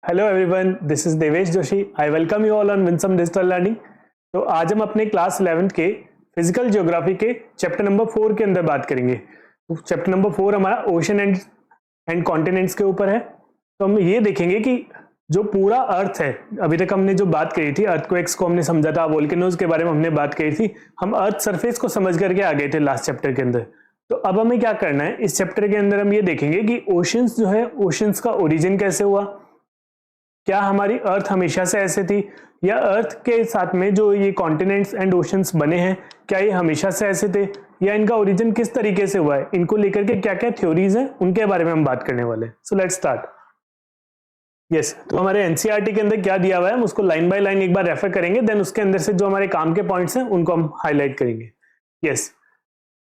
Hello everyone, this is Devesh Joshi. I welcome you all on Winsome digital learning. तो आज हम अपने क्लास 11th के फिजिकल ज्योग्राफी के चैप्टर नंबर 4 के अंदर बात करेंगे। तो चैप्टर नंबर 4 हमारा ओशन एंड कॉन्टिनेंट्स के ऊपर है। तो हम ये देखेंगे कि जो पूरा अर्थ है, अभी तक हमने जो बात करी थी अर्थक्वेक्स को हमने समझा था, वोल्केनोज के बारे में हमने बात करी थी, हम अर्थ सरफेस को समझ करके आ गए थे लास्ट चैप्टर के अंदर। तो अब हमें क्या करना है, इस चैप्टर के अंदर हम ये देखेंगे कि ओशंस जो है, ओशंस का ओरिजिन कैसे हुआ, क्या हमारी अर्थ हमेशा से ऐसे थी, या अर्थ के साथ में जो ये कॉन्टिनेंट्स एंड ओशंस बने हैं क्या ये हमेशा से ऐसे थे, या इनका ओरिजिन किस तरीके से हुआ है, इनको लेकर के क्या क्या थ्योरीज हैं उनके बारे में हम बात करने वाले हैं। So let's start. यस, तो हमारे एनसीईआरटी के अंदर क्या दिया हुआ है हम उसको लाइन बाय लाइन एक बार रेफर करेंगे, देन उसके अंदर से जो हमारे काम के पॉइंट्स हैं उनको हम हाईलाइट करेंगे। यस,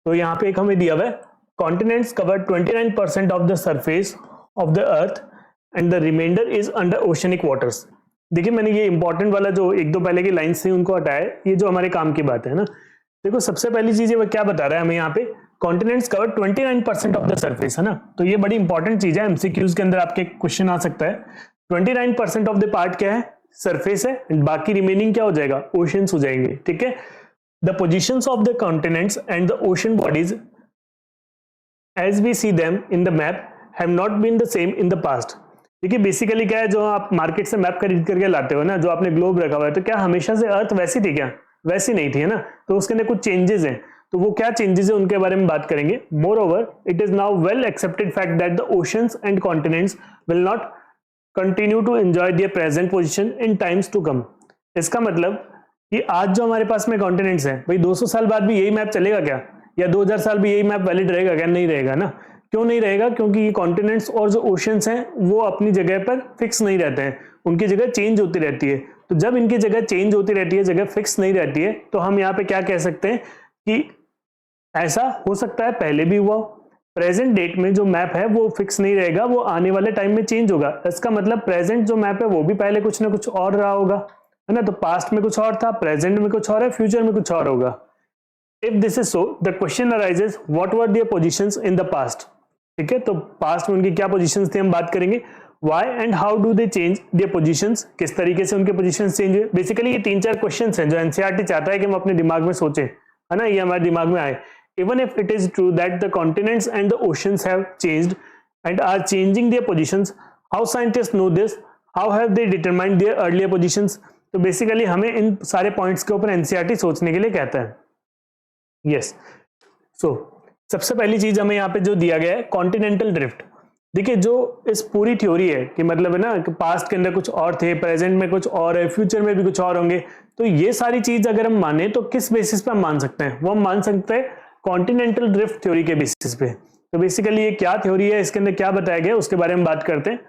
तो यहाँ पे एक हमें दिया हुआ है, continents cover 29% of the surface of the earth and the remainder is under oceanic waters. देखिए, मैंने ये इंपॉर्टेंट वाला जो एक दो पहले की लाइंस थी उनको हटाया, ये जो हमारे काम की बात है ना। देखो, सबसे पहली चीज वो क्या बता रहा है हमें यहाँ पे, continents cover 29% of the surface, है ना। तो ये बड़ी इंपॉर्टेंट चीज है, एमसीक्यूज के अंदर आपके क्वेश्चन आ सकता है। 29% ऑफ द पार्ट क्या है, सरफेस है, एंड बाकी रिमेनिंग क्या हो जाएगा, ओशंस हो जाएंगे। ठीक है, the positions of the continents and the ocean bodies as we see them in the map have not been the same in the past. देखिए, बेसिकली क्या है, जो आप मार्केट से मैप खरीद करके लाते हो ना, जो आपने ग्लोब रखा हुआ है, तो क्या हमेशा से अर्थ वैसी थी क्या? वैसी नहीं थी, है ना। तो उसके अंदर कुछ चेंजेस हैं, तो वो क्या चेंजेस है उनके बारे में बात करेंगे। Moreover, it is now well accepted fact that the oceans and continents will not continue to enjoy their present position in times to come. इसका मतलब कि आज जो हमारे पास में कॉन्टिनेंट्स हैं, भाई 200 साल बाद भी यही मैप चलेगा क्या, या 2000 साल भी यही मैप वैलिड रहेगा क्या? नहीं रहेगा ना। क्यों नहीं रहेगा? क्योंकि ये कॉन्टिनेंट्स और जो ओशंस हैं वो अपनी जगह पर फिक्स नहीं रहते हैं, उनकी जगह चेंज होती रहती है। तो जब इनकी जगह चेंज होती रहती है, जगह फिक्स नहीं रहती है, तो हम यहाँ पे क्या कह सकते हैं कि ऐसा हो सकता है पहले भी हुआ। प्रेजेंट डेट में जो मैप है वो फिक्स नहीं रहेगा, वो आने वाले टाइम में चेंज होगा। इसका मतलब प्रेजेंट जो मैप है वो भी पहले कुछ ना कुछ और रहा होगा, है ना। तो पास्ट में कुछ और था, प्रेजेंट में कुछ और है, फ्यूचर में कुछ और होगा। If this is so, the question arises, what were their positions in the past. ठीक है, तो पास्ट में उनकी क्या पोजीशंस थी हम बात करेंगे। Why and how do they change their positions, किस तरीके से उनके पोजीशंस चेंज हुए। बेसिकली ये 3-4 क्वेश्चंस हैं जो एनसीईआरटी चाहता है कि हम अपने दिमाग में सोचें, है ना, ये हमारे दिमाग में आए। Even if it is true that the continents and the oceans have changed and are changing their positions, how scientists know this? How have they determined their earlier positions? तो बेसिकली हमें इन सारे पॉइंट्स के ऊपर NCERT सोचने के लिए कहता है। यस, सो सबसे पहली चीज हमें यहाँ पे जो दिया गया है, कॉन्टिनेंटल ड्रिफ्ट। देखिए, जो इस पूरी थ्योरी है कि मतलब है ना कि पास्ट के अंदर कुछ और थे, प्रेजेंट में कुछ और है, फ्यूचर में भी कुछ और होंगे, तो ये सारी चीज अगर हम माने तो किस बेसिस पे हम मान सकते हैं? वो हम मान सकते हैं कॉन्टिनेंटल ड्रिफ्ट थ्योरी के बेसिस पे। तो बेसिकली ये क्या थ्योरी है, इसके अंदर क्या बताया गया उसके बारे में बात करते हैं।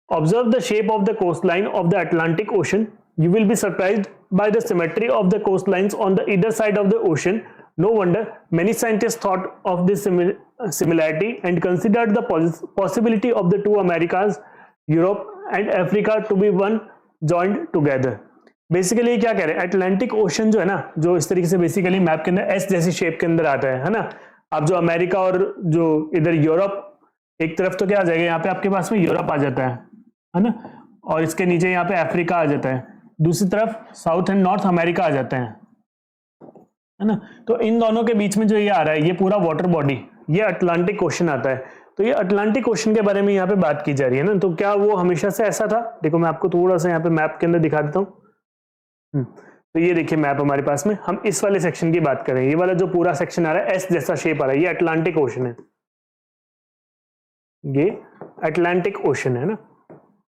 Observe the shape of the coast line of the Atlantic ocean, you will be surprised by the symmetry of the coast lines on the either side of the ocean. No wonder many scientists thought of this similarity and considered the possibility of the two Americas, Europe and Africa to be one joined together. Basically क्या कह रहे हैं, Atlantic ocean जो है ना, जो इस तरीके से बेसिकली मैप के अंदर एस जैसी शेप के अंदर आता है ना। अब जो अमेरिका और जो इधर यूरोप, एक तरफ तो क्या आ जाएगा, यहाँ पे आपके पास में यूरोप आ जाता है ना, और इसके नीचे यहाँ पे अफ्रीका आ जाता है, दूसरी तरफ साउथ एंड नॉर्थ अमेरिका आ जाते हैं, है ना। तो इन दोनों के बीच में जो ये आ रहा है, ये पूरा वाटर बॉडी, ये अटलांटिक ओशन आता है। तो ये अटलांटिक ओशन के बारे में यहाँ पे बात की जा रही है ना। तो क्या वो हमेशा से ऐसा था? देखो, मैं आपको थोड़ा सा यहाँ पे मैप के अंदर दिखा देता हूँ। तो ये देखिए मैप हमारे पास में, हम इस वाले सेक्शन की बात करें, ये वाला जो पूरा सेक्शन आ रहा है एस जैसा शेप आ रहा है, ये अटलांटिक ओशन है, ये अटलांटिक ओशन है ना,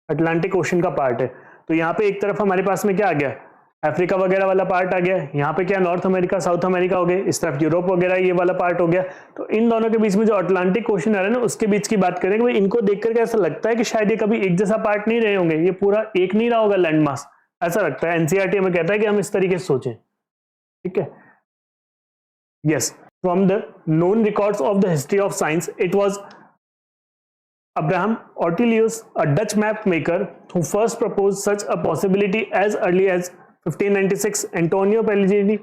अटलांटिक ओशन का पार्ट है। तो यहाँ पे एक तरफ हमारे पास में क्या आ गया, अफ्रीका वगैरह वाला पार्ट आ गया, यहाँ पे क्या नॉर्थ अमेरिका साउथ अमेरिका हो गए, इस तरफ यूरोप वगैरह ये वाला पार्ट हो गया। तो इन दोनों के बीच में जो अटलांटिक ओशन आ रहा है ना, उसके बीच की बात करेंगे। भाई इनको देख करके ऐसा लगता है कि शायद ये कभी एक जैसा पार्ट नहीं रहे होंगे, ये पूरा एक नहीं रहा होगा लैंड मास, ऐसा लगता है। एनसीईआरटी हमें कहता है कि हम इस तरीके से सोचें। ठीक है, yes, from the known records of the history of science, it was Abraham Ortelius, a Dutch map maker, who first proposed such a possibility as early as 1596. Antonio Pellegrini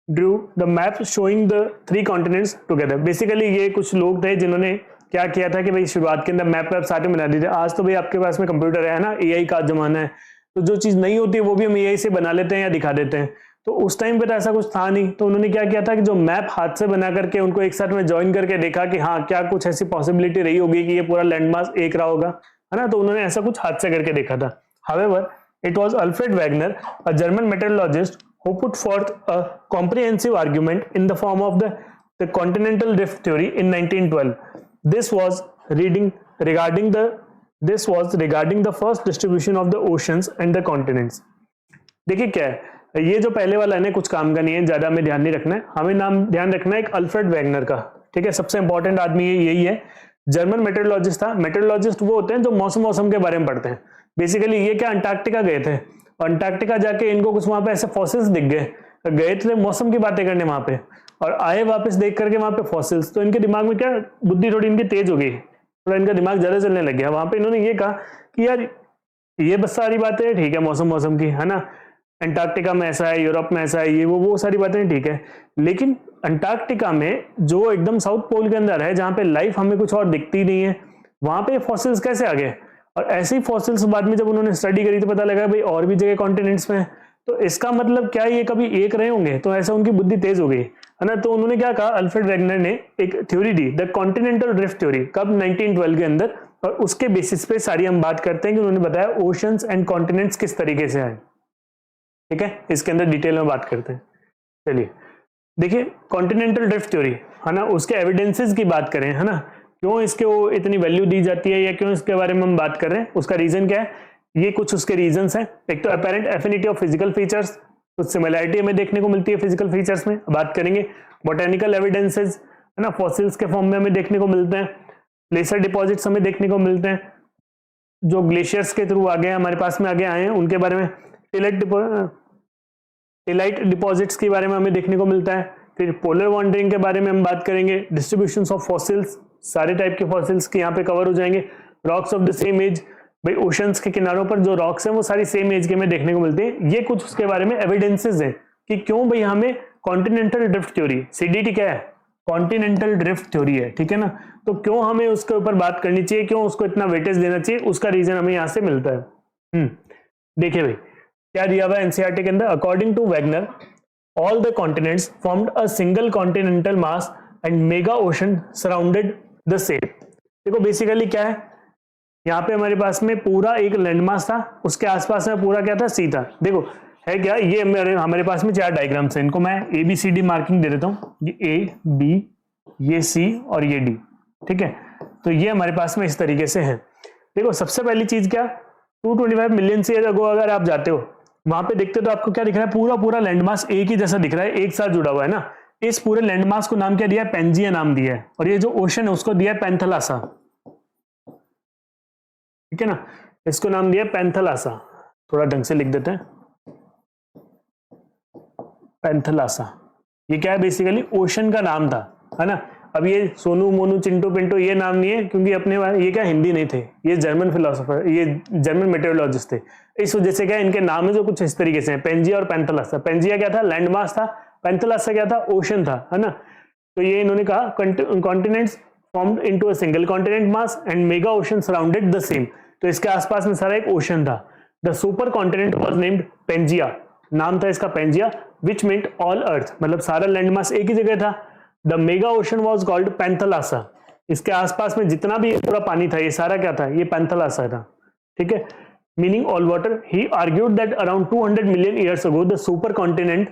drew the map showing the three continents together. Basically ये कुछ लोग थे जिन्होंने क्या किया था कि भाई शुरुआत के अंदर मैप वैप सारे बना दिए थे। आज तो भाई आपके पास में कंप्यूटर है ना, एआई का जमाना है, तो जो चीज नहीं होती है वो भी हम एआई से बना लेते हैं या दिखा देते हैं। तो उस टाइम पे तो ऐसा कुछ था नहीं, तो उन्होंने क्या किया था कि जो मैप हाथ से बना करके उनको एक साथ में ज्वाइन करके देखा कि हाँ क्या कुछ ऐसी पॉसिबिलिटी रही होगी कि ये पूरा लैंडमास एक रहा होगा, है ना। तो उन्होंने ऐसा कुछ हाथ से करके देखा था। However it was Alfred Wegener, a German meteorologist, who put forth a comprehensive argument in the form of the continental drift theory in 1912. This was regarding the first distribution of the oceans and the continents. देखिए क्या है, ये जो पहले वाला है ना कुछ काम का नहीं है, ज्यादा हमें ध्यान नहीं रखना है, हमें नाम ध्यान रखना है एक अल्फ्रेड वैगनर का, ठीक है। सबसे इंपॉर्टेंट आदमी यही है, जर्मन मेटेरोलॉजिस्ट था। मेटेरोलॉजिस्ट वो होते हैं जो मौसम के बारे में पढ़ते हैं। बेसिकली ये क्या अंटार्कटिका गए थे, अंटार्कटिका जाके इनको कुछ वहां पे ऐसे फॉसिल्स दिख गए थे मौसम की बातें करने वहां पे, और आए वापस देख करके वहां पे फॉसिल्स, तो इनके दिमाग में क्या बुद्धि थोड़ी इनकी तेज हो गई, थोड़ा इनका दिमाग ज्यादा चलने लग गया। वहां पे इन्होंने ये कहा कि यार ये बस सारी बातें ठीक है मौसम की, है ना, अंटार्कटिका में ऐसा है, यूरोप में ऐसा है, ये वो सारी बातें ठीक है, लेकिन अंटार्कटिका में जो एकदम साउथ पोल के अंदर है, जहां पे लाइफ हमें कुछ और दिखती नहीं है, वहां पे फॉसिल्स कैसे आ गए। और ऐसे ही फॉसिल्स बाद में जब उन्होंने स्टडी करी तो पता लगा भाई और भी जगह कॉन्टिनेंट्स में है, तो इसका मतलब क्या ये कभी एक रहे होंगे, तो ऐसा उनकी बुद्धि तेज हो गई, है ना। तो उन्होंने क्या कहा, अल्फ्रेड वैगनर ने एक theory the, the continental drift theory, कब 1912 के अंदर, और उसके बेसिस पे सारी हम बात करते हैं कि उन्होंने बताया ओशंस एंड कॉन्टिनेंट्स किस तरीके से आए, ठीक है। इसके अंदर डिटेल में बात करते हैं। चलिए देखिए कॉन्टिनेंटल ड्रिफ्ट थ्योरी, है ना, उसके एविडेंसेस की बात करें, है ना, क्यों इसके वो इतनी वैल्यू दी जाती है या क्यों इसके बारे में हम बात कर रहे हैं, उसका रीजन क्या है, ये कुछ उसके रीजंस हैं। एक तो apparent affinity of physical features, कुछ सिमिलैरिटी हमें देखने को मिलती है फिजिकल फीचर्स में, बात करेंगे। बोटेनिकल एविडेंसेस, है ना, फॉसिल्स के फॉर्म में हमें देखने को मिलते हैं। प्लेसर डिपॉजिट्स हमें देखने को मिलते हैं, जो ग्लेशियर्स के थ्रू आगे हमारे पास में आगे आए हैं उनके बारे में। टिलाइट डिपॉजिट्स के बारे में हमें देखने को मिलता है। फिर पोलर वॉन्डरिंग के बारे में हम बात करेंगे। डिस्ट्रीब्यूशंस ऑफ फॉसिल्स, सारे टाइप के फॉसिल्स के यहाँ पे कवर हो जाएंगे। Rocks of the same age, भाई ओशंस के किनारों पर जो रॉक्स हैं वो सारी सेम एज के में देखने को मिलते हैं। ये कुछ उसके बारे में एविडेंसेस हैं कि क्यों भाई हमें कॉन्टिनेंटल ड्रिफ्ट थ्योरी, सीडीटी क्या है, कॉन्टिनेंटल ड्रिफ्ट थ्योरी है, ठीक है ना, तो क्यों हमें उसके ऊपर बात करनी चाहिए, क्यों उसको इतना वेटेज देना चाहिए, उसका रीजन हमें यहाँ से मिलता है। देखिए भाई क्या दिया हुआ है एनसीईआरटी के अंदर, according to Wegener all the continents formed a single continental mass and mega ocean surrounded the same. देखो बेसिकली क्या है, यहाँ पे हमारे पास में पूरा एक लैंडमास था, उसके आसपास में पूरा क्या था, सी था। देखो है क्या, ये हमारे पास में 4 डायग्राम्स हैं, इनको मैं ABCD मार्किंग दे देता हूँ, ये A B ये C और ये D, ठीक है। तो ये हमारे पास में इस तरीके से है। देखो सबसे पहली चीज क्या, 225 मिलियन ईयर अगो अगर आप जाते हो वहां पे देखते हो तो आपको क्या दिख रहा है, पूरा लैंडमास एक ही जैसा दिख रहा है, एक साथ जुड़ा हुआ है ना। इस पूरे लैंडमास को नाम क्या दिया है, पेंजिया नाम दिया है, और ये जो ओशन है उसको दिया है पैंथेलासा, ठीक है ना, इसको नाम दिया पैंथेलासा। थोड़ा ढंग से लिख देते हैं, पैंथेलासा। ये क्या है, बेसिकली ओशन का नाम था, है ना। अब ये सोनू मोनू चिंटू पिंटू ये नाम नहीं है, क्योंकि अपने ये क्या हिंदी नहीं थे, ये जर्मन फिलोसोफर, ये जर्मन मेटेरोलॉजिस्ट थे, इस वजह से क्या इनके नाम है जो कुछ इस तरीके से हैं, पेंजिया और पैंथेलासा। पेंजिया क्या था, लैंडमास था, पैंथेलासा क्या था, ओशन था, है ना। तो ये इन्होंने कहा continents formed into a single continent mass and mega ocean surrounded the same. तो इसके आसपास में सारा एक ओशन था। The super continent was named Pangaea, नाम था इसका Pangaea, which meant all earth, मतलब सारा लैंडमास एक ही जगह था। The mega ocean was called Panthalassa, इसके आसपास में जितना भी पूरा पानी था ये सारा क्या था, ये पैंथेलासा था, ठीक है, meaning all water. He argued that around 200 million years ago the super continent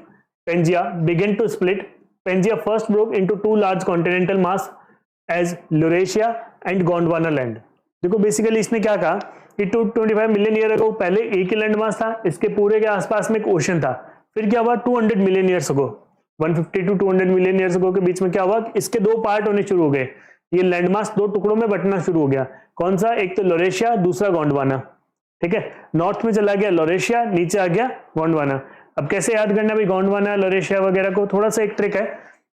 Pangaea began to split. Pangaea first broke into 2 large continental mass as Laurasia and Gondwana land. देखो बेसिकली इसने क्या कहा कि 225 मिलियन ईयर अगो पहले एक ही land mass था, इसके पूरे के आसपास में एक ओशन था। फिर क्या हुआ, 200 million years ago, 150 to 200 million years अगो के बीच में क्या हुआ, इसके 2 पार्ट होने शुरू हो गए, ये लैंडमास 2 टुकड़ों में बंटना शुरू हो गया। कौन सा, एक तो लोरेशिया, दूसरा गोंडवाना, ठीक है। नॉर्थ में चला गया लोरेशिया, नीचे आ गया गोंडवाना। अब कैसे याद करना भाई गोंडवाना लोरेशिया वगैरह को, थोड़ा सा एक ट्रिक है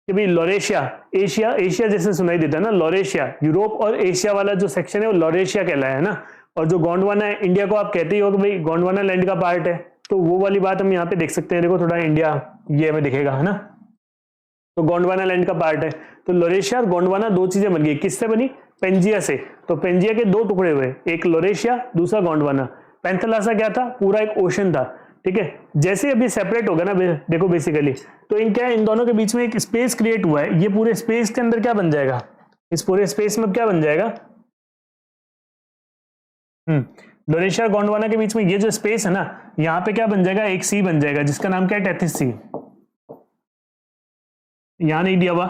कि भाई लोरेशिया एशिया जैसे सुनाई देता है ना, लोरेशिया यूरोप और एशिया वाला जो सेक्शन है वो लोरेशिया कहलाया है ना, और जो गोंडवाना है इंडिया को आप कहते ही हो कि भाई गोंडवाना लैंड का पार्ट है, तो वो वाली बात हम यहाँ पे देख सकते हैं। देखो थोड़ा इंडिया ये हमें दिखेगा, है ना, तो गोंडवाना लैंड का पार्ट है। तो लोरेशिया और गोंडवाना 2 चीजें बन गई, किससे बनी, पेंजिया से, तो पेंजिया के दो टुकड़े हुए, एक लोरेशिया दूसरा गोंडवाना। पैंथलासा क्या था, पूरा एक ओशन था, ठीक है। जैसे अभी सेपरेट होगा ना, देखो बेसिकली तो इन क्या है, इन दोनों के बीच में एक स्पेस क्रिएट हुआ है, ये पूरे स्पेस के अंदर क्या बन जाएगा, इस पूरे स्पेस में क्या बन जाएगा, लोरेशिया और गोंडवाना के बीच में ये जो स्पेस है ना, यहाँ पे क्या बन जाएगा, एक सी बन जाएगा जिसका नाम क्या है, टेथिस सी। यहां नहीं दिया हुआ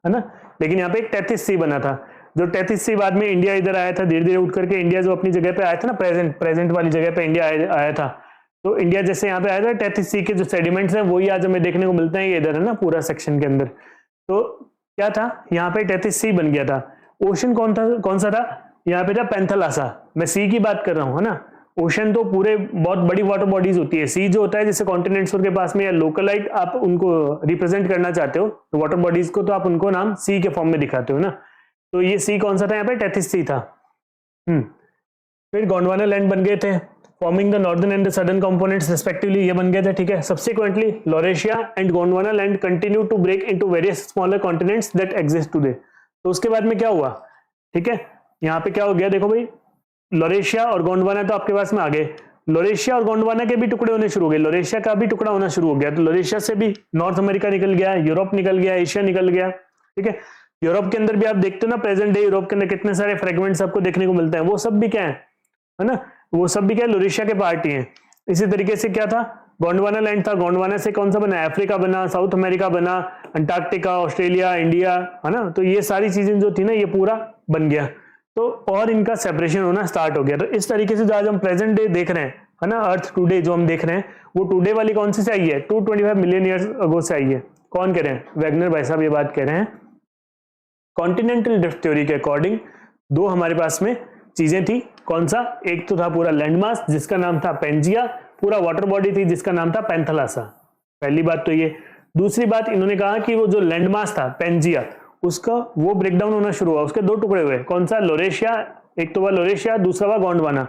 है ना, लेकिन यहाँ पे एक टेथिस सी बना था, जो टेथिस सी बाद में इंडिया इधर आया था, धीरे धीरे उठ करके इंडिया जो अपनी जगह पे आया था ना, प्रेजेंट वाली जगह पे इंडिया आया था। तो इंडिया जैसे यहाँ पे आया था, टेथिस सी के जो सेडिमेंट्स हैं वही आज हमें देखने को मिलते हैं, ये इधर है ना पूरा सेक्शन के अंदर। तो क्या था, यहाँ पे टेथिस सी बन गया था। ओशन कौन सा था, यहाँ पे था पैंथलासा। मैं सी की बात कर रहा हूँ, है ना। ओशन तो पूरे बहुत बड़ी वाटर बॉडीज होती है, सी जो होता है जैसे कॉन्टिनेंट्स के पास में या लोकलाइट आप उनको रिप्रेजेंट करना चाहते हो तो वाटर बॉडीज को, तो आप उनको नाम सी के फॉर्म में दिखाते हो ना। तो ये सी कौन सा था, यहाँ पे टेथिस सी था। फिर गोंडवाना लैंड बन गए थे, forming the northern and the southern components respectively, ये बन गए थे, ठीक है। Subsequently Laurasia and Gondwana land continue to break into various smaller continents that exist today. तो उसके बाद में क्या हुआ, ठीक है, यहाँ पे क्या हो गया, देखो भाई, लोरेशिया और गोंडवाना तो आपके पास में आ गए, लोरेशिया और गोंडवाना के भी टुकड़े होने शुरू हो गए, लोरेशिया का भी टुकड़ा होना शुरू हो गया। तो लोरेशिया से भी नॉर्थ अमेरिका निकल गया, यूरोप निकल गया, एशिया निकल गया, ठीक है। यूरोप के अंदर भी आप देखते हो ना, प्रेजेंट डे यूरोप के अंदर कितने सारे फ्रेगमेंट्स आपको देखने को मिलते हैं, वो सब भी क्या है ना, वो सब भी क्या है, लोरेशिया के पार्ट ही है। इसी तरीके से क्या था, गोंडवाना लैंड था, गोंडवाना से कौन सा बना, अफ्रीका बना, साउथ अमेरिका बना, अंटार्कटिका, ऑस्ट्रेलिया, इंडिया, है ना। तो ये सारी चीजें जो थी ना, ये पूरा बन गया, तो और इनका सेपरेशन होना स्टार्ट हो गया। तो इस तरीके से जो आज हम प्रेजेंट डे देख रहे हैं, है ना, अर्थ टुडे जो हम देख रहे हैं, वो टुडे वाली कौन सी से आई है, 225 मिलियन ईयर्स अगो से आई है। कौन कह रहे हैं, वैगनर भाई साहब ये बात कह रहे हैं। कॉन्टिनेंटल ड्रिफ्ट थ्योरी के अकॉर्डिंग दो हमारे पास में चीजें थी, कौन सा, एक तो था पूरा लैंडमास जिसका नाम था पेंजिया, पूरा वाटर बॉडी थी जिसका नाम था पैंथलासा। पहली बात तो ये। दूसरी बात, इन्होंने कहा कि वो जो लैंडमास था पेंजिया, उसका वो ब्रेकडाउन होना शुरू हुआ, उसके दो टुकड़े हुए, कौन सा, लोरेशिया, एक तो वह लोरेशिया, दूसरा वह गोंडवाना,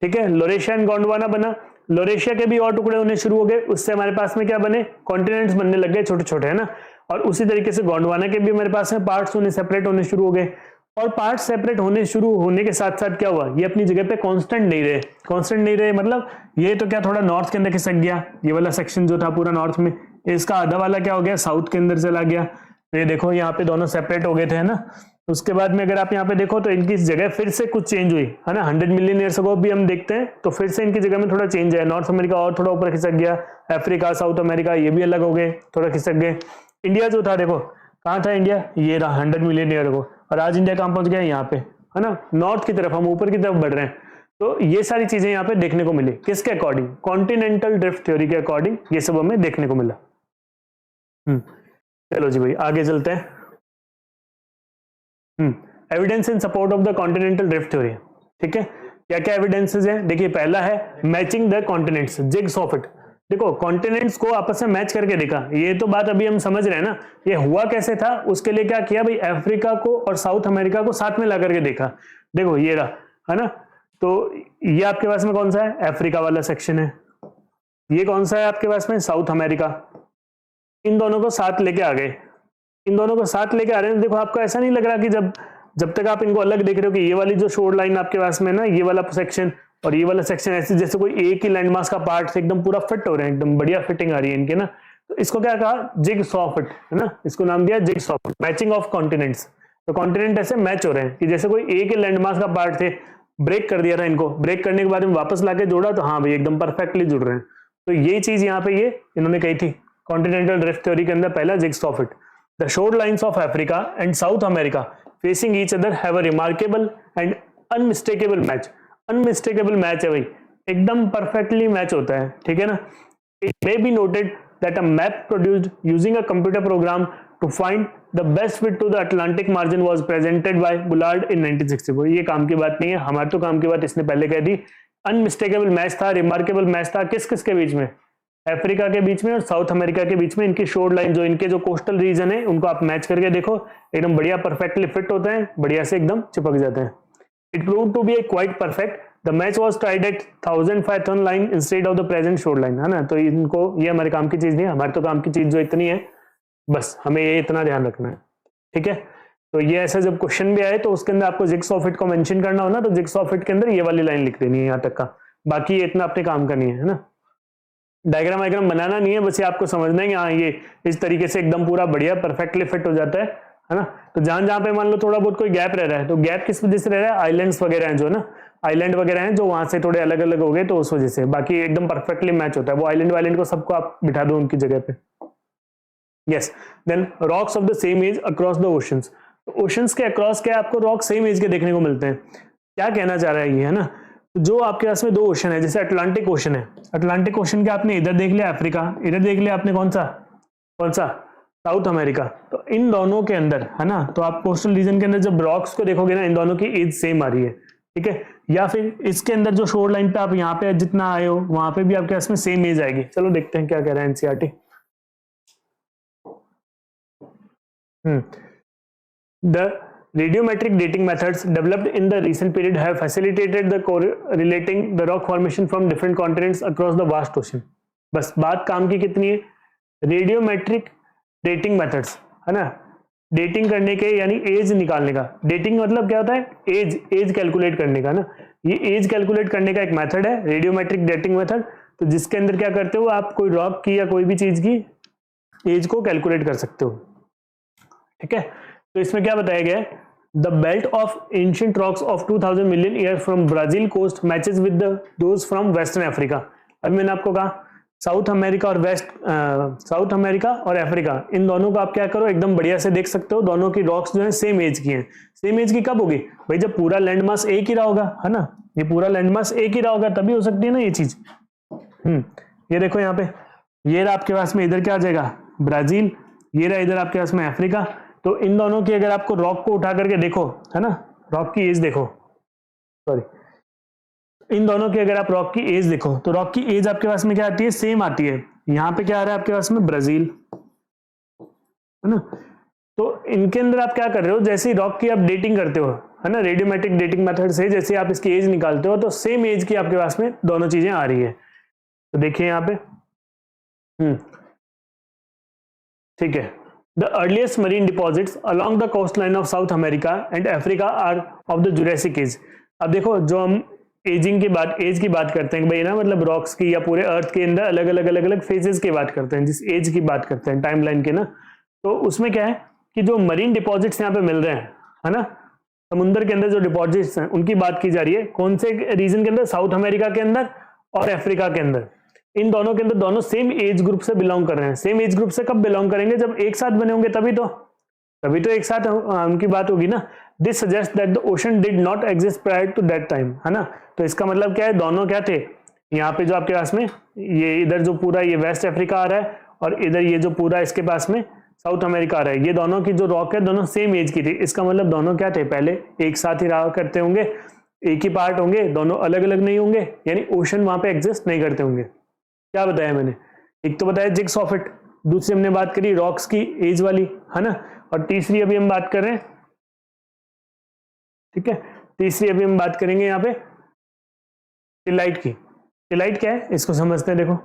ठीक है। लोरेशिया एंड गोंडवाना बना, लोरेशिया के भी और टुकड़े होने शुरू हो गए, उससे हमारे पास में क्या बने, कॉन्टिनेंट्स बनने लग गए छोटे छोटे, है ना। और उसी तरीके से गोंडवाना के भी हमारे पास में पार्ट्स होने, सेपरेट होने शुरू हो गए। और पार्ट सेपरेट होने शुरू होने के साथ साथ क्या हुआ, ये अपनी जगह पे कांस्टेंट नहीं रहे। कांस्टेंट नहीं रहे मतलब ये तो क्या थोड़ा नॉर्थ के अंदर खिसक गया, ये वाला सेक्शन जो था पूरा नॉर्थ में, इसका आधा वाला क्या हो गया, साउथ के अंदर चला गया। तो ये देखो यहाँ पे दोनों सेपरेट हो गए थे, है ना। उसके बाद में अगर आप यहाँ पे देखो तो इनकी जगह फिर से कुछ चेंज हुई, है ना। 100 मिलियन ईयर्स अगो भी हम देखते हैं तो फिर से इनकी जगह में थोड़ा चेंज है, नॉर्थ अमेरिका और थोड़ा ऊपर खिसक गया, अफ्रीका, साउथ अमेरिका ये भी अलग हो गए, थोड़ा खिसक गए। इंडिया जो था, देखो कहाँ था इंडिया, ये रहा 100 मिलियन ईयर अगो, और आज इंडिया कहाँ पहुंच गया, यहाँ पे, है ना, नॉर्थ की तरफ, हम ऊपर की तरफ बढ़ रहे हैं। तो ये सारी चीजें यहाँ पे देखने को मिली, किसके अकॉर्डिंग, कॉन्टिनेंटल ड्रिफ्ट थ्योरी के अकॉर्डिंग ये सब हमें देखने को मिला। चलो जी भाई आगे चलते हैं। Evidence in support of the continental drift theory, ठीक है। क्या क्या एविडेंसेस हैं, देखिए पहला है matching the continents, jigs of it. देखो कॉन्टिनेंट्स को आपस में मैच करके देखा, ये तो बात अभी हम समझ रहे हैं ना। ये हुआ कैसे था, उसके लिए क्या किया भाई, अफ्रीका को और साउथ अमेरिका को साथ में ला करके देखा। देखो ये रहा, है ना। तो ये आपके पास में कौन सा है, अफ्रीका वाला सेक्शन है, ये कौन सा है आपके पास में, साउथ अमेरिका। इन दोनों को साथ लेके आ गए, इन दोनों को साथ लेके आ रहे हैं। देखो आपको ऐसा नहीं लग रहा कि जब तक आप इनको अलग देख रहे हो कि ये वाली जो शोर लाइन आपके पास में ना, ये वाला सेक्शन और ये वाला सेक्शन ऐसे जैसे कोई एक ही लैंडमास का पार्ट से एकदम पूरा फिट हो रहे हैं, एकदम बढ़िया फिटिंग आ रही है इनके ना। तो इसको क्या कहा, जिग्स ऑफ इट, है ना, इसको नाम दिया jigs of it, matching of continents. तो कॉन्टिनेंट ऐसे मैच हो रहे हैं कि जैसे कोई एक ही लैंडमास का पार्ट थे, ब्रेक कर दिया था इनको, ब्रेक करने के बाद में वापस लाके जोड़ा तो हाँ भाई एकदम परफेक्टली जुड़ रहे हैं। तो ये चीज यहाँ पे ये इन्होंने कही थी कॉन्टिनेंटल ड्रिफ्ट थ्योरी के अंदर, पहला jigs of it. The shorelines of Africa and South America facing each other have a remarkable and unmistakable match. Unmistakable match है भाई, एकदम perfectly match होता है, ठीक है ना। It may be noted that a map produced using a computer program to find the best fit to the Atlantic margin was presented by Bullard in 1964. ये काम की बात नहीं है, हमारे तो काम की बात इसने पहले कह दी। Unmistakable match था, remarkable match था, किस किस के बीच में, अफ्रीका के बीच में और साउथ अमेरिका के बीच में। इनकी शोर लाइन जो इनके जो कोस्टल रीजन है उनको आप मैच करके देखो, एकदम बढ़िया परफेक्टली फिट होते हैं, बढ़िया से एकदम चिपक जाते हैं। It prove to be a quite perfect, the match was tried at 1000 fathom line instead of the present shore line, है ना। तो इनको ये हमारे काम की चीज नहीं है, हमारे तो काम की चीज जो इतनी है, बस हमें ये इतना ध्यान रखना है, ठीक है। तो ये ऐसा जब क्वेश्चन भी आए तो उसके अंदर आपको जिग्सॉ फिट को मेंशन करना हो ना, तो जिग्सॉ फिट के अंदर ये वाली लाइन लिख देनी है यहाँ तक का, बाकी ये इतना अपने काम का नहीं है ना। डायग्राम वायग्राम बनाना नहीं है, बस ये आपको समझना है कि हाँ ये इस तरीके से एकदम पूरा बढ़िया परफेक्टली फिट हो जाता है ना। तो जहां जहां पे मान लो थोड़ा बहुत कोई गैप रह रहा है, तो गैप किस वजह से रह रहा है, आइलैंड्स वगैरह हैं जो ना, आइलैंड वगैरह हैं जो वहां से थोड़े अलग अलग हो गए, तो उस वजह से, बाकी एकदम परफेक्टली मैच होता है। वो आइलैंड वाइलैंड को सबको आप बिठा दो उनकी जगह पे। Yes, then rocks of the same age across the oceans. तो ओशंस के अक्रॉस क्या आपको रॉक सेम एज के देखने को मिलते हैं। क्या कहना चाह रहा है ये, है ना, जो आपके पास में दो ओशन है, जैसे अटलांटिक ओशन है, अटलांटिक ओशन के आपने इधर देख लिया अफ्रीका, इधर देख लिया आपने कौन सा साउथ अमेरिका। तो इन दोनों के अंदर, है ना, तो आप कोस्टल रीजन के अंदर जब रॉक्स को देखोगे ना, इन दोनों की एज सेम आ रही है, ठीक है। या फिर इसके अंदर जो शोर लाइन पे आप यहाँ पे जितना आए हो वहां पे भी आपके पास में सेम एज आएगी। चलो देखते हैं क्या कह रहा है NCERT. The radiometric dating methods developed in the recent period have facilitated the correlating the rock formation from different continents across the vast ocean। बस बात काम की कितनी है, रेडियोमेट्रिक डेटिंग मेथड्स, है ना, डेटिंग करने के यानी एज निकालने का। डेटिंग मतलब क्या होता है, एज कैलकुलेट करने का ना। ये एज कैलकुलेट करने का एक मेथड है रेडियोमेट्रिक डेटिंग मेथड। तो जिसके अंदर क्या करते हो आप, कोई रॉक की या कोई भी चीज की एज को कैलकुलेट कर सकते हो, ठीक है। तो इसमें क्या बताया गया है, the belt of ancient rocks of 2000 million year from Brazil coast matches with those from western Africa. अब मैंने आपको कहा साउथ अमेरिका और अफ्रीका, इन दोनों को आप क्या करो एकदम बढ़िया से देख सकते हो, दोनों की रॉक्स जो है सेम एज की हैं। सेम एज की कब होगी भाई, जब पूरा लैंड मास एक ही रहा होगा, है ना, ये पूरा लैंड मास एक ही रहा होगा तभी हो सकती है ना ये चीज। ये देखो यहाँ पे, ये रहा आपके पास में, इधर क्या आ जाएगा ब्राजील, ये रहा इधर आपके पास में अफ्रीका। तो इन दोनों की अगर आपको रॉक को उठा करके देखो, है ना, रॉक की एज देखो, सॉरी, इन दोनों की अगर आप रॉक की एज देखो तो रॉक की एज आपके पास में क्या आती है, सेम आती है। यहाँ पे क्या आ रहा है आपके पास में ब्राजील, है ना। तो इनके अंदर आप क्या कर रहे हो, जैसे ही रॉक की आप डेटिंग करते हो, है ना, रेडियोमेट्रिक डेटिंग मेथड से जैसे आप इसकी एज निकालते हो तो सेम एज की आपके पास में दोनों चीजें आ रही है। तो देखिए यहाँ पे, ठीक है, the earliest marine deposits along the coastline of South America and Africa are of the Jurassic age। अब देखो जो हम एजिंग की बात, एज की बात करते हैं भाई ना, मतलब रॉक्स की या पूरे अर्थ के अंदर अलग अलग फेजेस की बात करते हैं, जिस एज की बात करते हैं टाइमलाइन के ना, तो उसमें क्या है कि जो मरीन डिपॉजिट्स यहाँ पे मिल रहे हैं, है ना, समुद्र के अंदर जो डिपॉजिट्स हैं उनकी बात की जा रही है। कौन से रीजन के अंदर, साउथ अमेरिका के अंदर और अफ्रीका के अंदर। इन दोनों के अंदर दोनों सेम एज ग्रुप से बिलोंग कर रहे हैं। सेम एज ग्रुप से कब बिलोंग करेंगे, जब एक साथ बने होंगे तभी तो एक साथ उनकी बात होगी ना। This suggest that the ocean did not exist prior to that time, है ना। तो इसका मतलब क्या है, दोनों क्या थे, यहाँ पे जो आपके पास में ये इधर जो पूरा ये वेस्ट अफ्रीका आ रहा है और इधर ये जो पूरा इसके पास में साउथ अमेरिका आ रहा है, ये दोनों की जो रॉक है दोनों सेम एज की थी। इसका मतलब दोनों क्या थे, पहले एक साथ ही रहा करते होंगे, एक ही पार्ट होंगे, दोनों अलग अलग नहीं होंगे, यानी ओशन वहां पे एग्जिस्ट नहीं करते होंगे। क्या बताया मैंने, एक तो बताया जिग्सॉ फिट, दूसरी हमने बात करी रॉक्स की एज वाली, है ना, और तीसरी अभी हम बात कर रहे हैं, ठीक है, तीसरी अभी हम बात करेंगे यहाँ पे टिलाइट की। टिलाइट क्या है इसको समझते हैं। देखो,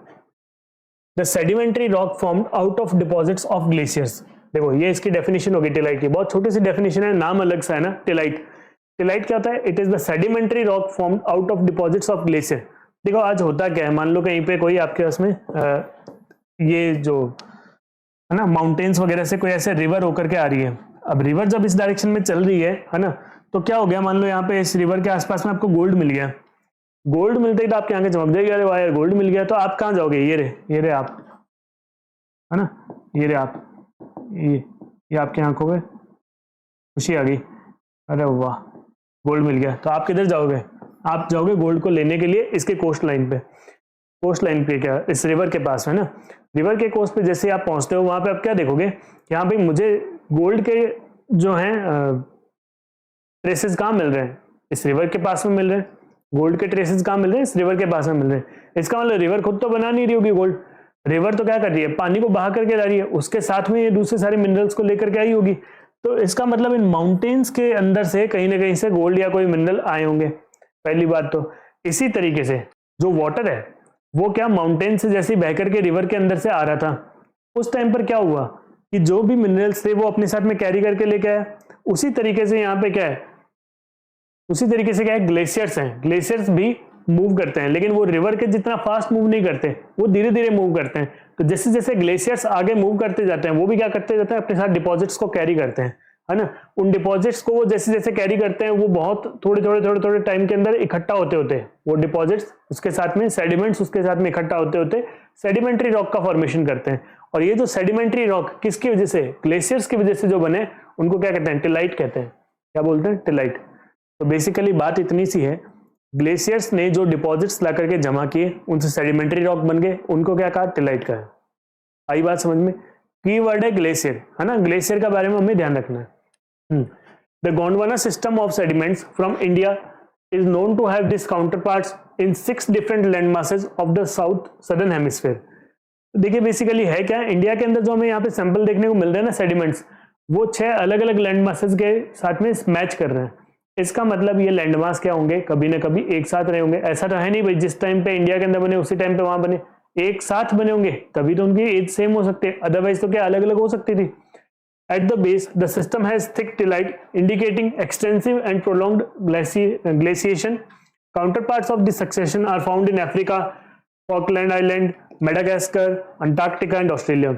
the sedimentary rock formed out of deposits of glaciers. देखो ये इसकी डेफिनेशन होगी टिलाइट की, बहुत छोटी सी डेफिनेशन है, नाम अलग सा है ना टिलाइट। टिलाइट क्या होता है, it is the sedimentary rock formed out of deposits of glacier. देखो आज होता क्या है, मान लो कहीं पे कोई आपके पास में ये जो है ना माउंटेन्स वगैरह से कोई ऐसे रिवर होकर के आ रही है। अब रिवर जब इस डायरेक्शन में चल रही है ना, तो क्या हो गया, मान लो यहाँ पे इस रिवर के आसपास में आपको गोल्ड मिल गया। गोल्ड मिलते ही तो आपकी आंखें चमक जाएगी, अरे वाह यार गोल्ड मिल गया। तो आप कहाँ जाओगे, ये रे आप, है ना, ये रे आप, ये आपकी आंखों में खुशी आ गई, अरे वाह गोल्ड मिल गया। तो आप किधर जाओगे, आप जाओगे गोल्ड को लेने के लिए इसके कोस्ट लाइन पे। कोस्ट लाइन पे क्या, इस रिवर के पास है ना, रिवर के कोस्ट पे जैसे आप पहुंचते हो वहां पे आप क्या देखोगे, यहाँ पे मुझे गोल्ड के जो हैं ट्रेसेस कहाँ मिल रहे हैं, इस रिवर के पास में मिल रहे हैं। गोल्ड के ट्रेसेस कहाँ मिल रहे हैं, इस रिवर के पास में मिल रहे हैं। इसका मतलब रिवर खुद तो बना नहीं रही होगी गोल्ड, रिवर तो क्या कर रही है, पानी को बहा करके ला रही है, उसके साथ में ये दूसरे सारे मिनरल्स को लेकर के आई होगी। तो इसका मतलब इन माउंटेन्स के अंदर से कहीं ना कहीं से गोल्ड या कोई मिनरल आए होंगे, पहली बात तो। इसी तरीके से जो वाटर है वो क्या माउंटेन से जैसे बह करके रिवर के अंदर से आ रहा था, उस टाइम पर क्या हुआ कि जो भी मिनरल्स थे वो अपने साथ में कैरी करके लेके आया। उसी तरीके से यहाँ पे क्या है, उसी तरीके से क्या है, ग्लेशियर्स हैं। ग्लेशियर्स भी मूव करते हैं, लेकिन वो रिवर के जितना फास्ट मूव नहीं करते, वो धीरे धीरे मूव करते हैं। तो जैसे जैसे ग्लेशियर्स आगे मूव करते जाते हैं, वो भी क्या करते जाते हैं, अपने साथ डिपॉजिट्स को कैरी करते हैं, है ना। उन डिपॉजिट्स को वो जैसे जैसे कैरी करते हैं, वो बहुत थोड़े टाइम के अंदर इकट्ठा होते होते वो डिपॉजिट्स उसके साथ में सेडिमेंट्स उसके साथ में इकट्ठा होते होते सेडिमेंट्री रॉक का फॉर्मेशन करते हैं। और ये जो सेडिमेंट्री रॉक किसकी वजह से, ग्लेशियर्स की वजह से जो बने, उनको क्या कहते हैं, टिलाइट कहते हैं। क्या बोलते हैं, टिलाइट। तो बेसिकली बात इतनी सी है, ग्लेशियर्स ने जो डिपॉजिट्स ला करके जमा किए, उनसे सेडिमेंट्री रॉक बन गए, उनको क्या कहा, टिलाइट कहा। आई बात समझ में। कीवर्ड है ग्लेशियर, है ना। ग्लेशियर का बारे में हमें ध्यान रखना है। The Gondwana system of sediments from India is known to have its counterparts in 6 different land masses of the southern hemisphere. देखिए बेसिकली है क्या, इंडिया के अंदर जो हमें यहाँ पे सैंपल देखने को मिल रहे हैं ना सेडिमेंट्स, वो 6 अलग अलग लैंड मासेस के साथ में मैच कर रहे हैं। इसका मतलब ये लैंड मास क्या होंगे, कभी ना कभी एक साथ रहे होंगे। ऐसा तो है नहीं भाई जिस टाइम पे इंडिया के अंदर बने उसी टाइम पे वहां बने, एक साथ बने होंगे, तभी तो उनकी एज सेम हो सकती है, अदरवाइज तो क्या अलग अलग हो सकती थी। At the base, the system has thick tillite, indicating extensive and prolonged glaciation. Counterparts of this succession are found in Africa, Falkland Island, Madagascar, Antarctica and Australia.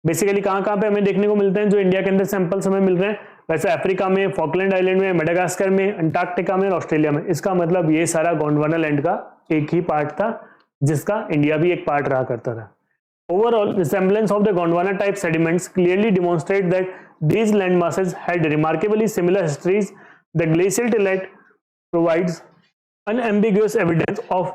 Basically कहाँ पे हमें देखने को मिलते हैं, जो इंडिया के अंदर सैंपल्स हमें मिल रहे हैं, वैसे अफ्रीका में, फॉकलैंड आइलैंड में, मेडागास्कर में, अंटार्कटिका में और ऑस्ट्रेलिया में। इसका मतलब ये सारा गोंडवाना लैंड का एक ही पार्ट था, जिसका इंडिया भी एक पार्ट रहा करता था। Overall, resemblance of the Gondwana type sediments clearly demonstrate that these land masses had remarkably similar histories. The glacial tillite provides unambiguous evidence of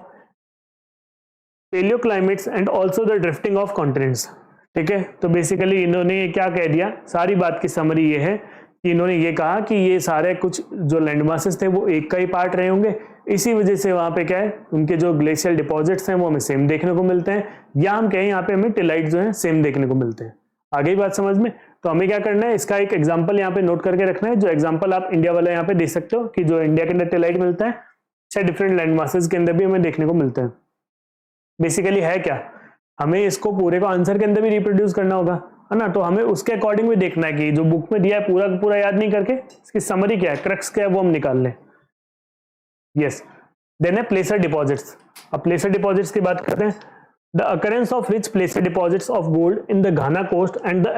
paleoclimates and also the drifting of continents. ठीक है, तो basically इन्होंने क्या कह दिया, सारी बात की समरी ये है कि इन्होंने ये कहा कि ये सारे कुछ जो लैंड मासेस थे वो एक का ही पार्ट रहे होंगे, इसी वजह से वहां पे क्या है, उनके जो ग्लेशियल डिपॉजिट्स हैं वो हमें सेम देखने को मिलते हैं, या हम कहें यहाँ पे हमें टिलाइट जो है सेम देखने को मिलते हैं। आगे बात समझ में। तो हमें क्या करना है, इसका एक एग्जांपल यहाँ पे नोट करके रखना है, जो एग्जांपल आप इंडिया वाला यहाँ पे देख सकते हो कि जो इंडिया के अंदर टिलाइट मिलता है 6 डिफरेंट लैंड मासेस के अंदर भी हमें देखने को मिलता है। बेसिकली है क्या, हमें इसको पूरे को आंसर के अंदर भी रिप्रोड्यूस करना होगा, है ना। तो हमें उसके अकॉर्डिंग भी देखना है कि जो बुक में दिया है पूरा पूरा याद नहीं करके इसकी समरी क्या है, क्रक्स क्या है, वो हम निकाल लें। यस, देन है प्लेसर डिपॉजिट्स। अब प्लेसर डिपॉजिट्स की बात करते हैं। The occurrence of rich placer deposits of gold in the Ghana coast and the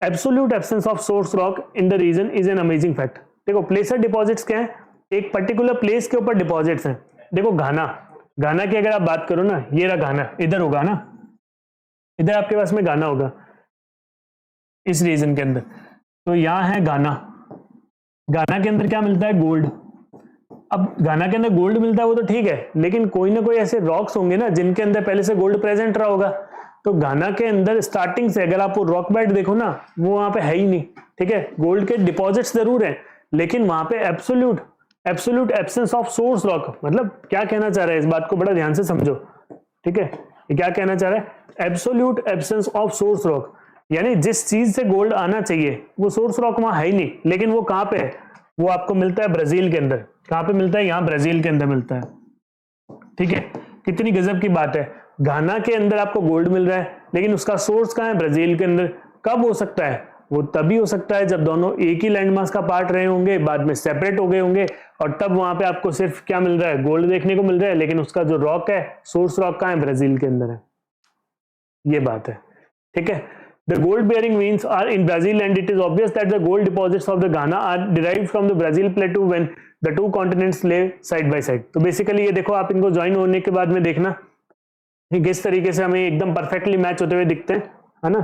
absolute absence of source rock in the region is an amazing fact. देखो प्लेसर डिपॉजिट्स क्या है, एक पर्टिकुलर प्लेस के ऊपर डिपॉजिट्स हैं। देखो घाना की अगर आप बात करो ना, ये रहा घाना, इधर होगा ना, इधर आपके पास में घाना होगा इस रीजन के अंदर। तो यहां है घाना के अंदर क्या मिलता है, गोल्ड। अब घाना के अंदर गोल्ड मिलता है वो तो ठीक है, लेकिन कोई ना कोई ऐसे रॉक्स होंगे ना जिनके अंदर पहले से गोल्ड प्रेजेंट रहा होगा। तो घाना के अंदर स्टार्टिंग से अगर आप वो रॉक बेड देखो ना, वो वहां पे है ही नहीं, ठीक है। गोल्ड के डिपॉजिट्स जरूर हैं, लेकिन वहां पे absolute absence of source rock. मतलब क्या कहना चाह रहा है, इस बात को बड़ा ध्यान से समझो, ठीक है। ये क्या कहना चाह रहा है, absolute absence of source rock, यानी जिस चीज से गोल्ड आना चाहिए वो सोर्स रॉक वहां है ही नहीं। लेकिन वो कहां पे है, वो आपको मिलता है ब्राजील के अंदर। कहां पे मिलता है, यहां ब्राजील के अंदर मिलता है, ठीक है। कितनी गजब की बात है, घाना के अंदर आपको गोल्ड मिल रहा है, लेकिन उसका सोर्स कहां है, ब्राजील के अंदर। कब हो सकता है, वो तभी हो सकता है जब दोनों एक ही लैंडमास का पार्ट रहे होंगे, बाद में सेपरेट हो गए होंगे, और तब वहां पे आपको सिर्फ क्या मिल रहा है, गोल्ड देखने को मिल रहा है, लेकिन उसका जो रॉक है, सोर्स रॉक कहां है, ब्राजील के अंदर है। ये बात है, ठीक है। The gold bearing veins are in Brazil and it is obvious that the gold deposits of the Ghana are derived from the Brazil plateau when the two continents lay side by side. तो basically ये देखो, आप इनको join होने के बाद में देखना किस तरीके से हमें एकदम परफेक्टली मैच होते हुए दिखते हैं, है ना।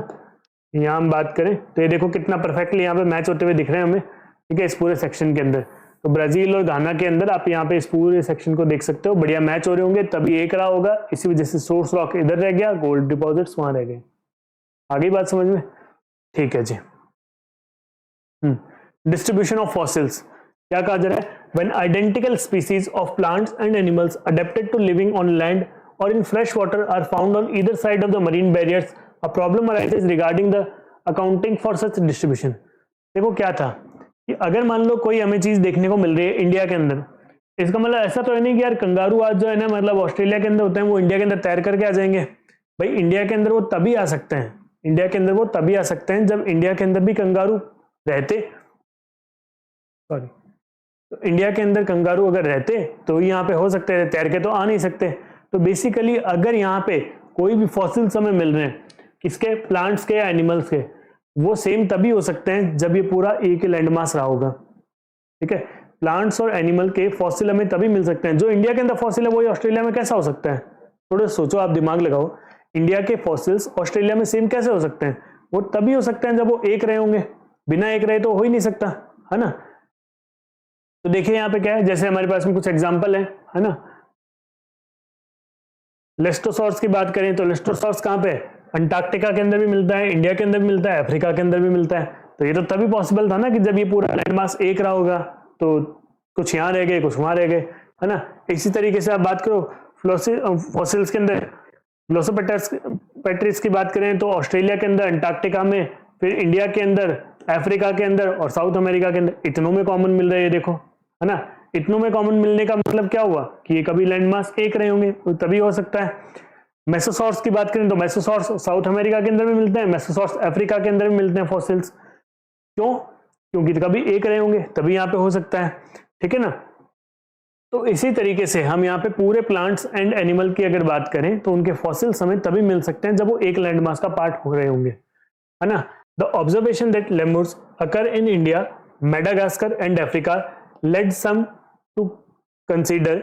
यहाँ हम बात करें तो ये देखो कितना परफेक्टली यहाँ पे मैच होते हुए दिख रहे हैं हमें, ठीक है, इस पूरे सेक्शन के अंदर। तो ब्राजील और घाना के अंदर आप यहाँ पे इस पूरे सेक्शन को देख सकते हो, बढ़िया मैच हो रहे होंगे, तभी एक रहा होगा, इसी वजह से सोर्स रॉक इधर रह गया, गोल्ड डिपॉजिट्स वहां रह गए। आगे बात समझ में, ठीक है जी। डिस्ट्रीब्यूशन ऑफ फॉसिल्स क्या कहा जा रहा है, when identical species of plants and animals adapted to living on land और in fresh water are found on either side of the marine barriers, a problem arises regarding the accounting for such distribution. देखो क्या था कि अगर मान लो कोई हमें चीज देखने को मिल रही है इंडिया के अंदर, इसका मतलब ऐसा तो है नहीं कि यार कंगारू आज जो है ना, मतलब ऑस्ट्रेलिया के अंदर होते हैं, वो इंडिया के अंदर तैर करके आ जाएंगे। भाई इंडिया के अंदर वो तभी आ सकते हैं इंडिया के अंदर वो तभी आ सकते हैं जब इंडिया के अंदर भी कंगारू रहते, सॉरी, तो इंडिया के अंदर कंगारू अगर रहते तो यहाँ पे हो सकते हैं, तैर के तो आ नहीं सकते। तो बेसिकली अगर यहाँ पे कोई भी फॉसिल्स हमें मिल रहे हैं, किसके, प्लांट्स के या एनिमल्स के, वो सेम तभी हो सकते हैं जब ये पूरा एक लैंड मास रहा होगा। ठीक है, प्लांट्स और एनिमल के फॉसिल हमें तभी मिल सकते हैं। जो इंडिया के अंदर फॉसिल है वही ऑस्ट्रेलिया में कैसा हो सकता है? थोड़ा सोचो, आप दिमाग लगाओ, इंडिया के फॉसिल्स ऑस्ट्रेलिया में सेम कैसे हो सकते हैं? वो तभी हो सकते हैं जब वो एक रहे होंगे, बिना एक रहे तो हो ही नहीं सकता, है ना। तो देखिए यहाँ पे क्या है, जैसे हमारे पास में कुछ एग्जाम्पल है ना। लेस्टोसॉर्स की बात करें तो लेस्टोसॉर्स कहाँ पे? अंटार्कटिका के अंदर भी मिलता है, इंडिया के अंदर भी मिलता है, अफ्रीका के अंदर भी मिलता है। तो ये तो तभी पॉसिबल था ना कि जब ये पूरा लैंड मास एक रहा होगा, तो कुछ यहाँ रह गए, कुछ वहां रह गए, है ना। इसी तरीके से आप बात करो फॉसिल्स के अंदर, वेलोसिपेटर्स की बात करें तो ऑस्ट्रेलिया के अंदर, अंटार्कटिका में, फिर इंडिया के अंदर, अफ्रीका के अंदर और साउथ अमेरिका के अंदर, इतनों में कॉमन मिल रहा है, देखो, है ना। इतनों में कॉमन मिलने का मतलब क्या हुआ कि ये कभी लैंड मास एक रहे होंगे, तो तभी हो सकता है। मेसोसॉर्स की बात करें तो मेसोसॉर्स साउथ अमेरिका के अंदर भी मिलते हैं, मेसोसॉर्स अफ्रीका के अंदर भी मिलते हैं फॉसिल्स। क्यों? क्योंकि कभी एक रहे होंगे, तभी यहाँ पे हो सकता है। ठीक है ना। तो इसी तरीके से हम यहाँ पे पूरे प्लांट्स एंड एनिमल की अगर बात करें तो उनके फॉसिल्स हमें तभी मिल सकते हैं जब वो एक लैंड मास का पार्ट हो रहे होंगे, है ना। The observation that lemurs occur in India, Madagascar and Africa led some to consider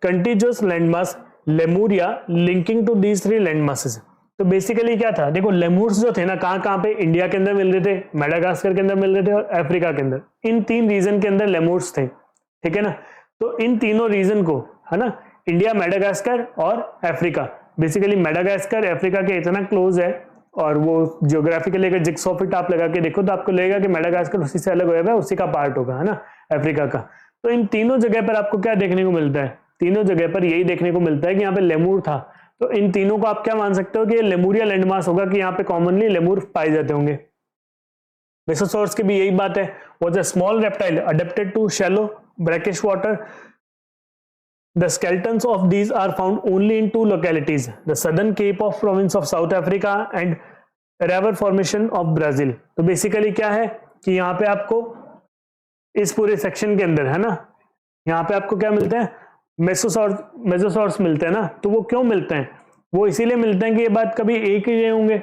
continuous landmass Lemuria linking to these three land masses. तो बेसिकली क्या था, देखो लेमूर्स जो थे ना, कहाँ पे? इंडिया के अंदर मिल रहे थे, मेडागास्कर के अंदर मिल रहे थे और अफ्रीका के अंदर। इन तीन रीजन के अंदर लेमूर्स थे, ठीक है ना। तो इन तीनों रीजन को, है ना, इंडिया, मेडागास्कर और अफ्रीका, बेसिकली मेडागास्कर अफ्रीका के इतना क्लोज है, और वो जियोग्राफिकली अगर जिग्सॉ फिट आप लगा के देखो तो आपको लगेगा कि मेडागास्कर उसी से अलग होगा, उसी का पार्ट होगा, है ना, अफ्रीका का। तो इन तीनों जगह पर आपको क्या देखने को मिलता है? तीनों जगह पर यही देखने को मिलता है कि यहाँ पे लेमूर था। तो इन तीनों को आप क्या मान सकते हो कि ये लेमूरिया लैंडमास होगा, कि यहाँ पे कॉमनली लेमूर पाए जाते होंगे। मेसोसॉर्स की भी यही बात है, was a small reptile adapted to shallow brackish water. The skeletons of these are found only in two localities, the southern Cape of province of South Africa and Raver formation of Brazil. तो basically क्या है कि यहाँ पे आपको इस पूरे section के अंदर, है ना, यहाँ पे आपको क्या मिलते हैं? मेसोसॉर्स मिलते हैं ना। तो वो क्यों मिलते हैं? वो इसीलिए मिलते हैं कि ये बात कभी एक ही होंगे,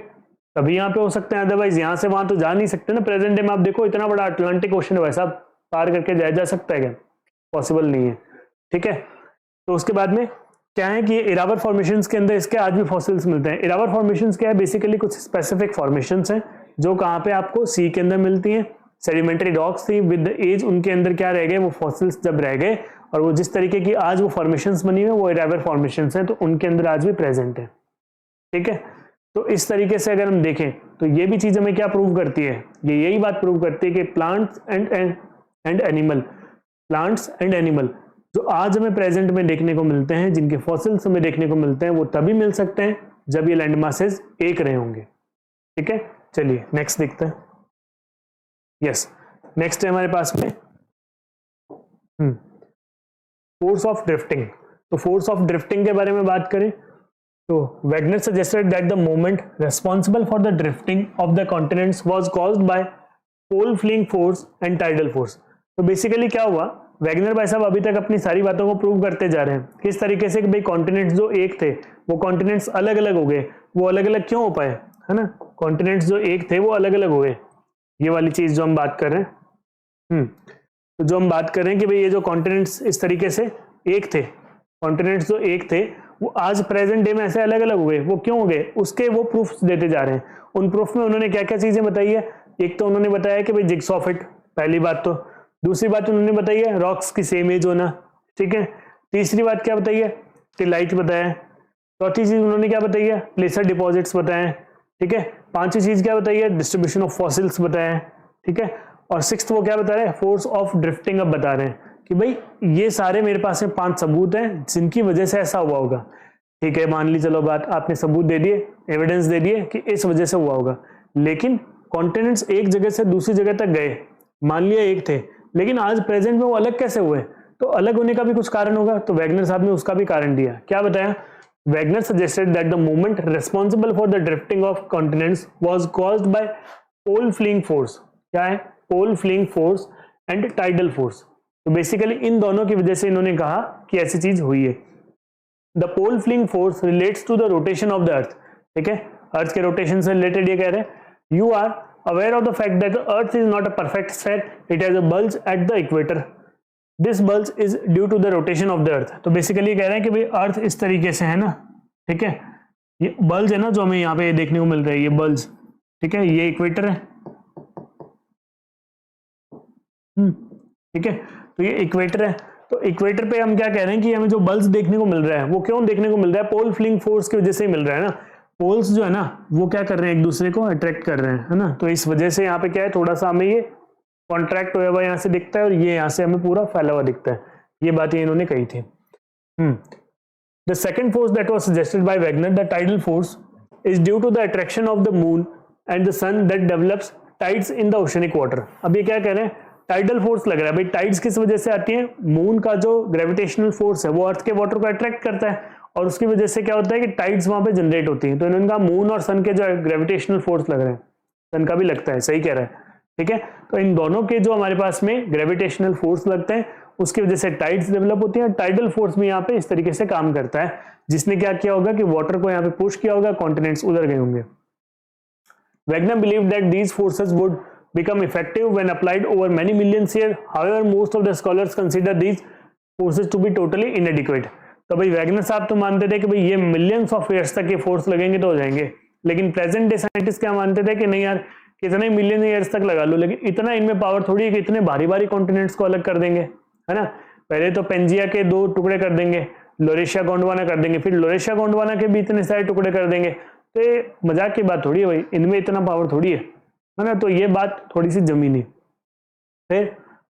तभी यहाँ पे हो सकते हैं, अदरवाइज यहाँ से वहां तो जा नहीं सकते ना। प्रेजेंट डे में आप देखो, इतना बड़ा अटलांटिक ओशन है, वैसा पार करके जाया जा सकता है क्या? पॉसिबल नहीं है, ठीक है। तो उसके बाद में क्या है कि इरावर फॉर्मेशंस के अंदर इसके आज भी फॉसिल्स मिलते हैं। इरावर फॉर्मेशंस क्या है? बेसिकली कुछ स्पेसिफिक फॉर्मेशंस हैं जो कहाँ पे आपको सी के अंदर मिलती हैं। सेडिमेंट्री रॉक्स थी, विद द एज उनके अंदर क्या रह गए? वो फॉसिल्स जब रह गए, और वो जिस तरीके की आज वो फॉर्मेशंस बनी हुई है वो इरावर फॉर्मेशंस हैं, तो उनके अंदर आज भी प्रेजेंट है, ठीक है। तो इस तरीके से अगर हम देखें तो ये भी चीज हमें क्या प्रूव करती है? ये यही बात प्रूव करती है कि प्लांट्स एंड एनिमल जो आज हमें प्रेजेंट में देखने को मिलते हैं, जिनके फॉसिल्स हमें देखने को मिलते हैं, वो तभी मिल सकते हैं जब ये लैंड मासेस एक रहे होंगे, ठीक है। चलिए नेक्स्ट देखते हैं। यस, नेक्स्ट है हमारे पास में फोर्स ऑफ ड्रिफ्टिंग। तो फोर्स ऑफ ड्रिफ्टिंग के बारे में बात करें तो Wegener suggested that the movement responsible for the drifting of the continents was caused by pole fleeing force and tidal force. तो बेसिकली क्या हुआ, वैगनर भाई साहब अभी तक अपनी सारी बातों को प्रूव करते जा रहे हैं किस तरीके से कि भाई कॉन्टिनेंट्स जो एक थे वो कॉन्टिनेंट्स अलग अलग हो गए। वो अलग अलग क्यों हो पाए, है ना, कॉन्टिनेंट्स जो एक थे वो अलग अलग हो गए। ये वाली चीज जो हम बात कर रहे हैं, तो जो हम बात कर रहे हैं कि भाई ये जो कॉन्टिनेंट्स इस तरीके से एक थे, कॉन्टिनेंट्स जो एक थे वो आज प्रेजेंट डे में ऐसे अलग अलग हो गए, वो क्यों हो गए, उसके वो प्रूफ्स देते जा रहे हैं। उन प्रूफ में उन्होंने क्या क्या चीजें बताई है? एक तो उन्होंने बताया कि भाई जिग्सॉ फिट, पहली बात तो। दूसरी बात उन्होंने बताई है रॉक्स की सेम एज होना, ठीक है। तीसरी बात क्या बताई है? टिलाइट बताया है। चौथी चीज उन्होंने क्या बताई है? प्लेसर डिपॉजिट्स बताए हैं, ठीक है। पांचवी चीज क्या बताई है? डिस्ट्रीब्यूशन ऑफ फॉसिल्स बताया है, ठीक है। और सिक्स्थ वो क्या बता रहे हैं? फोर्स ऑफ ड्रिफ्टिंग अब बता रहे हैं कि भाई ये सारे मेरे पास में 5 सबूत हैं जिनकी वजह से ऐसा हुआ होगा, ठीक है। मान ली चलो बात, आपने सबूत दे दिए, एविडेंस दे दिए कि इस वजह से हुआ होगा, लेकिन कॉन्टिनेंट्स एक जगह से दूसरी जगह तक गए, मान लिया एक थे, लेकिन आज प्रेजेंट में वो अलग कैसे हुए? तो अलग होने का भी कुछ कारण होगा। तो वैगनर साहब ने उसका भी कारण दिया। क्या बताया Wagner suggested that the movement responsible for the drifting of continents was caused by pole fleeing force. क्या है? Pole fleeing force and tidal force. तो बेसिकली इन दोनों की वजह से इन्होंने कहा कि ऐसी चीज हुई है. The pole fleeing force relates to the rotation of the earth. ठीक है, अर्थ के रोटेशन से रिलेटेड ये कह रहे हैं. You are aware of the fact that the earth is not a perfect sphere. It has a bulge at the equator. This bulge is due to the rotation of the earth. तो basically कह रहे हैं कि भाई अर्थ इस तरीके से है ना, ठीक है, ये बल्ज है ना जो हमें यहाँ पे देखने को मिल रहा है, ये बल्ज, ठीक है, ये इक्वेटर है, ठीक है, तो ये इक्वेटर है. तो इक्वेटर पे हम क्या कह रहे हैं कि हमें जो बल्ज देखने को मिल रहा है वो क्यों देखने को मिल रहा है? पोल फ्लिंग फोर्स की वजह से ही मिल रहा है ना. पोल्स जो है ना वो क्या कर रहे हैं, एक दूसरे को अट्रैक्ट कर रहे हैं, है ना. तो इस वजह से यहाँ पे क्या है, थोड़ा सा हमें ये कॉन्ट्रैक्ट हुआ हुआ यहाँ से दिखता है और ये यहाँ से हमें पूरा फैला हुआ दिखता है. ये बातें इन्होंने कही थी. The second force that was suggested by Wagner, the tidal force, is due to the attraction of the moon and the sun that develops tides in the oceanic water. अब ये क्या कह रहे हैं, टाइडल फोर्स लग रहा है. भाई टाइड्स किस वजह से आती है? मून का जो ग्रेविटेशनल फोर्स है वो अर्थ के वाटर को अट्रैक्ट करता है और उसकी वजह से क्या होता है कि टाइड्स वहां पे जनरेट होती हैं. तो इन्होंने कहा मून और सन के जो ग्रेविटेशनल फोर्स लग रहे हैं, सन का भी लगता है, सही कह रहा है, ठीक है. तो इन दोनों के जो हमारे पास में ग्रेविटेशनल फोर्स लगते हैं उसकी वजह से टाइड्स डेवलप होती हैं. टाइडल फोर्स भी यहाँ पे इस तरीके से काम करता है, जिसने क्या किया होगा कि वाटर को यहाँ पे पुश किया होगा, कॉन्टिनेंट्स उधर गए होंगे. Wagner believed that these forces would become effective when applied over many millions years. However, most of the scholars consider these forces to be totally inadequate. तो भाई वैगनर साहब तो मानते थे कि भाई ये मिलियंस ऑफ ईयर्स तक ये फोर्स लगेंगे तो हो जाएंगे, लेकिन प्रेजेंट डे साइंटिस्ट क्या मानते थे कि नहीं यार, कितने मिलियन ईयर्स तक लगा लो, लेकिन इतना इनमें पावर थोड़ी है कि इतने भारी भारी कॉन्टिनेंट्स को अलग कर देंगे, है ना. पहले तो पेंजिया के 2 टुकड़े कर देंगे, लोरेशिया गोंडवाना कर देंगे, फिर लोरेशिया गोंडवाना के भी इतने सारे टुकड़े कर देंगे. तो ये मजाक की बात थोड़ी है भाई, इनमें इतना पावर थोड़ी है ना. तो ये बात थोड़ी सी जमीनी. फिर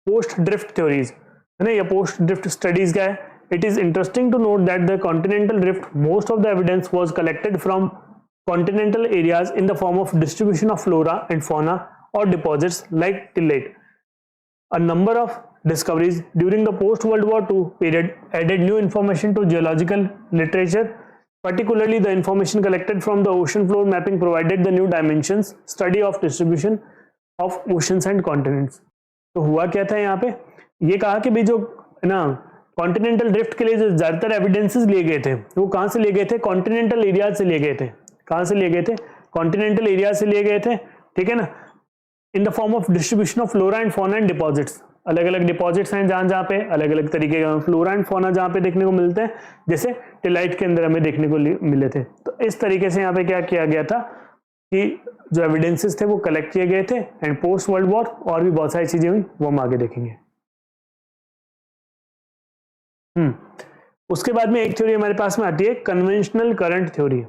पोस्ट ड्रिफ्ट थ्योरीज है ना, या पोस्ट ड्रिफ्ट स्टडीज क्या है. It is interesting to note that the continental drift, most of the evidence was collected from continental areas in the form of distribution of flora and fauna और deposits like tillite. A number of discoveries during the post-World War II period added new information to geological literature. Particularly, the information collected from the ocean floor mapping provided the new dimensions study of distribution of oceans and continents. तो हुआ क्या था यहाँ पे, ये कहा कि भाई जो ना कॉन्टिनेंटल ड्रिफ्ट के लिए जो ज्यादातर एविडेंसेस लिए गए थे वो कहाँ से लिए गए थे? कॉन्टिनेंटल एरिया से लिए गए थे. कहाँ से लिए गए थे? कॉन्टिनेंटल एरिया से लिए गए थे, ठीक है ना. इन the form of distribution of flora and fauna and deposits. अलग अलग डिपॉजिट्स हैं जहां पे अलग अलग तरीके का फ्लोरा एंड फौना जहां पे देखने को मिलते हैं, जैसे टिलाइट के अंदर हमें देखने को मिले थे. तो इस तरीके से यहाँ पे क्या किया गया था कि जो एविडेंसेस थे वो कलेक्ट किए गए थे. एंड पोस्ट वर्ल्ड वॉर और भी बहुत सारी चीजें हुई, वो हम आगे देखेंगे. उसके बाद में एक थ्योरी हमारे पास में आती है, कन्वेंशनल करंट थ्योरी.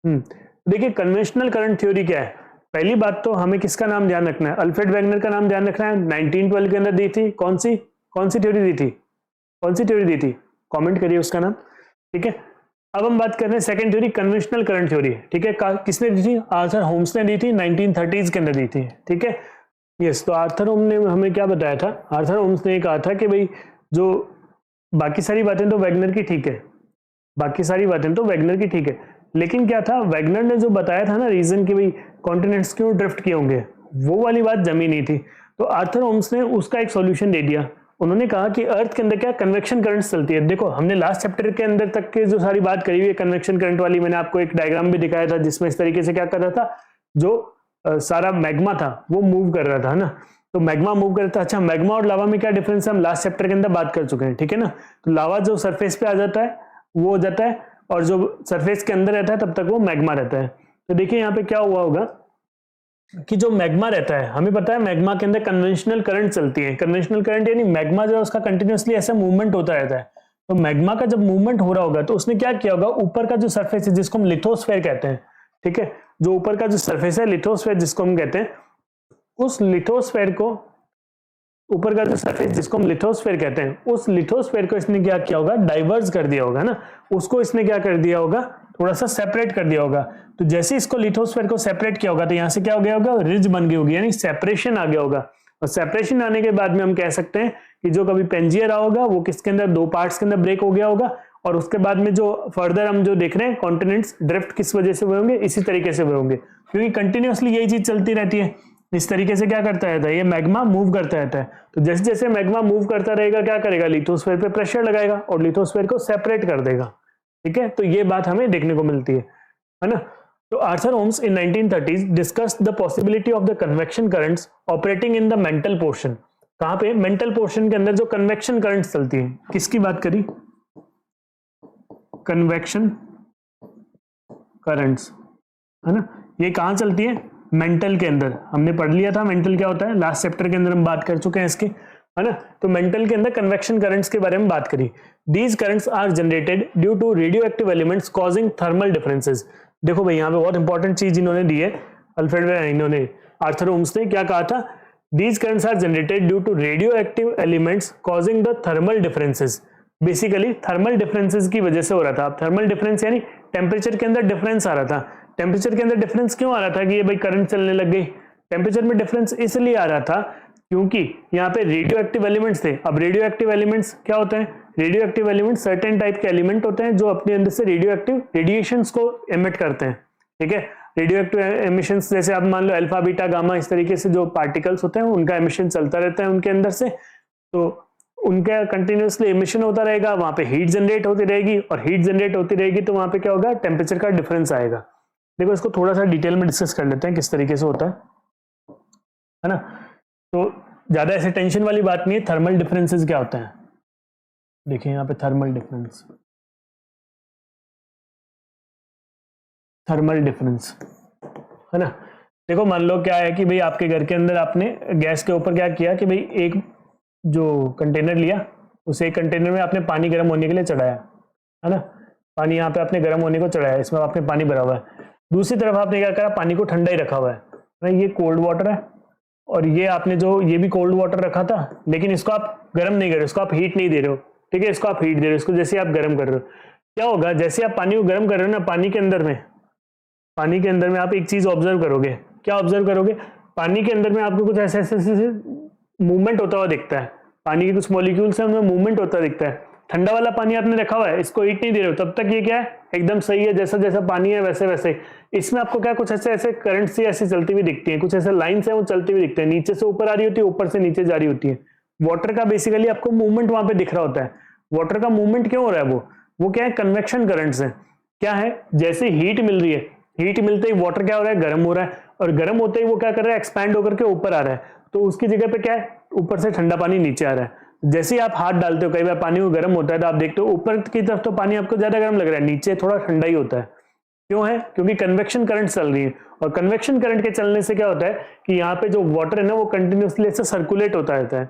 देखिए कन्वेंशनल करंट थ्योरी क्या है. पहली बात तो हमें किसका नाम ध्यान रखना है? अल्फ्रेड वैगनर का नाम ध्यान रखना है. 1912 के अंदर दी थी. कौन सी थ्योरी दी थी? कौन सी थ्योरी दी थी? कमेंट करिए उसका नाम, ठीक है. अब हम बात कर रहे हैं second theory, conventional current theory, ठीक है. किसने दी थी? आर्थर होम्स ने दी थी. 1930s के अंदर दी थी, ठीक है. यस, तो आर्थर होम्स ने हमें क्या बताया था? आर्थर होम्स ने कहा था कि भाई जो बाकी सारी बातें तो वैगनर की ठीक है, बाकी सारी बातें तो वैगनर की ठीक है, लेकिन क्या था, वैगनर ने जो बताया था ना रीजन कि भाई कॉन्टिनेंट्स क्यों ड्रिफ्ट किए होंगे, वो वाली बात जमी नहीं थी. तो आर्थर होम्स ने उसका एक सॉल्यूशन दे दिया. उन्होंने कहा कि अर्थ के अंदर क्या कन्वेक्शन करंट्स चलती है. देखो हमने लास्ट चैप्टर के अंदर तक के जो सारी बात करी हुई है कन्वेक्शन करंट वाली, मैंने आपको एक डायग्राम भी दिखाया था जिसमें इस तरीके से क्या कर रहा था, जो सारा मैग्मा था वो मूव कर रहा था, है ना. तो मैग्मा मूव कर रहा था. अच्छा, मैग्मा और लावा में क्या डिफरेंस है हम लास्ट चैप्टर के अंदर बात कर चुके हैं, ठीक है ना. तो लावा जो सरफेस पे आ जाता है वो हो जाता है, और जो सरफेस के अंदर रहता है तब तक वो मैग्मा रहता है. तो देखिए यहाँ पे क्या हुआ होगा कि जो मैग्मा रहता है, हमें पता है मैग्मा के अंदर कन्वेंशनल करंट चलती है. कन्वेंशनल करंट यानी मैग्मा जो है उसका कंटिन्यूअसली ऐसा मूवमेंट होता रहता है. तो मैग्मा का जब मूवमेंट हो रहा होगा तो उसने क्या किया होगा, ऊपर का जो सरफेस है जिसको हम लिथोस्फेयर कहते हैं, ठीक है, जो ऊपर का जो सरफेस है लिथोस्फेयर जिसको हम कहते हैं, उस लिथोस्फेयर को, ऊपर का जो सरफेस जिसको हम लिथोस्फेयर कहते हैं, उस लिथोस्फेयर को इसने क्या किया होगा, डाइवर्ज कर दिया होगा ना. उसको इसने क्या कर दिया होगा, थोड़ा सा सेपरेट कर दिया होगा. तो जैसे इसको लिथोस्फेयर को सेपरेट किया होगा तो यहां से क्या हो गया होगा, रिज बन गई होगी, यानी सेपरेशन आ गया होगा. और सेपरेशन आने के बाद में हम कह सकते हैं कि जो कभी पेंजिया रहा होगा वो किसके अंदर, 2 पार्ट्स के अंदर ब्रेक हो गया होगा, और उसके बाद में जो फर्दर हम जो देख रहे हैं कॉन्टिनेंट्स ड्रिफ्ट किस वजह से हुए होंगे, इसी तरीके से हुए होंगे, क्योंकि कंटिन्यूअसली यही चीज चलती रहती है। इस तरीके से क्या करता रहता है, ये मैग्मा मूव करता रहता है। तो जैसे जैसे मैग्मा मूव करता रहेगा क्या करेगा, लिथोस्फीयर पे प्रेशर लगाएगा और लिथोस्फीयर को सेपरेट कर देगा। ठीक है, तो ये बात हमें देखने को मिलती है ना। तो Arthur Holmes in 1930s discussed the possibility of the convection currents operating in the mantle portion. कहां पे, मेंटल पोर्शन के अंदर जो कन्वेक्शन करंट्स चलती है, किसकी बात करी, कन्वेक्शन करंट्स, है ना। ये कहां चलती है, मेंटल के अंदर। हमने पढ़ लिया था मेंटल क्या होता है, लास्ट चैप्टर के अंदर हम बात कर चुके हैं इसके, है ना। तो मेंटल के अंदर कन्वेक्शन करंट्स के बारे में बात करी। These currents are generated due to radio active elements causing thermal differences. देखो भाई यहाँ पे बहुत इंपॉर्टेंट चीज इन्होंने दी है, इन्होंने आर्थर ओम्स ने क्या कहा था, these currents are generated due to radio active elements causing the thermal differences. Basically thermal differences की वजह से हो रहा था। अब थर्मल डिफरेंस यानी टेम्परेचर के अंदर डिफरेंस आ रहा था। टेम्परेचर के अंदर डिफरेंस क्यों आ रहा था कि ये भाई करंट चलने लग गई, टेम्परेचर में डिफरेंस इसलिए आ रहा था क्योंकि यहाँ पे रेडियो एक्टिव एलिमेंट्स थे। अब रेडियो एक्टिव एलिमेंट्स क्या होते हैं, radio active elements certain type के एलिमेंट होते हैं जो अपने अंदर से रेडियो एक्टिव रेडिएशंस को एमिट करते हैं। ठीक है, रेडियो एक्टिव एमिशंस जैसे आप मान लो अल्फा बीटा गामा, इस तरीके से जो पार्टिकल्स होते हैं उनका एमिशन चलता रहता है उनके अंदर से। तो उनका कंटिन्यूअसली एमिशन होता रहेगा, वहां पे हीट जनरेट होती रहेगी और हीट जनरेट होती रहेगी तो वहां पे क्या होगा, टेम्परेचर का डिफरेंस आएगा। देखो इसको थोड़ा सा डिटेल में डिस्कस कर लेते हैं किस तरीके से होता है ना। तो ज्यादा ऐसे टेंशन वाली बात नहीं है। थर्मल डिफरेंसेस क्या होता है, देखिए यहाँ पे थर्मल डिफरेंस, थर्मल डिफरेंस, है ना। देखो मान लो क्या है कि भाई आपके घर के अंदर आपने गैस के ऊपर क्या किया कि भाई एक जो कंटेनर लिया, उस एक कंटेनर में आपने पानी गर्म होने के लिए चढ़ाया, है ना। पानी यहाँ पे आपने गर्म होने को चढ़ाया, इसमें आपने पानी भरा हुआ है। दूसरी तरफ आपने क्या करा, पानी को ठंडा ही रखा हुआ है। ये कोल्ड वाटर है और ये आपने जो ये भी कोल्ड वाटर रखा था, लेकिन इसको आप गर्म नहीं कर रहे हो, इसको आप हीट नहीं दे रहे हो। ठीक है, इसको आप हीट दे रहे हो, इसको जैसे आप गर्म कर रहे हो। क्या होगा, जैसे आप पानी को गर्म कर रहे हो ना, पानी के अंदर में आप एक चीज ऑब्जर्व करोगे। क्या ऑब्जर्व करोगे, पानी के अंदर में आपको कुछ ऐसे ऐसे मूवमेंट होता हुआ दिखता है। पानी के कुछ मॉलिक्यूल्स हैं उनमें मूवमेंट होता दिखता है। ठंडा वाला पानी आपने रखा हुआ है, इसको हीट नहीं दे रहे हो, तब तक ये क्या है, एकदम सही है, जैसा जैसा पानी है वैसे वैसे। इसमें आपको क्या कुछ ऐसे ऐसे करंट सी ऐसी चलती हुई दिखती है, कुछ ऐसे लाइन्स है वो चलती हुई दिखते हैं, नीचे से ऊपर आ रही होती है, ऊपर से नीचे जा रही होती है। वाटर का बेसिकली आपको मूवमेंट वहां पे दिख रहा होता है। वाटर का मूवमेंट क्यों हो रहा है, वो क्या है, कन्वेक्शन करंट्स है। क्या है, जैसे हीट मिल रही है, हीट मिलते ही वाटर क्या हो रहा है, गर्म हो रहा है, और गर्म होते ही वो क्या कर रहा है, एक्सपैंड होकर के ऊपर आ रहा है। तो उसकी जगह पे क्या है, ऊपर से ठंडा पानी नीचे आ रहा है। जैसे ही आप हाथ डालते हो, कई बार पानी को गर्म होता है तो आप देखते हो ऊपर की तरफ तो पानी आपको ज्यादा गर्म लग रहा है, नीचे थोड़ा ठंडा ही होता है। क्यों है, क्योंकि कन्वेक्शन करंट चल रही है। और कन्वेक्शन करंट के चलने से क्या होता है कि यहाँ पे जो वाटर है ना वो कंटिन्यूअसली ऐसे सर्कुलेट होता रहता है।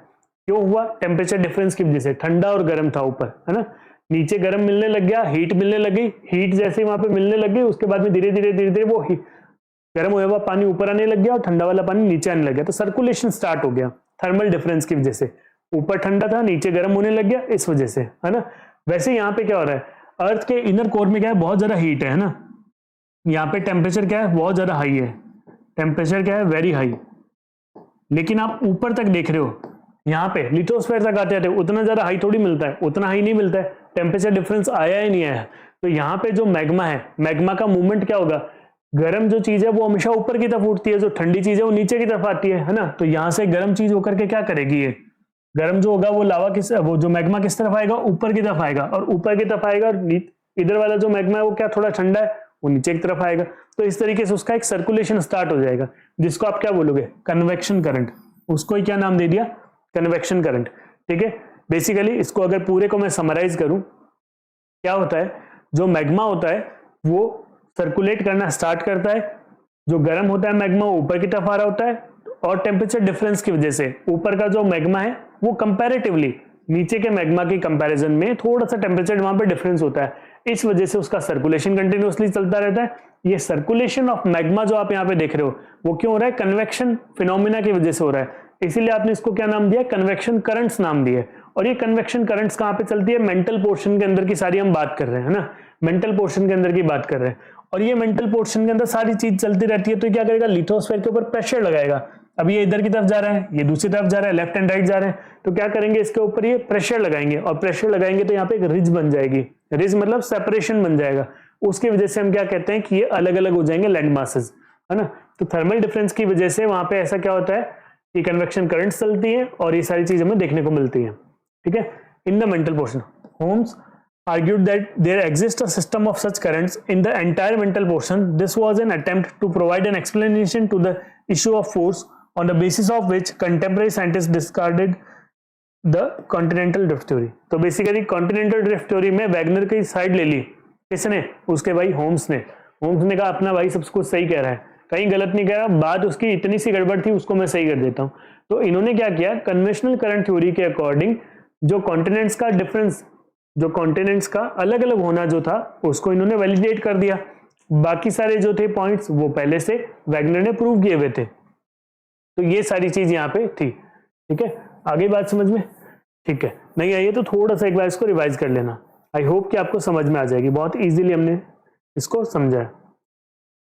क्यों हुआ, टेम्परेचर डिफरेंस की वजह से। ठंडा और गर्म था ऊपर, है ना, नीचे गर्म मिलने लग गया, हीट मिलने लगी, हीट जैसे वहां पे मिलने लगी, उसके बाद में धीरे धीरे वो गर्म हुआ हुआ पानी ऊपर आने लग गया और ठंडा वाला पानी नीचे आने लग गया। तो सर्कुलेशन स्टार्ट हो गया थर्मल डिफरेंस की वजह से। ऊपर ठंडा था, नीचे गर्म होने लग गया, इस वजह से, है ना। वैसे यहाँ पे क्या हो रहा है, अर्थ के इनर कोर में क्या है, बहुत ज्यादा हीट है ना। यहाँ पे टेम्परेचर क्या है, बहुत ज्यादा हाई है, टेम्परेचर क्या है, वेरी हाई। लेकिन आप ऊपर तक देख रहे हो, यहाँ पे लिथोस्फीयर तक आते आते उतना ज्यादा हाई थोड़ी मिलता है, उतना हाई नहीं मिलता है, टेम्परेचर डिफरेंस आया ही नहीं आया। तो यहाँ पे जो मैग्मा है, मैग्मा का मूवमेंट क्या होगा, गर्म जो चीज है वो हमेशा ऊपर की तरफ उठती है, जो ठंडी चीज है वो नीचे की तरफ आती है ना। तो यहाँ से गर्म चीज होकर के क्या करेगी, ये गर्म जो होगा वो लावा वो जो मैग्मा किस तरफ आएगा, ऊपर की तरफ आएगा, और ऊपर की तरफ आएगा, और इधर वाला जो मैग्मा है वो क्या थोड़ा ठंडा है, वो नीचे की तरफ आएगा। तो इस तरीके से उसका एक सर्कुलेशन स्टार्ट हो जाएगा, जिसको आप क्या बोलोगे, कन्वेक्शन करंट। उसको ही क्या नाम दे दिया, कन्वेक्शन करंट। ठीक है, बेसिकली इसको अगर पूरे को मैं समराइज करूं, क्या होता है, जो मैग्मा होता है वो सर्कुलेट करना स्टार्ट करता है, जो गर्म होता है मैग्मा ऊपर की तरफ आ रहा होता है, और टेम्परेचर डिफरेंस की वजह से ऊपर का जो मैग्मा है वो कंपैरेटिवली नीचे के मैग्मा की कंपैरिजन में थोड़ा सा टेम्परेचर वहां पे डिफरेंस होता है। इस वजह से उसका सर्कुलेशन कंटिन्यूअसली चलता रहता है। ये सर्कुलेशन ऑफ मैग्मा जो आप यहाँ पे देख रहे हो वो क्यों हो रहा है, कन्वेक्शन फिनोमिना की वजह से हो रहा है। इसीलिए आपने इसको क्या नाम दिया, कन्वेक्शन करंट्स नाम दिए। और ये कन्वेक्शन करंट्स कहाँ पे चलती है, मेंटल पोर्शन के अंदर की सारी हम बात कर रहे हैं ना, मेंटल पोर्शन के अंदर की बात कर रहे हैं। और ये मेंटल पोर्शन के अंदर सारी चीज चलती रहती है, तो क्या करेगा, लिथोस्फीयर के ऊपर प्रेशर लगाएगा। अब ये इधर की तरफ जा रहा है, ये दूसरी तरफ जा रहा है, लेफ्ट एंड राइट जा रहे हैं, तो क्या करेंगे, इसके ऊपर ये प्रेशर लगाएंगे, और प्रेशर लगाएंगे तो यहाँ पे एक रिज बन जाएगी, रिज मतलब सेपरेशन बन जाएगा, उसकी वजह से हम क्या कहते हैं कि ये अलग अलग हो जाएंगे लैंड मासेस, है ना। तो थर्मल डिफरेंस की वजह से वहां पे ऐसा क्या होता है कि कन्वेक्शन करंट चलती है और ये सारी चीजें हमें देखने को मिलती है, ठीक है। In the mantle portion Holmes argued that there exists a system of such currents in the entire mental portion. This was an attempt to provide an explanation to the issue of force, on the basis of which contemporary scientists discarded the continental drift theory. तो basically continental drift theory में Wagner की side ले ली, किसने, उसके भाई Holmes ने। Holmes ने कहा अपना भाई सब कुछ सही कह रहा है, कहीं गलत नहीं कह रहा, बात उसकी इतनी सी गड़बड़ थी उसको मैं सही कर देता हूँ। तो इन्होंने क्या किया, कन्वेंशनल करंट थ्योरी के अकॉर्डिंग जो कॉन्टिनेंट्स का डिफरेंस, जो कॉन्टिनेंट्स का अलग अलग होना जो था उसको इन्होंने वैलिडेट कर दिया, बाकी सारे जो थे पॉइंट्स वो पहले से वैगनर ने प्रूव किए हुए थे। तो ये सारी चीज यहाँ पे थी, ठीक है। आगे बात समझ में, ठीक है। नहीं आई है तो थोड़ा सा एक बार इसको रिवाइज कर लेना, आई होप कि आपको समझ में आ जाएगी, बहुत इजीली हमने इसको समझा है।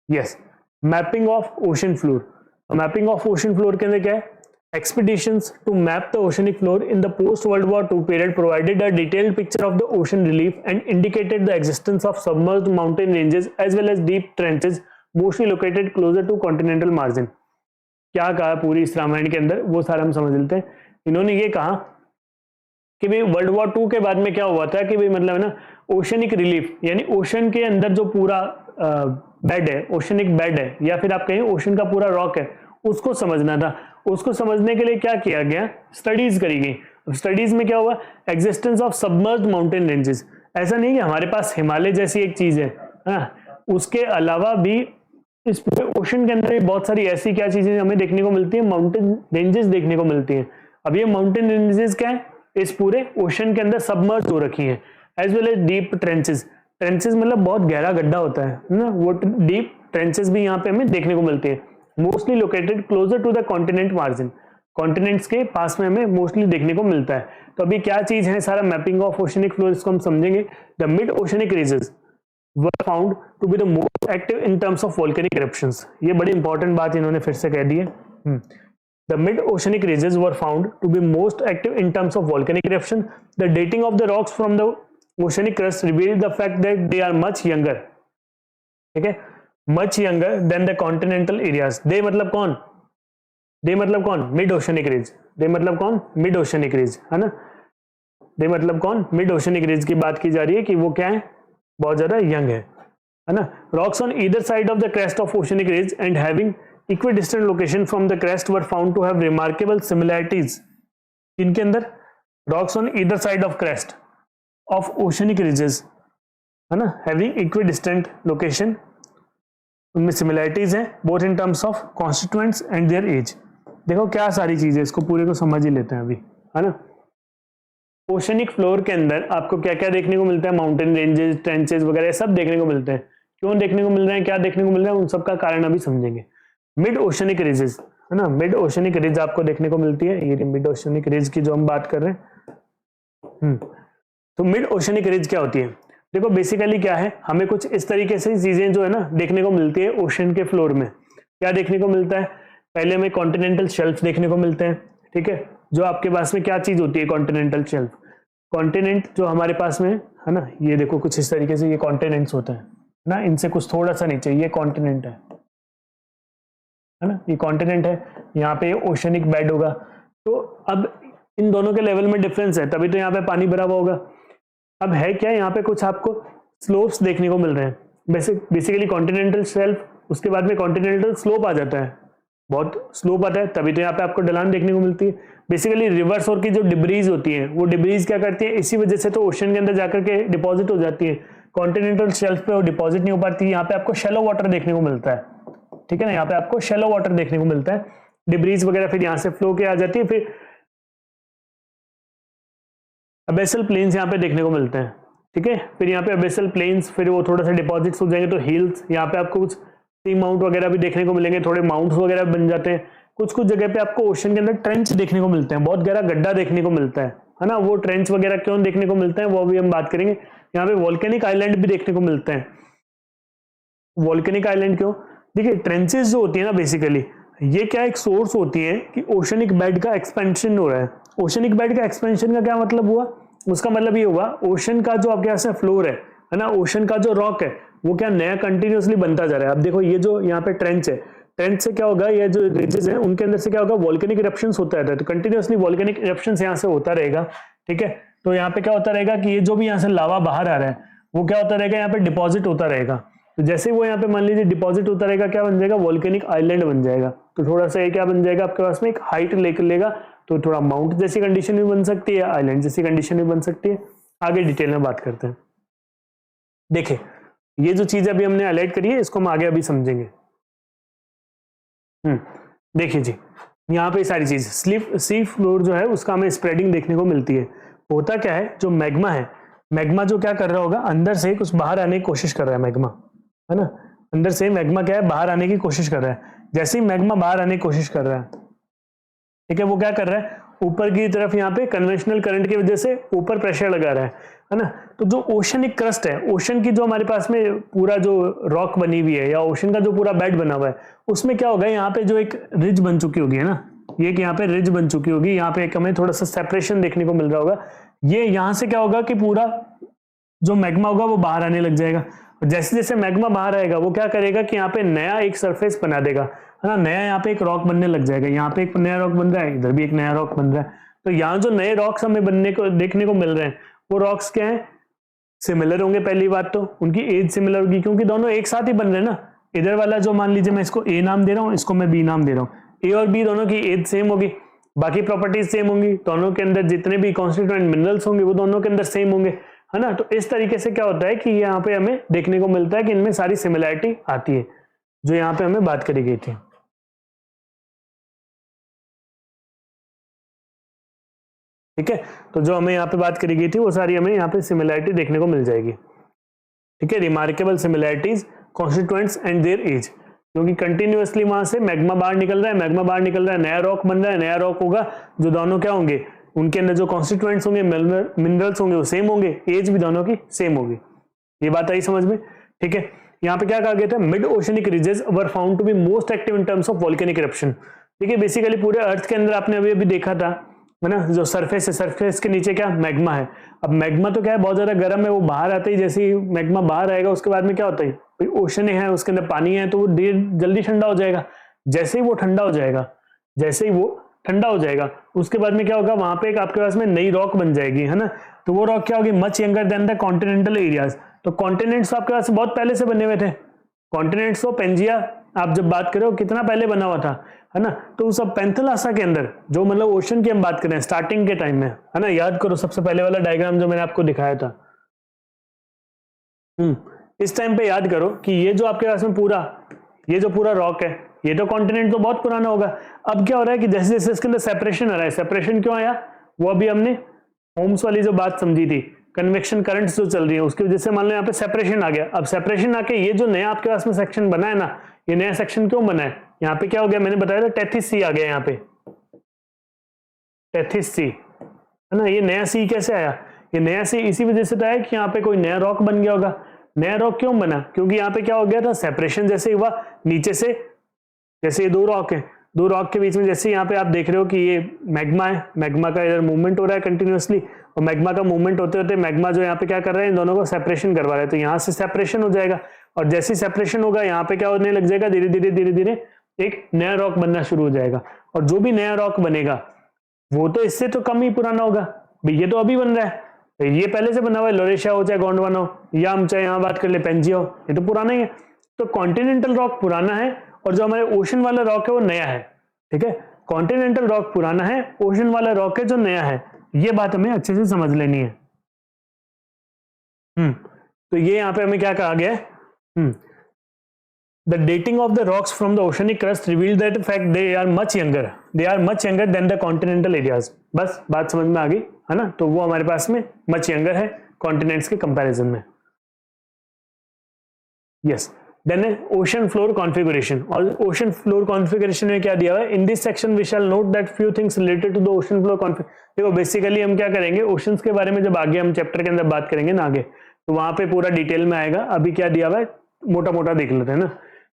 Yes, mapping of ocean floor. Mapping of ocean floor के अंदर क्या है, expeditions to map the oceanic floor in the post World War II period provided a detailed picture of the ocean relief and indicated the existence of submerged mountain ranges as well as deep trenches mostly located closer to continental margin। क्या कहा पूरी इस रामायण के अंदर वो सारा हम समझ लेते हैं। इन्होंने ये कहा कि भाई वर्ल्ड वॉर 2 के बाद में क्या हुआ था कि भाई मतलब है ना ओशनिक रिलीफ, यानी ओशन के अंदर जो पूरा बेड है, ओशनिक बेड है, या फिर आप कहें ओशन का पूरा रॉक है, उसको समझना था। उसको समझने के लिए क्या किया गया, स्टडीज करी गई। स्टडीज में क्या हुआ, existence of submerged mountain ranges. ऐसा नहीं कि हमारे पास हिमालय जैसी एक चीज है, उसके अलावा भी इस पूरे ओशन के अंदर बहुत सारी ऐसी क्या चीजें हमें देखने को मिलती है, माउंटेन रेंजेस देखने को मिलती हैं। अब ये माउंटेन रेंजेस क्या है, इस पूरे ओशन के अंदर सबमर्ज हो रखी है, as well as deep trenches. Trenches मतलब बहुत गहरा गड्ढा होता है ना, वो डीप ट्रेंचेस भी यहाँ पे हमें देखने को मिलती है। Mostly located closer to the continent margin, continents के पास में हमें मोस्टली देखने को मिलता है। तो अभी क्या चीज है, सारा मैपिंग ऑफ ओशनिक फ्लोर, इसको हम समझेंगे। The mid oceanic ridges were found to be the most active in terms of volcanic eruptions. ये बड़ी इंपॉर्टेंट बात इन्होंने फिर से कह दी है। The mid oceanic ridges were found to be most active in terms of volcanic eruption. The dating of the rocks from the oceanic crust revealed the fact that they are much younger, ठीक है, much younger than the continental areas। they मतलब कौन, they मतलब कौन, mid oceanic रीज। they मतलब कौन, mid oceanic रीज, है ना। they मतलब कौन, मिड ओशनिक रीज की बात की जा रही है कि वो क्या है, बहुत ज्यादा यंग है ना। rocks on either side of the crest of oceanic ridge and having equidistant location from the crest were found to have remarkable similarities। इनके अंदर rocks on either side of crest of oceanic ridges, है ना, having equidistant location, उनमें similarities हैं both in terms of constituents and their age. देखो क्या सारी चीजें, इसको पूरे को समझ ही लेते हैं अभी, है ना। ओशनिक फ्लोर के अंदर आपको क्या क्या देखने को मिलता है, माउंटेन रेंजेस, ट्रेंचेस वगैरह सब देखने को मिलते हैं। क्यों देखने को मिल रहे हैं, क्या देखने को मिल रहा है, उन सबका कारण अभी समझेंगे। मिड ओशनिक रिजेस, है ना, मिड ओशनिक रिज आपको देखने को मिलती है, ये मिड ओशनिक रिज की जो हम बात कर रहे हैं। तो मिड ओशनिक रिज क्या होती है, देखो बेसिकली क्या है, हमें कुछ इस तरीके से चीजें जो है ना देखने को मिलती है ओशन के फ्लोर में। क्या देखने को मिलता है, पहले हमें कॉन्टिनेंटल शेल्फ देखने को मिलते हैं, ठीक है। जो आपके पास में क्या चीज होती है, कॉन्टिनेंटल शेल्फ, कॉन्टिनेंट जो हमारे पास में है ना, ये देखो कुछ इस तरीके से ये कॉन्टिनेंट्स होते हैं ना, इनसे कुछ थोड़ा सा नीचे ये कॉन्टिनेंट है ना, ये कॉन्टिनेंट है, यहाँ पे ओशनिक बेड होगा। तो अब इन दोनों के लेवल में डिफरेंस है, तभी तो यहाँ पे पानी भरा हुआ होगा। अब है क्या, यहाँ पे कुछ आपको स्लोप्स देखने को मिल रहे हैं, बेसिकली कॉन्टिनेंटल शेल्फ, उसके बाद में कॉन्टिनेंटल स्लोप आ जाता है, बहुत स्लोप आता है, तभी तो यहाँ पे आपको ढलान देखने को मिलती है। बेसिकली रिवर्स और की जो डिब्रीज होती है, वो डिब्रीज क्या करती है, इसी वजह से तो ओशन के अंदर जाकर के डिपॉजिट हो जाती है। कॉन्टिनेंटल शेल्फ पे वो डिपॉजिट नहीं हो पाती, यहाँ पे आपको शैलो वाटर देखने को मिलता है, ठीक है ना, यहाँ पे आपको शैलो वाटर देखने को मिलता है, डिब्रीज वगैरह फिर यहाँ से फ्लो के आ जाती है, फिर अबेसल प्लेन्स यहाँ पे देखने को मिलते हैं, ठीक है। फिर यहाँ पे अबेसल प्लेन्स, फिर वो थोड़ा सा डिपॉजिट्स हो जाएंगे तो हिल्स, यहाँ पे आपको कुछ सी माउंट वगैरह भी देखने को मिलेंगे, थोड़े माउंट्स वगैरह बन जाते हैं। कुछ कुछ जगह पे आपको ओशन के अंदर ट्रेंच देखने को मिलते हैं, बहुत गहरा गड्ढा देखने को मिलता है ना। वो ट्रेंच वगैरह क्यों देखने को मिलते हैं वो भी हम बात करेंगे। यहाँ पे वॉल्केनिक आइलैंड भी देखने को मिलते हैं। वॉल्केनिक आइलैंड क्यों, देखिए ट्रेंचेस जो होती है ना, बेसिकली ये क्या एक सोर्स होती है कि ओशनिक बेड का एक्सपेंशन हो रहा है। ओशनिक बेड का एक्सपेंशन का क्या मतलब हुआ, उसका मतलब ये हुआ ओशन का जो आपके यहाँ से फ्लोर है ना, ओशन का जो रॉक है वो क्या नया कंटिन्यूअसली बनता जा रहा है। अब देखो ये जो यहाँ पे ट्रेंच है, ट्रेंच से क्या होगा, ये जो रिजेस हैं उनके अंदर से क्या होगा, वोल्केनिक इरप्शंस होता रहता है, तो कंटिन्यूअसली वोल्केनिक इरप्शंस यहाँ से होता रहेगा। ठीक है, तो यहाँ पे क्या होता रहेगा कि ये जो भी यहाँ से लावा बाहर आ रहा है वो क्या होता रहेगा, यहाँ पे डिपॉजिट होता रहेगा। तो जैसे ही वो यहाँ पे मान लीजिए डिपॉजिट होता रहेगा, क्या बन जाएगा, वोल्केनिक आइलैंड बन जाएगा। तो थोड़ा सा ये क्या बन जाएगा आपके पास में, एक हाइट लेकर लेगा, तो थोड़ा माउंट जैसी कंडीशन भी बन सकती है, आइलैंड जैसी कंडीशन भी बन सकती है। आगे डिटेल में बात करते हैं। देखिए ये जो चीज अभी हमने हाईलाइट करी है इसको हम आगे अभी समझेंगे। देखिए जी, यहाँ पे सारी चीज सी फ्लोर जो है उसका हमें स्प्रेडिंग देखने को मिलती है। होता क्या है, जो मैग्मा है, मैग्मा जो क्या कर रहा होगा, अंदर से कुछ बाहर आने की कोशिश कर रहा है मैग्मा, है ना, अंदर से मैग्मा क्या है, बाहर आने की कोशिश कर रहा है। जैसे ही मैग्मा बाहर आने की कोशिश कर रहा है, ठीक है, वो क्या कर रहा है, ऊपर की तरफ यहाँ पे कन्वेंशनल करंट की वजह से ऊपर प्रेशर लगा रहा है ना। तो जो ओशनिक क्रस्ट है, ओशन की जो हमारे पास में पूरा जो रॉक बनी हुई है या ओशन का जो पूरा बेड बना हुआ है, उसमें क्या होगा, यहाँ पे जो एक रिज बन चुकी होगी, है ना, ये यहाँ पे रिज बन चुकी होगी, यहाँ पे एक हमें थोड़ा सा सेपरेशन देखने को मिल रहा होगा। ये यहाँ से क्या होगा कि पूरा जो मैग्मा होगा वो बाहर आने लग जाएगा। जैसे जैसे मैग्मा बाहर आएगा वो क्या करेगा कि यहाँ पे नया एक सरफेस बना देगा, है ना, नया यहाँ पे एक रॉक बनने लग जाएगा। यहाँ पे एक नया रॉक बन रहा है, इधर भी एक नया रॉक बन रहा है। तो यहाँ जो नए रॉक्स हमें बनने को देखने को मिल रहे हैं वो रॉक्स क्या है, सिमिलर होंगे। पहली बात तो उनकी एज सिमिलर होगी, क्योंकि दोनों एक साथ ही बन रहे हैं ना। इधर वाला जो मान लीजिए मैं इसको ए नाम दे रहा हूँ, इसको मैं बी नाम दे रहा हूँ, ए और बी दोनों की एज सेम होगी, बाकी प्रॉपर्टीज सेम होंगी, दोनों के अंदर जितने भी कॉन्स्टिट्यूएंट मिनरल्स होंगे वो दोनों के अंदर सेम होंगे, है ना। तो इस तरीके से क्या होता है कि यहाँ पे हमें देखने को मिलता है कि इनमें सारी सिमिलैरिटी आती है, जो यहाँ पे हमें बात करी गई थी। ठीक है, तो जो हमें यहाँ पे बात करी गई थी वो सारी हमें यहाँ पे सिमिलैरिटी देखने को मिल जाएगी। ठीक है, remarkable similarities, constituents and their age, क्योंकि कंटिन्यूअसली वहां से मैग्मा बाहर निकल रहा है, मैग्मा बाहर निकल रहा है, नया रॉक बन रहा है, नया रॉक होगा, जो दोनों क्या होंगे, उनके अंदर जो कॉन्स्टिट्यूएंट्स होंगे, मिनरल्स होंगे वो सेम होंगे, एज भी दोनों की सेम होगी। ये बात आई समझ में। ठीक है, यहाँ पे क्या कहा गया था, mid oceanic ridges were found to be most active in terms of volcanic eruption. ठीक है, बेसिकली पूरे अर्थ के अंदर आपने अभी अभी देखा था, है ना, जो सरफेस है, सरफेस के नीचे क्या मैग्मा है। अब मैग्मा तो क्या है, बहुत ज्यादा गर्म है, वो बाहर आते ही जैसे ही मैग्मा बाहर आएगा उसके बाद में क्या होता है, ओशन है, उसके अंदर पानी है, तो वो जल्दी ठंडा हो जाएगा। जैसे ही वो ठंडा हो जाएगा, जैसे ही वो ठंडा हो जाएगा उसके बाद में क्या होगा, वहां पे एक आपके पास में नई रॉक बन जाएगी, है ना। तो वो रॉक क्या होगी, much younger than the continental areas. तो कॉन्टिनेंट्स आपके पास बहुत पहले से बने हुए थे, कॉन्टिनेंट्स तो पेंजिया आप जब बात करो कितना पहले बना हुआ था, है ना। तो उस पेंथेलासा के अंदर जो मतलब ओशन की हम बात करें स्टार्टिंग के टाइम में, है ना, याद करो सबसे पहले वाला डायग्राम जो मैंने आपको दिखाया था। इस टाइम पे याद करो कि ये जो आपके पास में पूरा ये जो पूरा रॉक है, ये तो कॉन्टिनेंट तो बहुत पुराना होगा। अब क्या हो रहा है कि जैसे जैसे इसके अंदर सेपरेशन आ रहा है, सेपरेशन क्यों आया, वो अभी हमने ओम्स वाली जो बात समझी थी, कन्वेक्शन करंट्स जो चल रही है उसकी वजह से मान लो यहाँ पे सेपरेशन आ गया। अब सेपरेशन आके ये जो नया आपके पास में सेक्शन बना है ना, ये नया सेक्शन क्यों बना है, यहाँ पे क्या हो गया, मैंने बताया था टेथिस सी आ गया, यहाँ पे टेथिस सी, है ना। ये नया सी कैसे आया, ये नया सी इसी वजह से तो आया कि यहाँ पे कोई नया रॉक बन गया होगा। नया रॉक क्यों बना, क्योंकि यहाँ पे क्या हो गया था, सेपरेशन जैसे हुआ नीचे से, जैसे ये दो रॉक है, दो रॉक के बीच में जैसे यहाँ पे आप देख रहे हो कि ये मैग्मा है, मैग्मा का इधर मूवमेंट हो रहा है कंटिन्यूअसली, और मैग्मा का मूवमेंट होते होते मैग्मा जो यहाँ पे क्या कर रहा है, इन दोनों को सेपरेशन करवा रहा है। तो यहाँ से सेपरेशन हो जाएगा, और जैसे सेपरेशन होगा यहाँ पे क्या होने लग जाएगा, धीरे धीरे धीरे धीरे एक नया रॉक बनना शुरू हो जाएगा। और जो भी नया रॉक बनेगा वो तो इससे तो कम ही पुराना होगा, ये तो अभी बन रहा है, ये पहले से बना हुआ है, लोरेशिया हो चाहे गोंडवाना हो, या हम चाहे यहाँ बात कर ले पेंजिया हो, ये तो पुराना ही है। तो कॉन्टिनेंटल रॉक पुराना है और जो हमारे ओशन वाला रॉक है वो नया है। ठीक है, कॉन्टिनेंटल रॉक पुराना है, ओशन वाला रॉक है जो नया है, ये बात हमें अच्छे से समझ लेनी है। तो ये यहाँ पे हमें क्या कहा गया है, The dating of the rocks from the oceanic crust revealed that in fact they are much younger than the continental areas। बस बात समझ में आ गई, है ना। तो वो हमारे पास में much younger है कॉन्टिनेंट्स के कंपैरिजन में। Yes, then ocean floor configuration, और ओशन फ्लोर कॉन्फ़िगरेशन में क्या दिया हुआ है, in this section we shall note that few things related to the ocean floor configuration. देखो बेसिकली हम क्या करेंगे, ओशंस के बारे में जब आगे हम चैप्टर के अंदर बात करेंगे ना आगे, तो वहां पे पूरा डिटेल में आएगा। अभी क्या दिया हुआ है मोटा मोटा देख लेते हैं ना।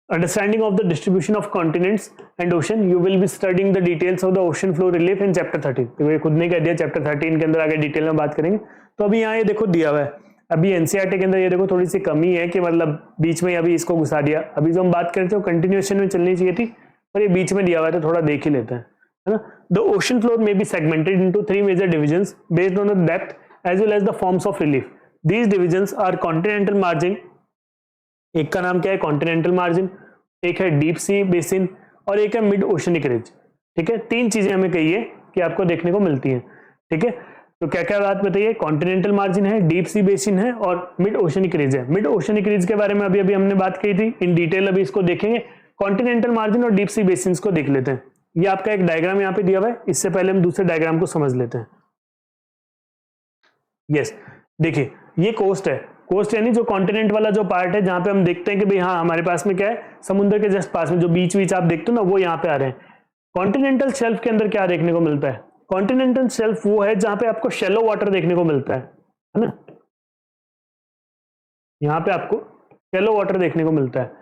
Understanding of the distribution of continents and ocean, you will be studying the details of the ocean floor relief in chapter 13. तो ये खुद ने कह दिया चैप्टर 13 के अंदर आगे डिटेल में बात करेंगे। तो अभी यहाँ ये देखो दिया हुआ है, अभी एनसीईआरटी के अंदर ये देखो थोड़ी सी कमी है कि मतलब बीच में अभी इसको घुसा दिया। अभी जो हम बात करते हो कंटिन्यूएशन में चलनी चाहिए थी, पर ये बीच में दिया हुआ है तो थोड़ा देख ही लेते हैं, है ना। The ocean floor may be segmented into 3 major divisions based on the depth as well as the forms of relief. These divisions are continental margin, एक का नाम क्या है कॉन्टिनेंटल मार्जिन, एक है डीप सी बेसिन और एक है मिड ओशनिक रिज। ठीक है, तीन चीजें हमें कही है कि आपको देखने को मिलती हैं। ठीक है, तो क्या क्या बात बताइए, कॉन्टिनेंटल मार्जिन है, डीप सी बेसिन है और मिड ओशनिक रिज है। मिड ओशनिक रिज के बारे में अभी हमने बात की थी इन डिटेल, अभी इसको देखेंगे। कॉन्टिनेंटल मार्जिन और डीप सी बेसिन को देख लेते हैं। ये आपका एक डायग्राम यहाँ पे दिया हुआ है, इससे पहले हम दूसरे डायग्राम को समझ लेते हैं। यस, देखिए ये कोस्ट है, कोस्ट यानी जो कॉन्टिनेंट वाला जो पार्ट है जहां पे हम देखते हैं कि भाई हाँ हमारे पास में क्या है, समुद्र के जस्ट पास में जो बीच बीच आप देखते हो ना वो यहाँ पे आ रहे हैं। कॉन्टिनेंटल शेल्फ के अंदर क्या देखने को मिलता है, कॉन्टिनेंटल शेल्फ वो है जहां पे आपको शैलो वाटर देखने को मिलता है ना। यहाँ पे आपको शैलो वाटर देखने को मिलता है।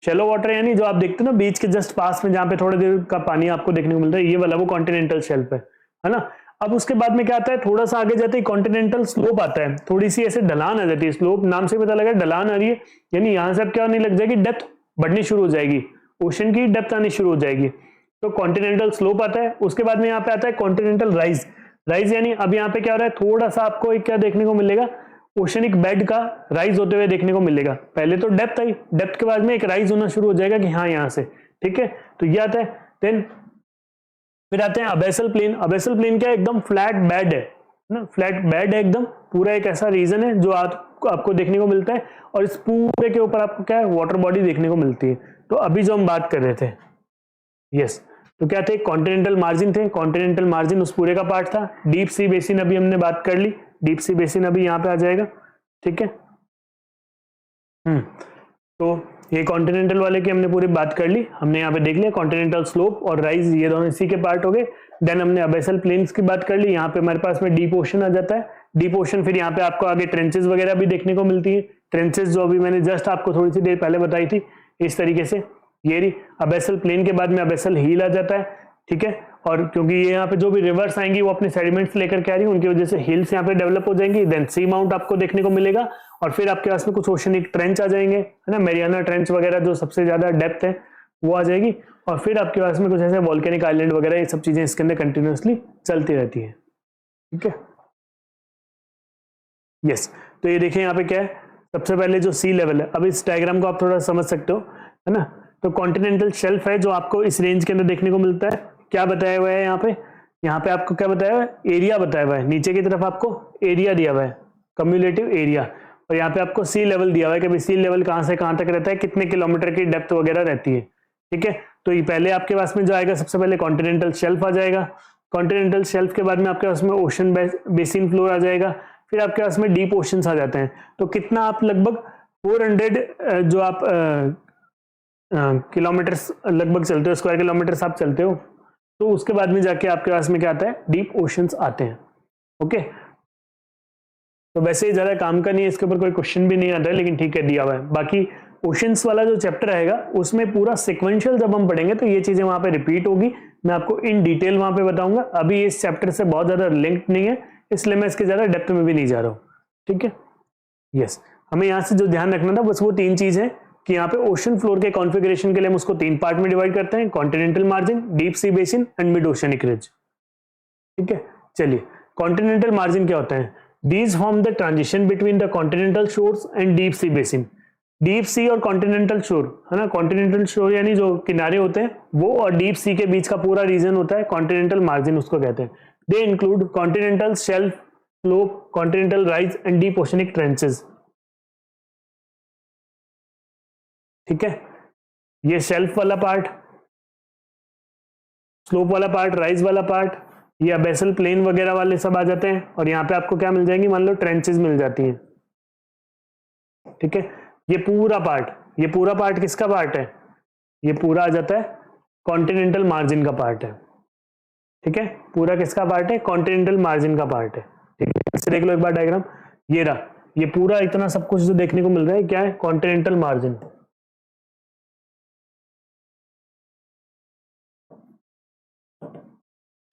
शैलो वाटर यानी जो आप देखते हो ना बीच के जस्ट पास में जहां पे थोड़ी देर का पानी आपको देखने को मिलता है, ये वाला वो कॉन्टिनेंटल शेल्फ है ना। अब उसके बाद में क्या आता है, थोड़ा सा आगे जाते ही कॉन्टिनेंटल स्लोप आता है, थोड़ी सी ऐसे ढलान आ जाती है। स्लोप नाम से पता लगा ढलान आ रही है, यानी यहां से अब क्या होने लग जाएगी, डेप्थ बढ़नी शुरू हो जाएगी, ओशन की डेप्थ आनी शुरू हो जाएगी। तो कॉन्टिनेंटल स्लोप आता है। उसके बाद में यहाँ पे आता है कॉन्टिनेंटल राइज। राइज यानी अब यहाँ पे क्या हो रहा है, थोड़ा सा आपको एक क्या देखने को मिलेगा, ओशनिक बेड का राइज होते हुए देखने को मिलेगा। पहले तो डेप्थ आई, डेप्थ के बाद में एक राइज होना शुरू हो जाएगा कि हाँ यहाँ से, ठीक है। तो ये आता है। देन फिर आते हैं अबेसल प्लेन। अबेसल प्लेन क्या है, एकदम फ्लैट बेड है ना, फ्लैट बेड है एकदम, पूरा एक ऐसा रीजन है जो आपको देखने को मिलता है और इस पूरे के ऊपर आपको क्या है, वाटर बॉडी देखने को मिलती है। तो अभी जो हम बात कर रहे थे, यस, तो क्या थे, कॉन्टिनेंटल मार्जिन थे। कॉन्टिनेंटल मार्जिन उस पूरे का पार्ट था। डीप सी बेसिन अभी हमने बात कर ली, डीप सी बेसिन अभी यहाँ पे आ जाएगा, ठीक है। तो ये कॉन्टिनेंटल वाले की हमने पूरी बात कर ली, हमने यहाँ पे देख लिया कॉन्टिनेंटल स्लोप और राइज, ये दोनों इसी के पार्ट हो गए। देन हमने अबेसल प्लेन्स की बात कर ली, यहाँ पे हमारे पास में डीप ओशन आ जाता है। डीप ओशन फिर यहाँ पे आपको आगे ट्रेंचेस वगैरह भी देखने को मिलती है। ट्रेंचेस जो अभी मैंने जस्ट आपको थोड़ी सी देर पहले बताई थी, इस तरीके से ये रही। अबेसल प्लेन के बाद में अबेसल हील आ जाता है, ठीक है। और क्योंकि ये यहाँ पे जो भी रिवर्स आएंगी वो अपने सेडिमेंट्स लेकर के आ रही है, उनकी वजह से हिल्स यहाँ पे डेवलप हो जाएंगी। देन सी माउंट आपको देखने को मिलेगा और फिर आपके पास में कुछ ओशनिक ट्रेंच आ जाएंगे, है ना, मैरियाना ट्रेंच वगैरह जो सबसे ज्यादा डेप्थ है वो आ जाएगी। और फिर आपके पास में कुछ ऐसे वॉल्केनिक आइलैंड वगैरह, ये सब चीजें इसके अंदर कंटिन्यूअसली चलती रहती है, ठीक है। यस, तो ये देखिए यहाँ पे क्या है, सबसे पहले जो सी लेवल है, अब इस डायग्राम को आप थोड़ा समझ सकते हो, है ना। तो कॉन्टिनेंटल शेल्फ है जो आपको इस रेंज के अंदर देखने को मिलता है। क्या बताया हुआ है यहाँ पे आपको क्या बताया हुआ है, एरिया बताया हुआ है। नीचे की तरफ आपको एरिया दिया हुआ है, कम्युलेटिव एरिया, और यहाँ पे आपको सी लेवल दिया हुआ है कि भाई सी लेवल कहाँ से कहाँ तक रहता है, कितने किलोमीटर की डेप्थ वगैरह रहती है, ठीक है। तो ये पहले आपके पास में जो आएगा, सबसे पहले कॉन्टिनेंटल शेल्फ आ जाएगा। कॉन्टिनेंटल शेल्फ के बाद में आपके पास में ओशन बेसिन फ्लोर आ जाएगा। फिर आपके पास में डीप ओशंस आ जाते हैं। तो कितना आप लगभग 400 जो आप किलोमीटर्स लगभग चलते हो, स्क्वायर किलोमीटर्स आप चलते हो, तो उसके बाद में जाके आपके पास में क्या आता है, डीप ओशंस आते हैं, ओके। तो वैसे ज्यादा काम का नहीं है, इसके ऊपर कोई क्वेश्चन भी नहीं आता है, लेकिन ठीक है दिया हुआ है। बाकी ओशंस वाला जो चैप्टर रहेगा उसमें पूरा सिक्वेंशियल जब हम पढ़ेंगे तो ये चीजें वहां पे रिपीट होगी, मैं आपको इन डिटेल वहां पे बताऊंगा। अभी इस चैप्टर से बहुत ज्यादा लिंक नहीं है, इसलिए मैं इसके ज्यादा डेप्थ में भी नहीं जा रहा हूँ, ठीक है। यस, हमें यहाँ से जो ध्यान रखना था बस वो तीन चीज है कि यहाँ पे ओशन फ्लोर के कॉन्फ़िगरेशन के लिए हम उसको तीन पार्ट में डिवाइड करते हैं, continental margin, deep sea basin and mid oceanic ridge, ठीक है। चलिए, कॉन्टिनेंटल मार्जिन क्या होता है, these form the transition between the continental shores and deep sea basin. Deep sea और कॉन्टिनेंटल शोर, है ना, कॉन्टिनेंटल शोर यानी जो किनारे होते हैं वो, और डीप सी के बीच का पूरा रीजन होता है कॉन्टिनेंटल मार्जिन, उसको कहते हैं। They include continental shelf, slope, continental rise and deep oceanic trenches, ठीक है। ये शेल्फ वाला पार्ट, स्लोप वाला पार्ट, राइज वाला पार्ट, ये अबेसल प्लेन वगैरह वाले सब आ जाते हैं। और यहाँ पे आपको क्या मिल जाएंगी, मान लो ट्रेंचेस मिल जाती हैं, ठीक है। ये पूरा पार्ट किसका पार्ट है, ये पूरा आ जाता है कॉन्टिनेंटल मार्जिन का पार्ट है, ठीक है। पूरा किसका पार्ट है, कॉन्टिनेंटल मार्जिन का पार्ट है, ठीक है। इससे देख लो एक बार डायग्राम, ये रहा, ये पूरा इतना सब कुछ जो देखने को मिल रहा है क्या है, कॉन्टिनेंटल मार्जिन,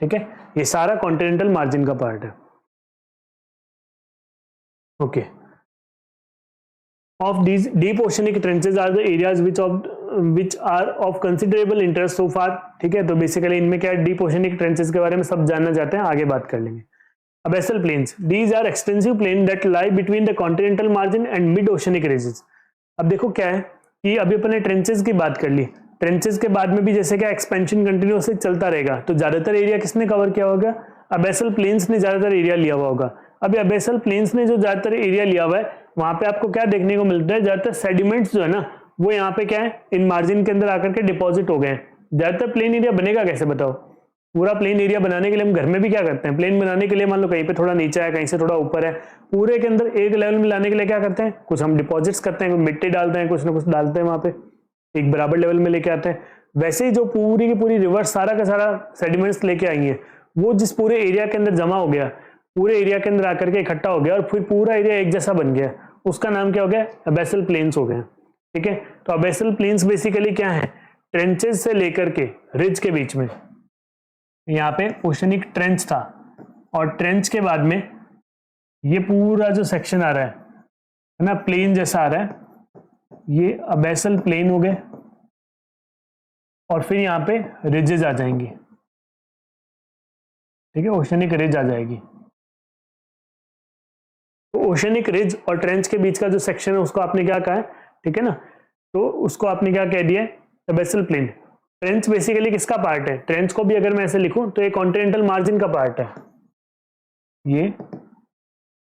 ठीक है, ये सारा कॉन्टिनेंटल मार्जिन का पार्ट है। Okay, of these deep oceanic trenches are the areas which are of considerable interest so far। ठीक है, तो बेसिकली इनमें क्या है, डीप ओशनिक ट्रेंचेस के बारे में सब जानना चाहते हैं, आगे बात कर लेंगे। Abyssal plains, these are extensive plains that lie between the continental margin and mid oceanic ridges। अब देखो क्या है कि अभी अपने ट्रेंचेस की बात कर ली, ट्रेंचेस के बाद में भी जैसे क्या एक्सपेंशन कंटिन्यूअसली चलता रहेगा, तो ज्यादातर एरिया किसने कवर किया होगा, अबैसल प्लेन्स ने ज्यादातर एरिया लिया हुआ होगा। अभी अबैसल प्लेन्स ने जो ज्यादातर एरिया लिया हुआ है, वहां पे आपको क्या देखने को मिलता है, ज्यादातर सेडिमेंट्स जो है ना, वो यहाँ पे क्या है, इन मार्जिन के अंदर आकर के डिपॉजिट हो गए हैं। ज्यादातर प्लेन एरिया बनेगा कैसे बताओ, पूरा प्लेन एरिया बनाने के लिए हम घर में भी क्या करते हैं, प्लेन बनाने के लिए मान लो कहीं पे थोड़ा नीचा है, कहीं से थोड़ा ऊपर है, पूरे के अंदर एक लेवल में लाने के लिए क्या करते हैं, कुछ हम डिपॉजिट्स करते हैं, मिट्टी डालते हैं, कुछ ना कुछ डालते हैं, वहां पे एक बराबर लेवल में लेके आते हैं। वैसे ही जो पूरी की पूरी रिवर्स सारा का सारा सेडिमेंट्स लेके आई है, वो जिस पूरे एरिया के अंदर जमा हो गया, पूरे एरिया के अंदर आकर के इकट्ठा हो गया और फिर पूरा एरिया एक जैसा बन गया, उसका नाम क्या हो गया, अबैसल प्लेन्स हो गए। ठीक है, तो अबैसल प्लेन्स बेसिकली क्या है, ट्रेंचेस से लेकर के रिज के बीच में, यहाँ पे ओशनिक ट्रेंच था, और ट्रेंच के बाद में ये पूरा जो सेक्शन आ रहा है ना, प्लेन जैसा आ रहा है, ये अबैसल प्लेन हो गए, और फिर यहाँ पे रिजेस आ जाएंगी। ठीक है, ओशनिक रिज आ जाएगी। तो ओशनिक रिज और ट्रेंच के बीच का जो सेक्शन है उसको आपने क्या कहा है, ठीक है ना, तो उसको आपने क्या कह दिया, अबैसल प्लेन। ट्रेंच बेसिकली किसका पार्ट है, ट्रेंच को भी अगर मैं ऐसे लिखूं तो ये कॉन्टिनेंटल मार्जिन का पार्ट है, ये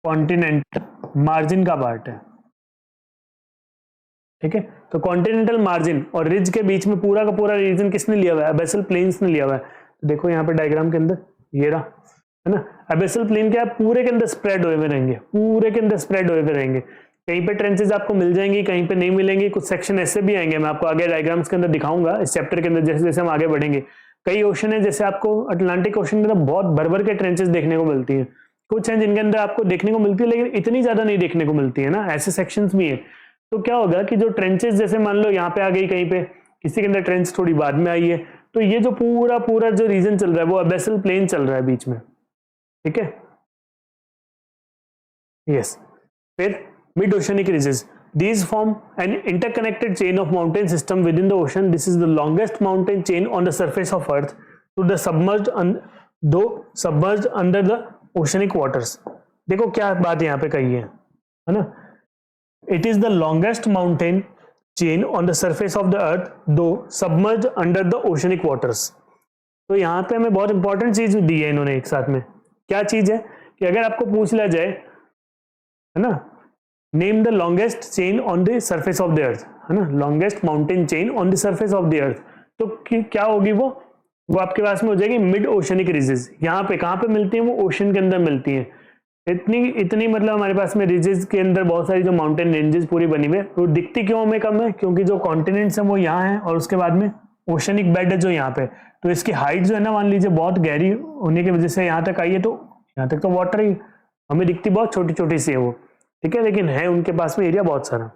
कॉन्टिनेंटल मार्जिन का पार्ट है। ठीक है, तो कॉन्टिनेंटल मार्जिन और रिज के बीच में पूरा का पूरा रीजन किसने लिया हुआ है, अबैसल प्लेन्स ने लिया हुआ है। तो देखो यहाँ पे डायग्राम के अंदर ये रहा है ना, अबैसल प्लेन क्या है, पूरे के अंदर स्प्रेड हुए रहेंगे, पूरे के अंदर स्प्रेड हुए रहेंगे। कहीं पे ट्रेंचेस आपको मिल जाएंगी, कहीं पे नहीं मिलेंगी, कुछ सेक्शन ऐसे भी आएंगे, मैं आपको आगे डायग्राम्स के अंदर दिखाऊंगा इस चैप्टर के अंदर जैसे जैसे हम आगे बढ़ेंगे। कई ओशन है, जैसे आपको अटलांटिक ओशन के अंदर बहुत भर भर के ट्रेंचेस देखने को मिलती है, कुछ हैं जिनके अंदर आपको देखने को मिलती है लेकिन इतनी ज्यादा नहीं देखने को मिलती है ना, ऐसे सेक्शंस भी है। तो क्या होगा कि जो ट्रेंचेस जैसे मान लो यहाँ पे आ गई, कहीं पे किसी के अंदर ट्रेंच थोड़ी बाद में आई है, तो ये जो पूरा पूरा जो रीजन चल रहा है वो अबैसल प्लेन चल रहा है बीच में। ठीक है, यस। फिर mid oceanic ridges, these form an interconnected chain of mountain system within the ocean। This is the longest mountain chain on the surface of earth to the submerged under the oceanic waters। देखो क्या बात यहाँ पे कही है ना, it is the longest mountain chain on the surface of the earth though submerged under the oceanic waters। तो यहाँ पे हमें बहुत इंपॉर्टेंट चीज दी है इन्होंने एक साथ में, क्या चीज है कि अगर आपको पूछ लिया जाए है ना, name the longest chain on the surface of the अर्थ, है ना, longest mountain chain on the surface of the अर्थ, तो क्या होगी वो आपके पास में हो जाएगी मिड ओशनिक रिजेस। यहाँ पे कहाँ पे मिलती है, वो ओशन के अंदर मिलती है। इतनी मतलब हमारे पास में रिजेस के अंदर बहुत सारी जो माउंटेन रेंजेस पूरी बनी हुई है, वो दिखती क्यों हमें कम है, क्योंकि जो कॉन्टिनेंट्स है वो यहाँ है और उसके बाद में ओशनिक बेड है जो यहाँ पे, तो इसकी हाइट जो है ना, मान लीजिए बहुत गहरी होने की वजह से यहाँ तक आई है, तो यहाँ तक तो वाटर ही हमें दिखती बहुत छोटी छोटी सी है वो। ठीक है, लेकिन है उनके पास में एरिया बहुत सारा।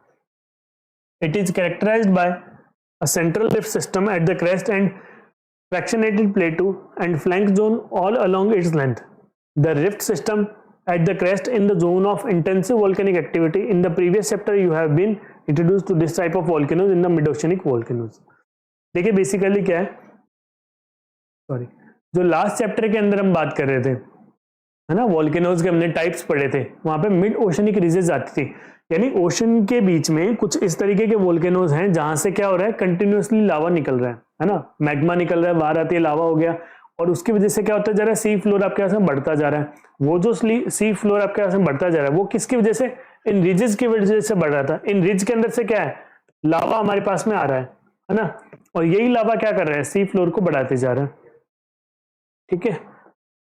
It is characterized by a central rift system at the crest and fractionated plateau and flank zone all along its length. The rift system at the crest in the zone of intensive volcanic activity. In the previous chapter you have been introduced to this type of volcanoes in the mid oceanic volcanoes. देखिए basically क्या है, sorry, जो last chapter के अंदर हम बात कर रहे थे है ना, वोल्केनोज के हमने टाइप्स पढ़े थे, वहां पे मिड ओशनिक रिजेस आती थी, यानी ओशन के बीच में कुछ इस तरीके के वोल्केनोज हैं जहां से क्या हो रहा है, कंटिन्यूअसली लावा निकल रहा है ना, मैग्मा निकल रहा है, बाहर आती है, लावा हो गया, और उसकी वजह से क्या होता जा रहा है, सी फ्लोर आपके यहाँ से बढ़ता जा रहा है। वो जो सी फ्लोर आपके यहाँ से बढ़ता जा रहा है, वो किसकी वजह से, इन रिजेस की वजह से बढ़ रहा था। इन रिज के अंदर से क्या है, लावा हमारे पास में आ रहा है ना, और यही लावा क्या कर रहा है, सी फ्लोर को बढ़ाते जा रहा है। ठीक है,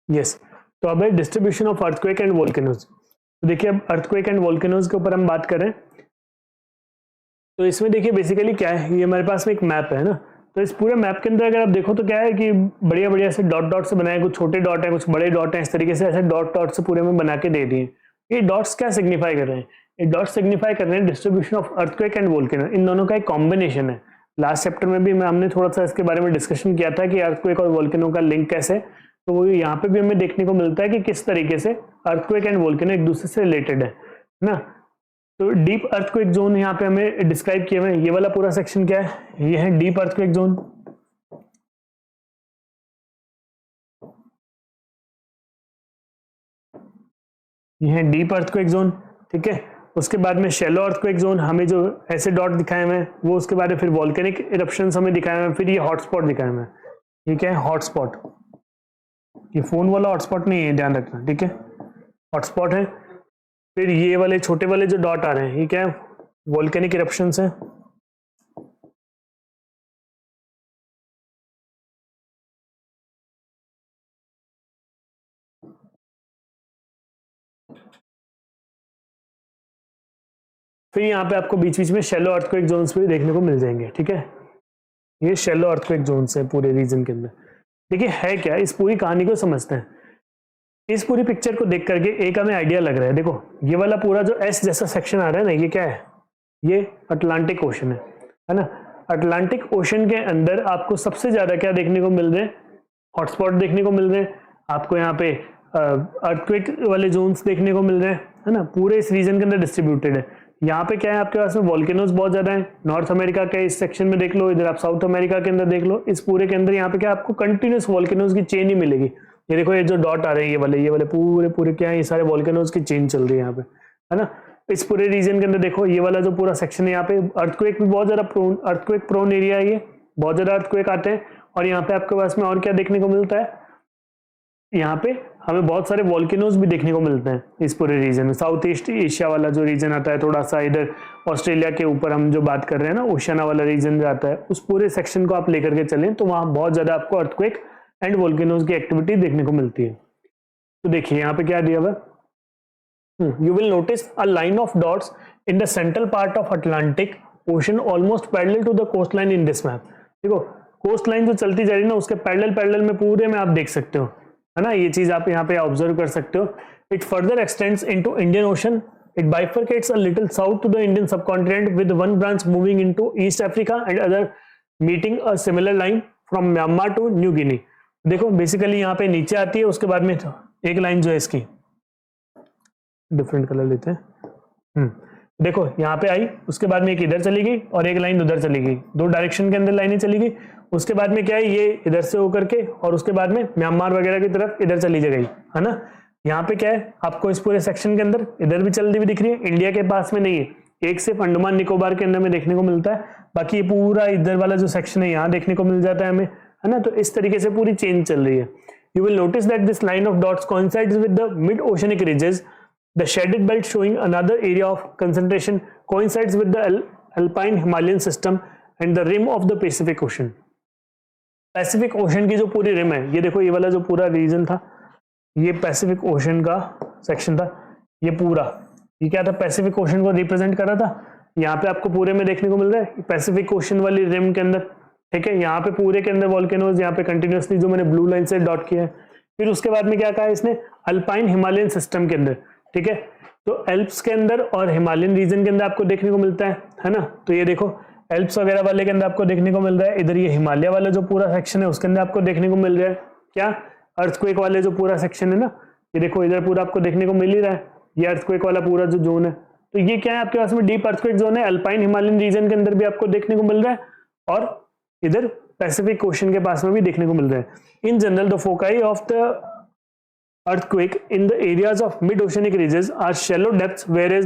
यस। तो अब है distribution of earthquake and volcanoes. तो देखिए अब अर्थक्वेक एंड वोल्केनोज के ऊपर हम बात करें, तो इसमें देखिए बेसिकली क्या है, ये हमारे पास में एक मैप है ना, तो इस पूरे मैप के अंदर अगर आप देखो तो क्या है कि बढ़िया बढ़िया से डॉट डॉट से बनाए, कुछ छोटे डॉट है, कुछ बड़े डॉट है, इस तरीके से ऐसे डॉट डॉट से पूरे में बना के दे दिए। ये डॉट्स क्या सिग्निफाई कर रहे हैं, ये डॉट्स सिग्निफाई कर रहे हैं distribution of earthquake and volcano, इन दोनों का एक कॉम्बिनेशन है। लास्ट चैप्टर में भी हमने थोड़ा सा इसके बारे में डिस्कशन किया था कि अर्थक्वेक और वोल्केनो का लिंक कैसे, तो वो यहाँ पे भी हमें देखने को मिलता है कि किस तरीके से अर्थक्वेक एंड वोल्केनो एक दूसरे से रिलेटेड है ना। तो डीप अर्थक्वेक जोन यहाँ पे हमें डिस्क्राइब किया हुआ है। ये वाला पूरा सेक्शन क्या है, ये है डीप अर्थक्वेक जोन। ये है डीप अर्थक्वेक जोन, ठीक है। उसके बाद में शैलो अर्थक्वेक जोन, हमें जो ऐसे डॉट दिखाए हुए हैं वो, उसके बाद में फिर वॉल्केनिक इरप्शंस हमें दिखाए हुए हैं, फिर ये हॉटस्पॉट दिखाए हुए हैं। ये क्या है, हॉटस्पॉट। ये फोन वाला हॉटस्पॉट नहीं है, ध्यान रखना, ठीक है, हॉटस्पॉट है। फिर ये वाले छोटे वाले जो डॉट आ रहे हैं, ये क्या है, वॉल्केनिक इरप्शंस है। फिर यहाँ पे आपको बीच बीच में शैलो अर्थक्वेक जोन्स भी देखने को मिल जाएंगे, ठीक है। ये शैलो अर्थक्वेक जोन्स है पूरे रीजन के अंदर। देखिए है क्या, इस पूरी कहानी को समझते हैं। इस पूरी पिक्चर को देख करके एक हमें आइडिया लग रहा है। देखो ये वाला पूरा जो एस जैसा सेक्शन आ रहा है ना, ये क्या है, ये अटलांटिक ओशन है ना। अटलांटिक ओशन के अंदर आपको सबसे ज्यादा क्या देखने को मिल रहे हैं, हॉटस्पॉट देखने को मिल रहे हैं आपको। यहाँ पे अर्थक्वेक वाले जोन्स देखने को मिल रहे हैं, है ना, पूरे इस रीजन के अंदर डिस्ट्रीब्यूटेड है। यहाँ पे क्या है आपके पास में, वॉल्केनोज बहुत ज्यादा है। नॉर्थ अमेरिका के इस सेक्शन में देख लो, इधर आप साउथ अमेरिका के अंदर देख लो, इस पूरे के अंदर यहाँ पे क्या आपको कंटिन्यूस वॉल्केनोज की चेन ही मिलेगी। ये देखो ये जो डॉट आ रहे हैं, ये वाले पूरे पूरे क्या है, ये सारे वॉल्केनोज की चेन चल रही है यहाँ पे, है ना। इस पूरे रीजन के अंदर देखो ये वाला जो पूरा सेक्शन है, यहाँ पे अर्थक्वेक भी बहुत ज्यादा प्रोन, अर्थक्वेक प्रोन एरिया है, ये बहुत ज्यादा अर्थक्वेक आते हैं। और यहाँ पे आपके पास में और क्या देखने को मिलता है, यहाँ पे हमें बहुत सारे वॉल्केनोज भी देखने को मिलते हैं इस पूरे रीजन में। साउथ ईस्ट एशिया वाला जो रीजन आता है, थोड़ा सा इधर ऑस्ट्रेलिया के ऊपर हम जो बात कर रहे हैं ना, ओशियाना वाला रीजन जो आता है, उस पूरे सेक्शन को आप लेकर के चलें तो वहां बहुत ज्यादा आपको अर्थक्वेक एंड वॉल्केनोज की एक्टिविटी देखने को मिलती है। तो देखिए यहाँ पे क्या दिया हुआ, you will notice a line of dots in the central part of Atlantic Ocean almost parallel to the coastline in this map। देखो कोस्ट लाइन जो चलती जा रही है ना, उसके पैरेलल में पूरे में आप देख सकते हो, है ना। ये चीज आप यहाँ पे ऑब्जर्व कर सकते हो। It further extends into Indian Ocean. It bifurcates a little south to the Indian subcontinent with one branch moving into East Africa and other meeting a similar line from Myanmar to New Guinea. देखो basically यहाँ पे नीचे आती है, उसके बाद में एक लाइन जो है इसकी डिफरेंट कलर लेते हैं। देखो यहाँ पे आई, उसके बाद में एक इधर चली गई और एक लाइन उधर चली गई, दो डायरेक्शन के अंदर लाइनें चली गई। उसके बाद में क्या है, ये इधर से होकर के और उसके बाद में म्यांमार वगैरह की तरफ इधर चली गई, है ना। यहाँ पे क्या है आपको इस पूरे सेक्शन के अंदर इधर भी चलती हुई दिख रही है, इंडिया के पास में नहीं है, एक सिर्फ अंडमान निकोबार के अंदर में देखने को मिलता है, बाकी ये पूरा इधर वाला जो सेक्शन है यहाँ देखने को मिल जाता है हमें, है ना। तो इस तरीके से पूरी चेन चल रही है। You will notice that this line of dots coincides with the mid oceanic ridges. The shaded belt showing another area of concentration coincides with the alpine Himalayan system and the rim of the Pacific Ocean. Pacific ocean की जो पूरी rim है, ये देखो ये वाला जो पूरा रीजन था, ये पैसिफिक ओशन का सेक्शन था, ये पूरा ये क्या था, पैसिफिक ओशन को रिप्रेजेंट कर रहा था। यहाँ पे आपको पूरे में देखने को मिल रहा है पैसिफिक ओशन वाली रिम के अंदर, ठीक है। यहाँ पे पूरे के अंदर वॉल्केनोज, यहाँ पे कंटिन्यूसली जो मैंने ब्लू लाइन से डॉट किया है। फिर उसके बाद में क्या कहा है इसने, अल्पाइन हिमालयन सिस्टम के अंदर, ठीक है। तो एल्प्स के अंदर और हिमालयन रीजन के अंदर आपको देखने को मिलता है ना। तो ये देखो एल्प्स वगैरह वाले के अंदर आपको देखने को मिल रहा है, इधर ये हिमालय वाला जो पूरा सेक्शन है उसके अंदर आपको देखने को मिल रहा है क्या, अर्थक्वेक वाले जो पूरा सेक्शन है ना, ये देखो इधर पूरा आपको देखने को मिल ही रहा है, ये अर्थक्वेक वाला पूरा जो जोन है। तो ये क्या है आपके पास में डीप अर्थक्वेक जोन है, अल्पाइन हिमालयन रीजन के अंदर भी आपको देखने को मिल रहा है और इधर पैसिफिक ओशन के पास में भी देखने को मिल रहा है। In general the foci of the earthquake in the areas of mid-oceanic ridges are shallow depths, whereas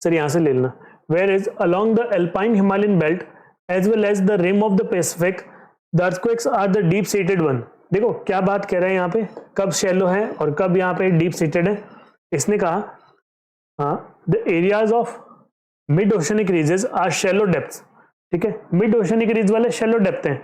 यहां से ले लेना, whereas along the alpine Himalayan belt as well as the rim of the Pacific, the earthquakes are the deep-seated one। देखो क्या बात कह रहे हैं यहाँ पे, कब शैलो है और कब यहाँ पे डीप सीटेड है। इसने कहा हाँ, the areas of mid-oceanic ridges are shallow depths, ठीक है। mid-oceanic ridge वाले shallow depth हैं।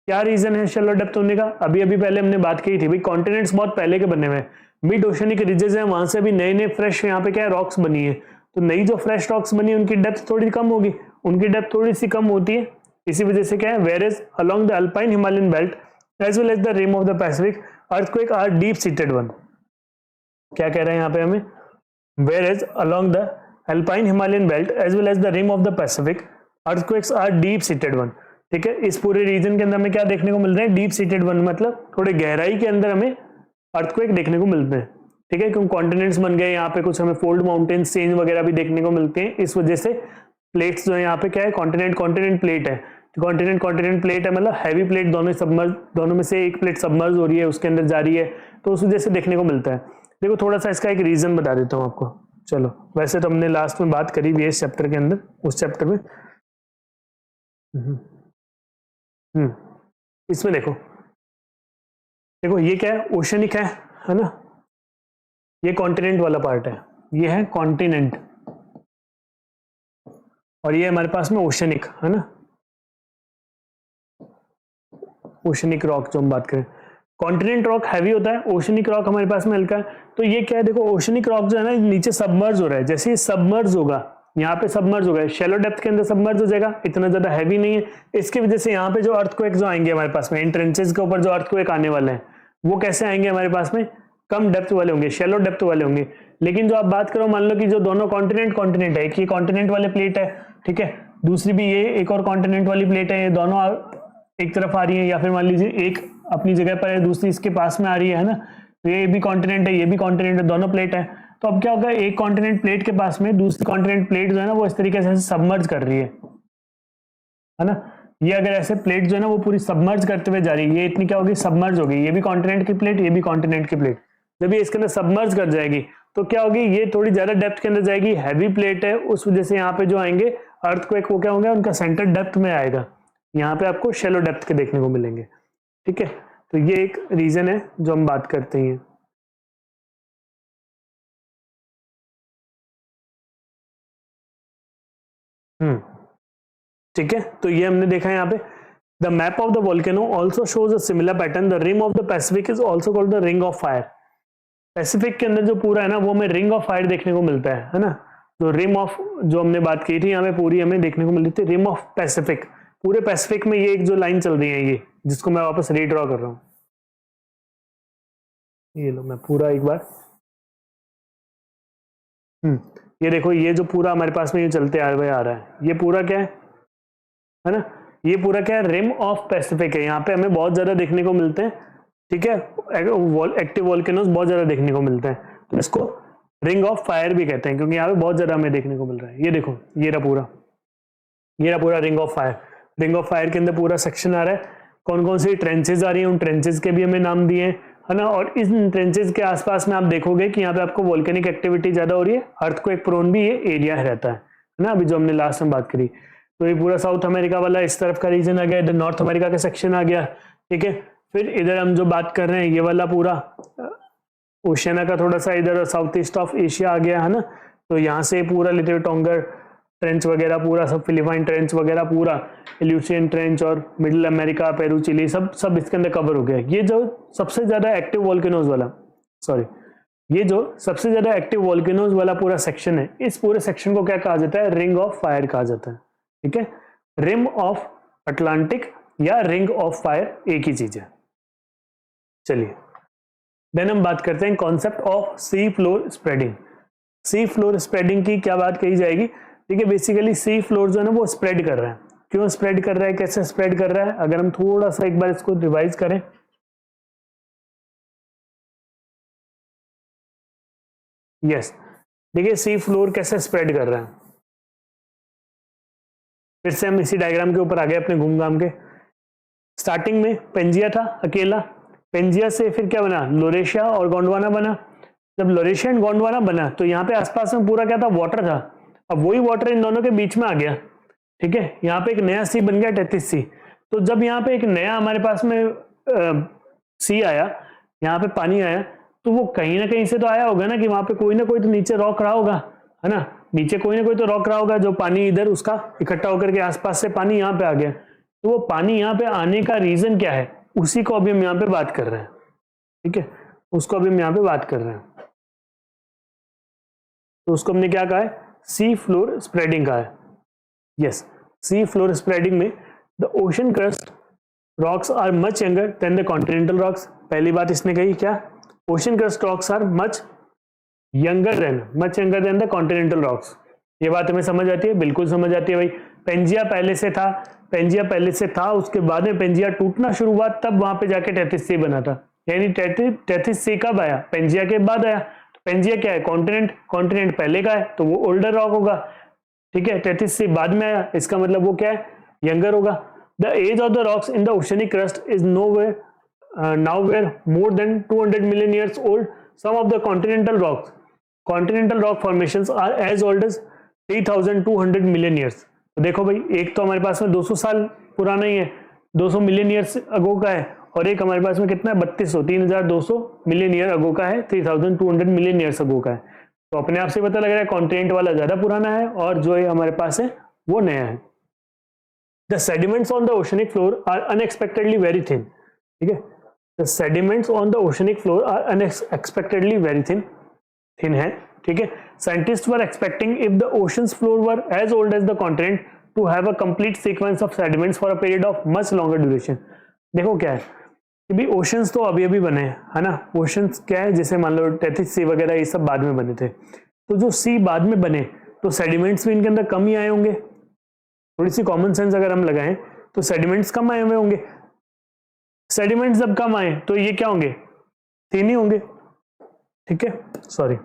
क्या रीजन है शैलो डेप्थ होने का, अभी पहले हमने बात की थी भाई, कॉन्टिनेंट्स बहुत पहले के बने हुए हैं, मिड ओशनिक रिजेस हैं, वहां से अभी नए फ्रेश यहाँ पे क्या है रॉक्स बनी है। तो नई जो फ्रेश रॉक्स बनी है उनकी डेप्थ थोड़ी कम होगी, उनकी डेप्थ थोड़ी सी कम होती है, इसी वजह से क्या है, whereas along the Alpine Himalayan belt as well as the rim of the Pacific earthquake are deep seated one. क्या कह रहे हैं यहाँ पे हमें, whereas along the Alpine Himalayan belt as well as the rim of the Pacific earthquakes are deep seated one, ठीक है। इस पूरे रीजन के अंदर हमें क्या देखने को मिल रहा है, डीप सीटेड वन, मतलब थोड़े गहराई के अंदर हमें अर्थक्वेक देखने को मिलते हैं। ठीक है, क्योंकि कॉन्टिनेंट्स बन गए यहाँ पे, कुछ हमें फोल्ड माउंटेन्स चेंज वगैरह भी देखने को मिलते हैं। इस वजह से प्लेट्स जो है यहाँ पे क्या है, कॉन्टिनेंट प्लेट है। तो कॉन्टिनेंट प्लेट है, मतलब हैवी प्लेट दोनों में से एक प्लेट सबमर्ज हो रही है, उसके अंदर जा रही है, तो उस वजह से देखने को मिलता है। देखो थोड़ा सा इसका एक रीजन बता देता हूँ आपको। चलो, वैसे तो हमने लास्ट में बात करी भी है इस चैप्टर के अंदर, उस चैप्टर में इसमें देखो ये क्या है, ओशनिक है ना, ये कॉन्टिनेंट वाला पार्ट है, ये है कॉन्टिनेंट, और ये हमारे पास में ओशनिक है ना, ओशनिक रॉक जो हम बात करें। कॉन्टिनेंट रॉक हैवी होता है, ओशनिक रॉक हमारे पास में हल्का है। तो ये क्या है, देखो ओशनिक रॉक जो है ना नीचे सबमर्ज हो रहा है, जैसे ये सबमर्ज होगा, यहाँ पे सबमर्ज हो गया, शैलो डेप्थ के अंदर सबमर्ज हो जाएगा, इतना ज्यादा हैवी नहीं है। इसकी वजह से यहाँ पे जो अर्थक्वेक जो आएंगे हमारे पास में, इन ट्रेंचेस के ऊपर जो अर्थक्वेक आने वाले हैं, वो कैसे आएंगे हमारे पास में, कम डेप्थ वाले होंगे, शैलो डेप्थ वाले होंगे। लेकिन जो आप बात करो, मान लो कि जो दोनों कॉन्टिनेंट है, एक ये कॉन्टिनेंट वाले प्लेट है, ठीक है, दूसरी भी ये एक और कॉन्टिनेंट वाली प्लेट है, ये दोनों एक तरफ आ रही है, या फिर मान लीजिए एक अपनी जगह पर है, दूसरी इसके पास में आ रही है ना, तो ये भी कॉन्टिनेंट है, ये भी कॉन्टिनेंट है, दोनों प्लेट है। तो अब क्या होगा, एक कॉन्टिनेंट प्लेट के पास में दूसरी कॉन्टिनेंट प्लेट जो है ना वो इस तरीके से सबमर्ज कर रही है ना। ये अगर ऐसे प्लेट जो है ना वो पूरी सबमर्ज करते हुए जा रही है, ये इतनी क्या होगी, सबमर्ज होगी, ये भी कॉन्टिनेंट की प्लेट, ये भी कॉन्टिनेंट की प्लेट। जब ये इसके अंदर सबमर्ज कर जाएगी तो क्या होगी, ये थोड़ी ज्यादा डेप्थ के अंदर जाएगी, हैवी प्लेट है, उस वजह से यहाँ पे जो आएंगे अर्थक्वेक वो क्या होंगे, उनका सेंटर डेप्थ में आएगा, यहाँ पे आपको शैलो डेप्थ के देखने को मिलेंगे। ठीक है, तो ये एक रीजन है जो हम बात करते हैं। ठीक है, तो ये हमने देखा है यहाँ पे, the map of the volcano also shows a similar pattern, the rim of the Pacific is also called the ring of fire. Pacific के अंदर जो पूरा है ना वो हमें रिंग ऑफ फायर देखने को मिलता है ना। तो रिम ऑफ जो हमने बात की थी यहाँ पे पूरी हमें देखने को मिल रही थी, रिम ऑफ पैसिफिक, पूरे पैसिफिक में ये एक जो लाइन चल रही है ये, जिसको मैं वापस रीड्रॉ कर रहा हूँ, ये लो मैं पूरा एक बार, ये देखो, ये जो पूरा हमारे पास में ये चलते आ रहा है, ये पूरा क्या है ना, ये पूरा क्या है, रिम ऑफ पैसिफिक है। यहाँ पे हमें बहुत ज्यादा देखने को मिलते हैं, ठीक है, एक्टिव वोल्केनोस बहुत ज्यादा देखने को मिलते हैं, तो इसको रिंग ऑफ फायर भी कहते हैं, क्योंकि यहाँ पे बहुत ज्यादा हमें देखने को मिल रहा है। ये देखो, ये रहा पूरा ring of fire. Ring of fire के अंदर पूरा सेक्शन आ रहा है, कौन कौन सी ट्रेंचेज आ रही है, उन ट्रेंचेज के भी हमें नाम दिए है ना। और इन ट्रेंचेज के आसपास में आप देखोगे कि यहाँ पे आपको वोल्केनिक एक्टिविटी ज्यादा हो रही है, अर्थक्वेक प्रोन भी ये एरिया रहता है ना, अभी जो हमने लास्ट में बात करी। तो ये पूरा साउथ अमेरिका वाला इस तरफ का रीजन आ गया, इधर नॉर्थ अमेरिका का सेक्शन आ गया, ठीक है। फिर इधर हम जो बात कर रहे हैं ये वाला पूरा ओशियाना का थोड़ा सा इधर साउथ ईस्ट ऑफ एशिया आ गया है ना। तो यहाँ से पूरा लिटिल टोंगर ट्रेंच वगैरह पूरा सब, फिलिपाइन ट्रेंच वगैरह पूरा, एल्यूशियन ट्रेंच और मिडिल अमेरिका, पेरू, चिली, सब इसके अंदर कवर हो गया। ये जो सबसे ज्यादा एक्टिव वोल्केनोज वाला, ये जो सबसे ज्यादा एक्टिव वोल्केनोज वाला पूरा सेक्शन है, इस पूरे सेक्शन को क्या कहा जाता है, रिंग ऑफ फायर कहा जाता है। ठीक है, रिम ऑफ अटलांटिक या रिंग ऑफ फायर एक ही चीज है। चलिए देन हम बात करते हैं concept of C floor spreading. C floor spreading की क्या बात कही जाएगी, ठीक है। बेसिकली सी फ्लोर जो है ना वो स्प्रेड कर रहा है। क्यों स्प्रेड कर रहा है, कैसे स्प्रेड कर रहा है, अगर हम थोड़ा सा एक बार इसको रिवाइज करें, यस, देखिए सी फ्लोर कैसे स्प्रेड कर रहा है। फिर से हम इसी डायग्राम के ऊपर आ गए अपने घूम घाम के। स्टार्टिंग में पेंजिया था अकेला, पेंजिया से फिर क्या बना, लोरेशिया और गोंडवाना बना। जब लोरेशिया एंड गोंडवाना बना तो यहाँ पे आसपास में पूरा क्या था, वाटर था। अब वही वाटर इन दोनों के बीच में आ गया, ठीक है। यहाँ पे एक नया सी बन गया, टेथिस सी। तो जब यहाँ पे एक नया हमारे पास में सी आया, यहाँ पे पानी आया, तो वो कहीं ना कहीं से तो आया होगा ना, कि वहां पे कोई ना कोई तो नीचे रॉक रहा होगा, है ना, नीचे कोई ना कोई तो रॉक रहा होगा, जो पानी इधर उसका इकट्ठा होकर के आसपास से पानी यहाँ पे आ गया। तो वो पानी यहाँ पे आने का रीजन क्या है, उसी को अभी हम यहाँ पे बात कर रहे हैं, ठीक है, उसको अभी हम यहाँ पे बात कर रहे हैं। तो उसको हमने क्या कहा है, सी फ्लोर स्प्रेडिंग कहा है। यस, सी फ्लोर स्प्रेडिंग में the ocean crust rocks are much younger than the continental rocks. पहली बात इसने कही क्या, ocean crust rocks are much younger than the continental rocks. ये बात हमें समझ आती है, बिल्कुल समझ आती है भाई। पेंजिया पहले से था, पेंजिया पहले से था, उसके बाद में पेंजिया टूटना शुरू हुआ, तब वहां पे जाके टेथिस सी बना था। यानी टेथिस सी कब आया? पेंजिया के बाद आया। तो पेंजिया क्या है? कॉन्टिनेंट, कॉन्टिनेंट पहले का है तो वो ओल्डर रॉक होगा, ठीक है। टेथिस सी बाद में आया, इसका मतलब वो क्या है? यंगर होगा। The age of the rocks in the oceanic crust is nowhere more than 200 million years old. Some of the continental rock formations are as old as 3200 million years. तो देखो भाई, एक तो हमारे पास में 200 साल पुराना ही है, 200 मिलियन ईयर्स अगो का है, और एक हमारे पास में कितना है? 3200 मिलियन ईयर अगो का है, 3200 मिलियन ईयर्स अगो का है। तो अपने आप से पता लग रहा है कॉन्टिनेंट वाला ज्यादा पुराना है और जो ये हमारे पास है वो नया है। The sediments on the oceanic floor are unexpectedly very thin. ठीक है, The sediments on the oceanic floor are unexpectedly very thin है, ठीक है। Scientists were expecting if the ocean's floor were as old as the continent to have a complete sequence of sediments for a period of much longer duration. देखो क्या है कि भी oceans तो अभी अभी बने हैं, है ना। ओशंस क्या है? जैसे मान लो टेथिस सी वगैरह ये सब बाद में बने थे, तो जो सी बाद में बने तो सेडिमेंट्स भी इनके अंदर कम ही आए होंगे। थोड़ी सी कॉमन सेंस अगर हम लगाएं तो सेडिमेंट्स कम आए हुए होंगे। सेडिमेंट्स जब कम आए तो ये क्या होंगे? थिन ही होंगे, ठीक है। सॉरी,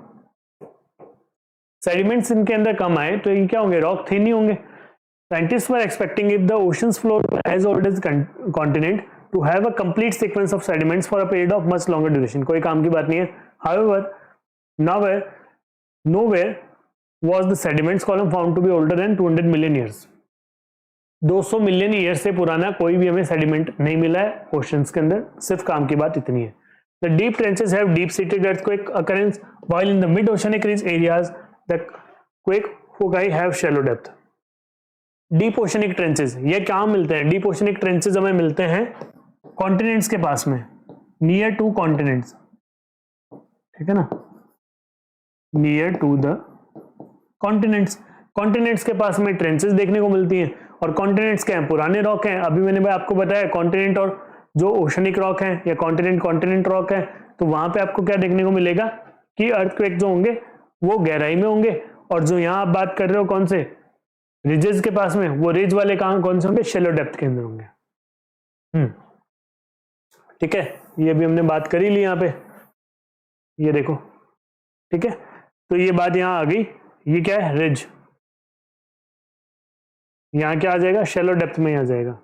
सेडिमेंट्स इनके अंदर कम आए तो ये क्या होंगे? रॉक थिन ही होंगे। Scientist were expecting if the oceans floor as old as continent to have a complete sequence of sediments for a period of much longer duration. कोई काम की बात नहीं है। However nowhere was the sediments column found to be older than 200 million years. 200 million year से पुराना कोई भी हमें सेडिमेंट नहीं मिला है ओशंस के अंदर। सिर्फ काम की बात इतनी है। The deep trenches have deep seated earthquake occurrence while in the mid oceanic ridge areas the quake foci have shallow depth. Deep oceanic trenches ये कहाँ मिलते हैं? डीप ओशनिक ट्रेंचेस हमें मिलते हैं कॉन्टिनेंट्स के पास में, नियर टू कॉन्टिनेंट्स, ठीक है ना, near to the continents. Continents के पास में ट्रेंचेस देखने को मिलती हैं, और कॉन्टिनेंट्स क्या हैं? पुराने रॉक हैं। अभी मैंने भाई आपको बताया कॉन्टिनेंट और जो ओशनिक रॉक हैं या कॉन्टिनेंट रॉक है, तो वहां पे आपको क्या देखने को मिलेगा कि अर्थक्वेक जो होंगे वो गहराई में होंगे, और जो यहाँ आप बात कर रहे हो कौन से रिजेस के पास में, वो रिज वाले कहाँ कौन से होंगे? शेलो डेप्थ के अंदर होंगे। ठीक है, ये भी हमने बात करी ली यहाँ पे, ये देखो, ठीक है। तो ये बात यहाँ आ गई, ये क्या है? रिज। यहां क्या आ जाएगा? शैलो डेप्थ में आ जाएगा,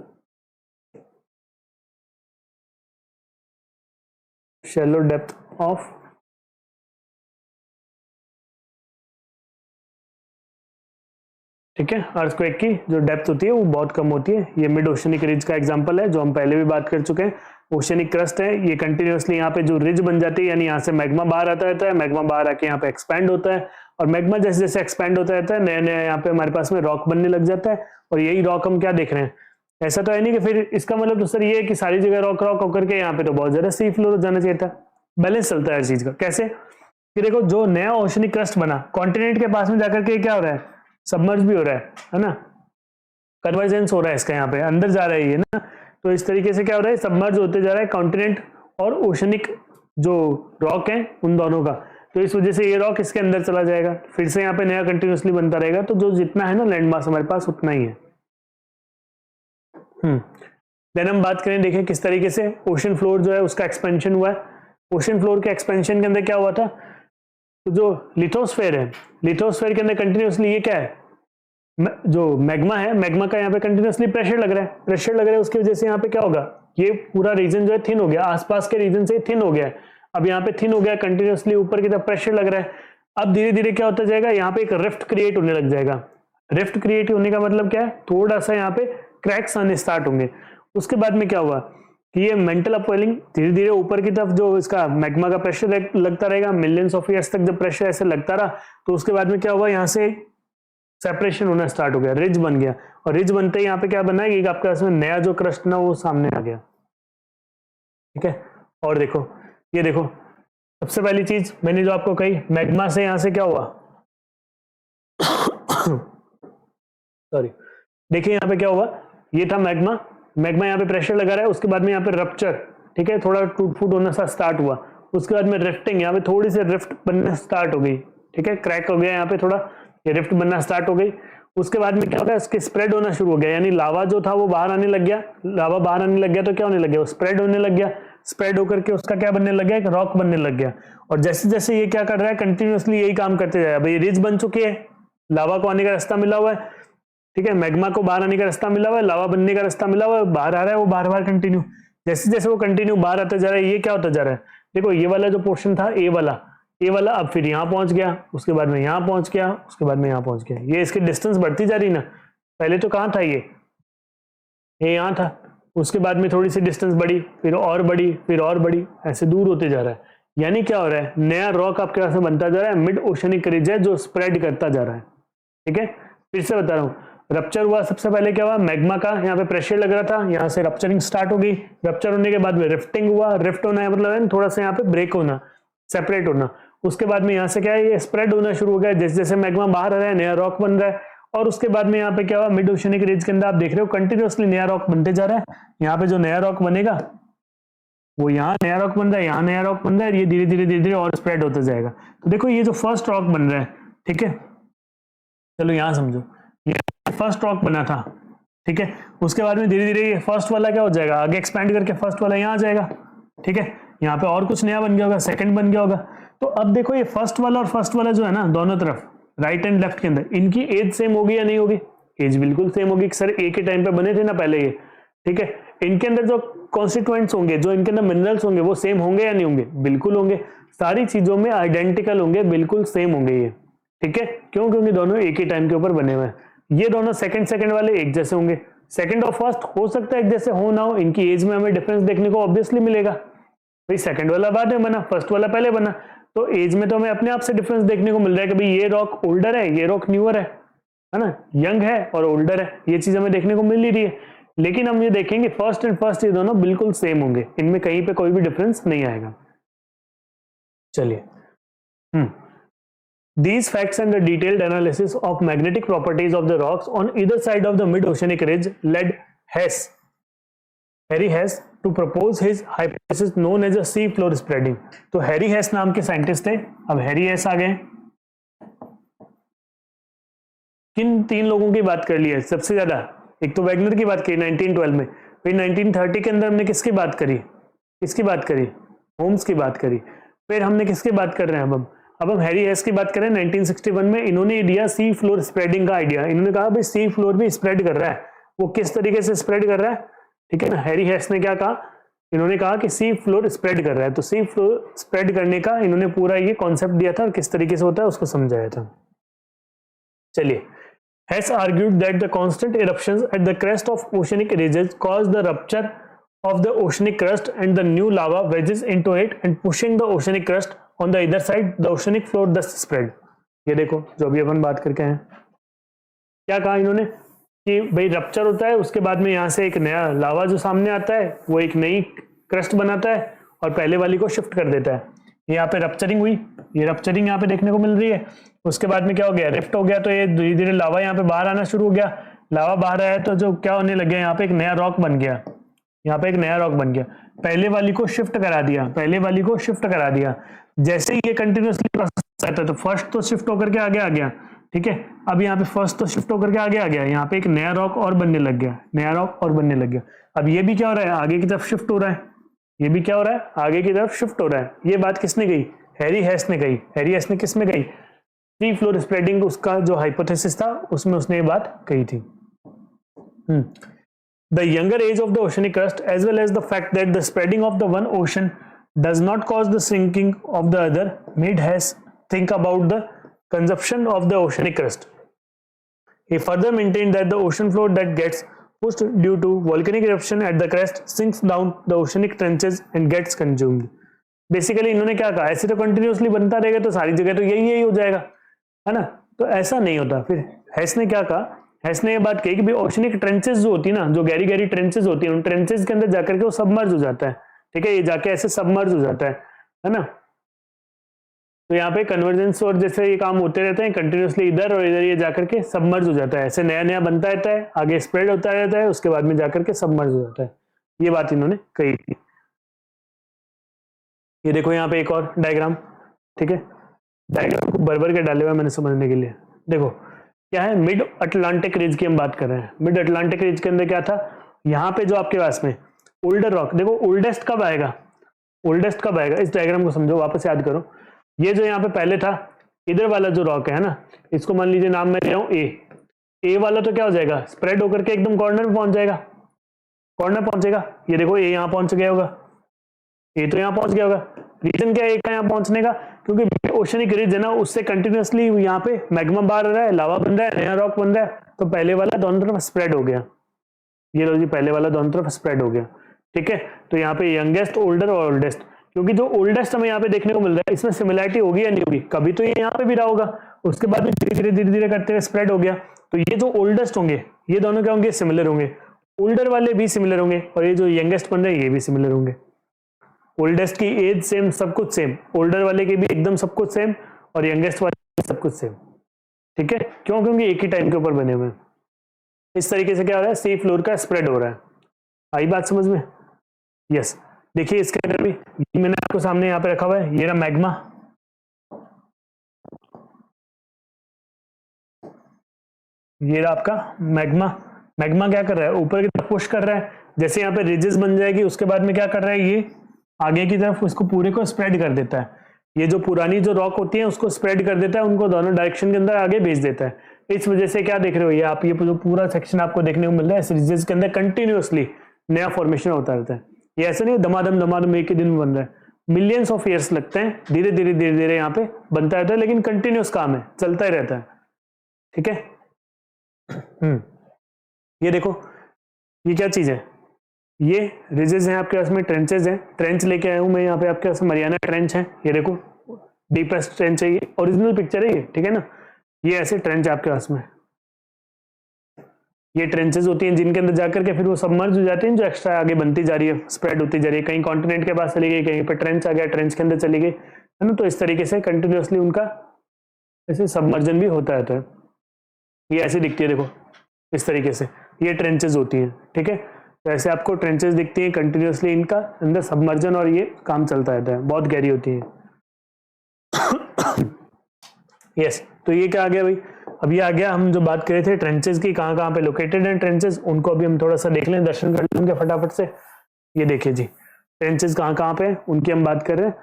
शैलो डेप्थ ऑफ, ठीक है। अर्थक्वेक की जो डेप्थ होती है वो बहुत कम होती है। ये मिड ओशनिक रिज का एग्जांपल है जो हम पहले भी बात कर चुके हैं। ओशनिक क्रस्ट है, ये कंटिन्यूअसली यहाँ पे जो रिज बन जाती है, यानी यहाँ से मैग्मा बाहर आता रहता है, मैग्मा बाहर आके यहाँ पे एक्सपैंड होता है, और मैग्मा जैसे जैसे एक्सपैंड होता रहता है नया नया यहाँ पे हमारे पास में रॉक बनने लग जाता है। और यही रॉक हम क्या देख रहे हैं? ऐसा तो है नहीं कि फिर इसका मतलब तो सर ये है कि सारी जगह रॉक रॉक होकर के यहाँ पे तो बहुत ज्यादा सी फ्लोर जाना चाहिए था। बैलेंस चलता है हर चीज का। कैसे कि देखो, जो नया ओशनिक क्रस्ट बना कॉन्टिनेंट के पास में जाकर के क्या हो रहा है? सबमर्ज भी हो रहा है ना, कन्वर्जेंस हो रहा है इसका, यहाँ पे अंदर जा रहा है ये ना। तो इस तरीके से क्या हो रहा है? सबमर्ज होते जा रहा है कॉन्टिनेंट और ओशनिक जो रॉक है उन दोनों का। तो इस वजह से ये रॉक इसके अंदर चला जाएगा, फिर से यहाँ पे नया कंटिन्यूसली बनता रहेगा। तो जो जितना है ना लैंड मास हमारे पास उतना ही है। देन हम बात करें, देखें किस तरीके से ओशन फ्लोर जो है उसका एक्सपेंशन हुआ है। ओशन फ्लोर के एक्सपेंशन के अंदर क्या हुआ था? तो जो लिथोस्फेयर है, लिथोस्फेयर के अंदर कंटिन्यूसली ये क्या है? जो मैग्मा है, मैग्मा का यहाँ पे कंटिन्यूसली प्रेशर लग रहा है, प्रेशर लग रहा है, उसकी वजह से यहाँ पे क्या होगा? ये पूरा रीजन जो है थिन हो गया, आसपास के रीजन से थिन हो गया है। अब यहाँ पे थिन हो गया, कंटिन्यूसली ऊपर की तरफ प्रेशर लग रहा है। अब धीरे धीरे क्या होता जाएगा? यहाँ पे एक रिफ्ट क्रिएट होने लग जाएगा। रिफ्ट क्रिएट होने का मतलब क्या है? थोड़ा सा यहाँ पे क्रैक्स आने स्टार्ट होंगे। उसके बाद में क्या हुआ कि ये मेंटल अपवेलिंग धीरे धीरे ऊपर की तरफ जो इसका मैग्मा का प्रेशर लगता रहेगा, मिलियंस ऑफ ईयर्स तक जब प्रेशर ऐसे लगता रहा, तो उसके बाद में क्या हुआ? यहाँ से सेपरेशन होना स्टार्ट हो गया, रिज बन गया। और रिज बनते ही यहाँ पे क्या बना कि आपके पास में नया जो क्रस्ट ना वो सामने आ गया, ठीक है। और देखो, ये देखो, सबसे पहली चीज मैंने जो आपको कही, मैग्मा से यहां से क्या हुआ? सॉरी, देखिए यहाँ पे क्या हुआ? ये था मैग्मा, मैग्मा यहाँ पे प्रेशर लगा रहा है, उसके बाद में यहाँ पे रप्चर, ठीक है, थोड़ा टूट फूट होना सा स्टार्ट हुआ। उसके बाद में रिफ्टिंग, यहाँ पे थोड़ी सी रिफ्ट बनना स्टार्ट हो गई, ठीक है, क्रैक हो गया यहाँ पे, थोड़ा ये रिफ्ट बनना स्टार्ट हो गई। उसके बाद में क्या होगा, इसके स्प्रेड होना शुरू हो गया, यानी लावा जो था वो बाहर आने लग गया, लावा बाहर आने लग गया तो क्या होने लग गया, वो स्प्रेड होने लग गया, स्प्रेड होकर के उसका क्या बनने लग गया, एक रॉक बनने लग गया। और जैसे जैसे ये क्या कर रहा है, कंटिन्यूअसली यही काम करते जाए। भाई रिज बन चुकी है, लावा को आने का रास्ता मिला हुआ है, ठीक है, मैग्मा को बाहर आने का रास्ता मिला हुआ है, लावा बनने का रास्ता मिला हुआ है, बाहर आ रहा है, वो बार बार कंटिन्यू, जैसे जैसे वो कंटिन्यू बाहर आता जा रहा है, ये क्या होता जा रहा है, देखो ये वाला जो पोर्शन था ए वाला अब फिर यहाँ पहुंच गया, उसके बाद में यहाँ पहुंच गया, उसके बाद में यहाँ पहुंच गया, ये इसकी डिस्टेंस बढ़ती जा रही ना। पहले तो कहाँ था ये यहाँ था, उसके बाद में थोड़ी सी डिस्टेंस बढ़ी, फिर और बढ़ी, फिर और बढ़ी, ऐसे दूर होते जा रहा है। यानी क्या हो रहा है, नया रॉक आपके पास में बनता जा रहा है, मिड ओशनिक रिज है जो स्प्रेड करता जा रहा है। ठीक है, फिर से बता रहा हूँ, रप्चर हुआ, सबसे पहले क्या हुआ, मैग्मा का यहाँ पे प्रेशर लग रहा था, यहाँ से रप्चरिंग स्टार्ट हो गई, रप्चर होने के बाद में रिफ्टिंग हुआ, रिफ्ट होना है मतलब थोड़ा सा यहाँ पे ब्रेक होना, सेपरेट होना। उसके बाद में यहाँ से क्या है, ये स्प्रेड होना शुरू हो गया, जैसे जैसे मैग्मा बाहर आ रहा है नया रॉक बन रहा है। और उसके बाद में यहाँ पे क्या हुआ, मिड ओशनिक रिज के अंदर आप देख रहे हो कंटिन्यूअसली नया रॉक बनते जा रहा है। यहाँ पे जो नया रॉक बनेगा वो यहाँ नया रॉक बन रहा है, यहाँ नया रॉक बन रहा है, ये धीरे धीरे धीरे धीरे और स्प्रेड होता जाएगा। तो देखो ये जो फर्स्ट रॉक बन रहा है, ठीक है, चलो यहाँ समझो, ये फर्स्ट रॉक बना था, ठीक है, उसके बाद में धीरे धीरे ये फर्स्ट वाला क्या हो जाएगा, आगे एक्सपैंड करके फर्स्ट वाला यहाँ आ जाएगा, ठीक है, यहाँ पे और कुछ नया बन गया होगा, सेकंड बन गया होगा। तो अब देखो ये फर्स्ट वाला और फर्स्ट वाला जो है ना, दोनों तरफ राइट एंड लेफ्ट के अंदर, इनकी एज सेम होगी या नहीं होगी, एज बिल्कुल सेम होगी। सर एक ही टाइम पे बने थे ना पहले ये, ठीक है, इनके अंदर जो कॉन्स्टिट्यूएंट्स होंगे, जो इनके अंदर मिनरल्स होंगे वो सेम होंगे या नहीं होंगे, बिल्कुल होंगे, सारी चीजों में आइडेंटिकल होंगे, बिल्कुल सेम होंगे ये, ठीक है, क्यों, क्योंकि दोनों एक ही टाइम के ऊपर बने हुए हैं। ये दोनों सेकंड वाले एक जैसे होंगे, सेकंड और फर्स्ट हो सकता है एक जैसे हो ना हो, इनकी एज में हमें डिफरेंस देखने को ऑब्वियसली मिलेगा, भाई सेकंड वाला बाद में बना, फर्स्ट वाला पहले बना, तो एज में तो हमें अपने आप से डिफरेंस देखने को मिल रहा है कि भाई ये रॉक ओल्डर है, ये रॉक न्यूअर है ना, यंग है और ओल्डर है, ये चीज हमें देखने को मिल ही रही है। लेकिन हम ये देखेंगे फर्स्ट एंड फर्स्ट ये दोनों बिल्कुल सेम होंगे, इनमें कहीं पे कोई भी डिफरेंस नहीं आएगा। चलिए, These facts and the detailed analysis of magnetic properties of the rocks on either side of the mid-oceanic ridge led Harry Hess to propose his hypothesis known as a sea floor spreading। तो Harry हेस नाम के scientist थे। अब Harry हेस आ गए, किन तीन लोगों की बात कर ली है सबसे ज्यादा, एक तो वैगनर की बात करी 1912 में, फिर 1930 के अंदर हमने किसकी बात करी, होम्स की बात करी, फिर हमने किसकी बात कर रहे हैं अब हम हैरी हेस की बात करें। 1961 में इन्होंने दिया सी फ्लोर स्प्रेडिंग का आइडिया, इन्होंने कहा भाई सी फ्लोर भी स्प्रेड कर रहा है, वो किस तरीके से स्प्रेड कर रहा है, ठीक है ना। हैरी हेस ने क्या कहा, इन्होंने कहा कि सी फ्लोर स्प्रेड कर रहा है, तो सी फ्लोर स्प्रेड करने का इन्होंने पूरा ये कॉन्सेप्ट दिया था और किस तरीके से होता है उसको समझाया था। चलिए, Hess argued that the constant eruptions at the crest of oceanic ridges cause the rupture of the oceanic crust and the new lava wedges into it and pushing the oceanic crust on the either side, the oceanic floor thus spread। ये देखो जो अभी अपन बात करके आए, क्या कहा इन्होंने कि भाई रप्चर होता है, उसके बाद में यहाँ से एक नया लावा जो सामने आता है वो एक नई क्रस्ट बनाता है और पहले वाली को शिफ्ट कर देता है। यहाँ पे रप्चरिंग हुई, ये रप्चरिंग यहाँ पे देखने को मिल रही है। उसके बाद में क्या हो गया, रिफ्ट हो गया, तो ये धीरे धीरे लावा यहाँ पे बाहर आना शुरू हो गया। लावा बाहर आया तो जो क्या होने लग गया, यहाँ पे एक नया रॉक बन गया, यहाँ पे एक नया रॉक बन गया, पहले वाली को शिफ्ट करा दिया, जैसे ही ये कंटिन्यूअसली प्रोसेस आता है तो फर्स्ट तो शिफ्ट होकर के आगे आ गया, ठीक है, अब यहाँ पे फर्स्ट तो शिफ्ट होकर के आगे आ गया, यहाँ पे एक नया रॉक और बनने लग गया, अब ये भी क्या हो रहा है, आगे की तरफ शिफ्ट हो रहा है, ये भी क्या हो रहा है, आगे की तरफ शिफ्ट हो रहा है। ये बात किसने कही, हैरी हेस ने कही। हैरी हेस ने किसमें कही, सी फ्लोर स्प्रेडिंग, उसका जो हाइपोथेसिस था उसमें उसने ये बात कही थी। The younger age of the oceanic crust as well as the fact that the spreading of the one ocean does not cause the sinking of the other made Hess think about the consumption of the oceanic crust। He further maintained that the ocean floor that gets pushed due to volcanic eruption at the crest sinks down the oceanic trenches and gets consumed। Basically इन्होंने क्या कहा, ऐसे तो continuously बनता रहेगा तो सारी जगह तो यही हो जाएगा, है ना, तो ऐसा नहीं होता। फिर हैस ने क्या कहा, हैस ने ये बात कही कि भाई ओशनिक ट्रेंचेस जो होती है ना, जो गहरी गहरी ट्रेंचेस होती है, उन ट्रेंचेस के अंदर जाकर के वो सबमर्ज हो जाता है, ठीक है, ये जाके ऐसे सबमर्ज हो जाता है ना। तो यहाँ पे कन्वर्जेंस और जैसे ये काम होते रहते हैं कंटिन्यूअसली, इधर और इधर ये जाकर के सबमर्ज हो जाता है, ऐसे नया नया बनता रहता है, आगे स्प्रेड होता रहता है, उसके बाद में जाकर के सबमर्ज हो जाता है। ये बात इन्होंने कही थी। ये देखो यहाँ पे एक और डायग्राम, ठीक है, डायग्राम को भर भर के डाले हुए मैंने समझने के लिए। देखो क्या है, मिड अटलांटिक रिज की हम बात कर रहे हैं। मिड अटलांटिक रिज के अंदर क्या था, यहाँ पे जो आपके पास में ओल्डर रॉक, देखो ओल्डेस्ट कब आएगा, ओल्डेस्ट कब आएगा, इस डायग्राम को समझो, वापस याद करो। ये जो यहाँ पे पहले था, इधर वाला जो रॉक है ना, इसको मान लीजिए नाम मैं दे रहा हूँ ए वाला, तो क्या हो जाएगा, स्प्रेड होकर के एकदम कॉर्नर में पहुंच जाएगा, कॉर्नर पहुंचेगा। ये देखो ए यहाँ पहुंच गया होगा, ए तो यहाँ पहुंच गया होगा। रीजन क्या है ए का यहाँ पहुंचने का, क्योंकि ओशनिक रिज है ना, उससे कंटिन्यूअसली यहाँ पे मैग्मा बाहर रहा है, लावा बन रहा है, नया रॉक बन रहा है, तो पहले वाला दोनों तरफ स्प्रेड हो गया। ये लो जी, पहले वाला दोनों तरफ स्प्रेड हो गया, ठीक है। तो यहाँ पे यंगेस्ट, ओल्डर और ओल्डेस्ट, क्योंकि जो ओल्डेस्ट हमें यहाँ पे देखने को मिल रहा है, इसमें सिमिलरिटी होगी या नहीं होगी, कभी तो ये यहाँ पे भी रहा होगा, उसके बाद धीरे धीरे करते हुए स्प्रेड हो गया। तो ये जो ओल्डेस्ट होंगे, ये दोनों क्या होंगे, सिमिलर होंगे, ओल्डर वाले भी सिमिलर होंगे, और ये जो यंगेस्ट बन रहे हैं ये भी सिमिलर होंगे। ओल्डेस्ट की एज सेम, सब कुछ सेम, ओल्डर वाले की भी एकदम सब कुछ सेम, और यंगेस्ट वाले सब कुछ सेम, ठीक है। क्यों, क्योंकि एक ही टाइम के ऊपर बने हुए हैं। इस तरीके से क्या हो रहा है, सी फ्लोर का स्प्रेड हो रहा है। आई बात समझ में? यस। देखिए इसके अंदर भी मैंने आपको सामने यहाँ पे रखा हुआ है, ये रहा मैग्मा, ये रहा आपका मैग्मा। मैग्मा क्या कर रहा है, ऊपर की तरफ पुश कर रहा है, जैसे यहाँ पे रिजेस बन जाएगी उसके बाद में क्या कर रहा है, ये आगे की तरफ उसको पूरे को स्प्रेड कर देता है। ये जो पुरानी जो रॉक होती है उसको स्प्रेड कर देता है, उनको दोनों डायरेक्शन के अंदर आगे भेज देता है। इस वजह से क्या देख रहे हो, ये आप ये जो पूरा सेक्शन आपको देखने को मिल रहा है, इस रिजेस के अंदर कंटिन्यूअसली नया फॉर्मेशन होता रहता है। ये ऐसे नहीं दमादम एक ही दिन में बन रहा है, मिलियंस ऑफ ईयर्स लगते हैं, धीरे धीरे यहाँ पे बनता रहता है, लेकिन कंटिन्यूअस काम है, चलता ही रहता है, ठीक है। ये देखो, ये क्या चीज है, ये रिजेस हैं आपके पास में, ट्रेंचेस हैं, ट्रेंच लेके आया हूं मैं यहाँ पे आपके पास, मरियाना ट्रेंच है, ये देखो डीपेस्ट ट्रेंच है, ये ओरिजिनल पिक्चर है ये, ठीक है ना। ये ऐसे ट्रेंच आपके पास में, ये ट्रेंचेस होती हैं जिनके अंदर जाकर के फिर वो सबमर्ज हो जाते हैं, जो एक्स्ट्रा आगे बनती जा रही है, स्प्रेड होती जा रही है, कहीं कॉन्टिनेंट के पास चली गई, कहीं पे ट्रेंच आ गया, ट्रेंच के अंदर चली गई, है ना। तो इस तरीके से कंटिन्यूअसली उनका ऐसे सबमर्जन भी होता रहता है। ये ऐसे दिखती है, देखो इस तरीके से ये ट्रेंचेस होती हैं, ठीक है। तो ऐसे आपको ट्रेंचेस दिखती हैं कंटिन्यूअसली, इनका अंदर सबमर्जन और ये काम चलता रहता है, बहुत गहरी होती है। यस, तो ये क्या आ गया भाई, अब ये आ गया, हम जो बात कर रहे थे ट्रेंचेस की, कहाँ कहाँ पे लोकेटेड हैं ट्रेंचेस, उनको अभी हम थोड़ा सा देख लें, दर्शन कर लेंगे फटाफट से। ये देखिए जी, ट्रेंचेस कहाँ कहाँ पे उनकी हम बात कर रहे हैं।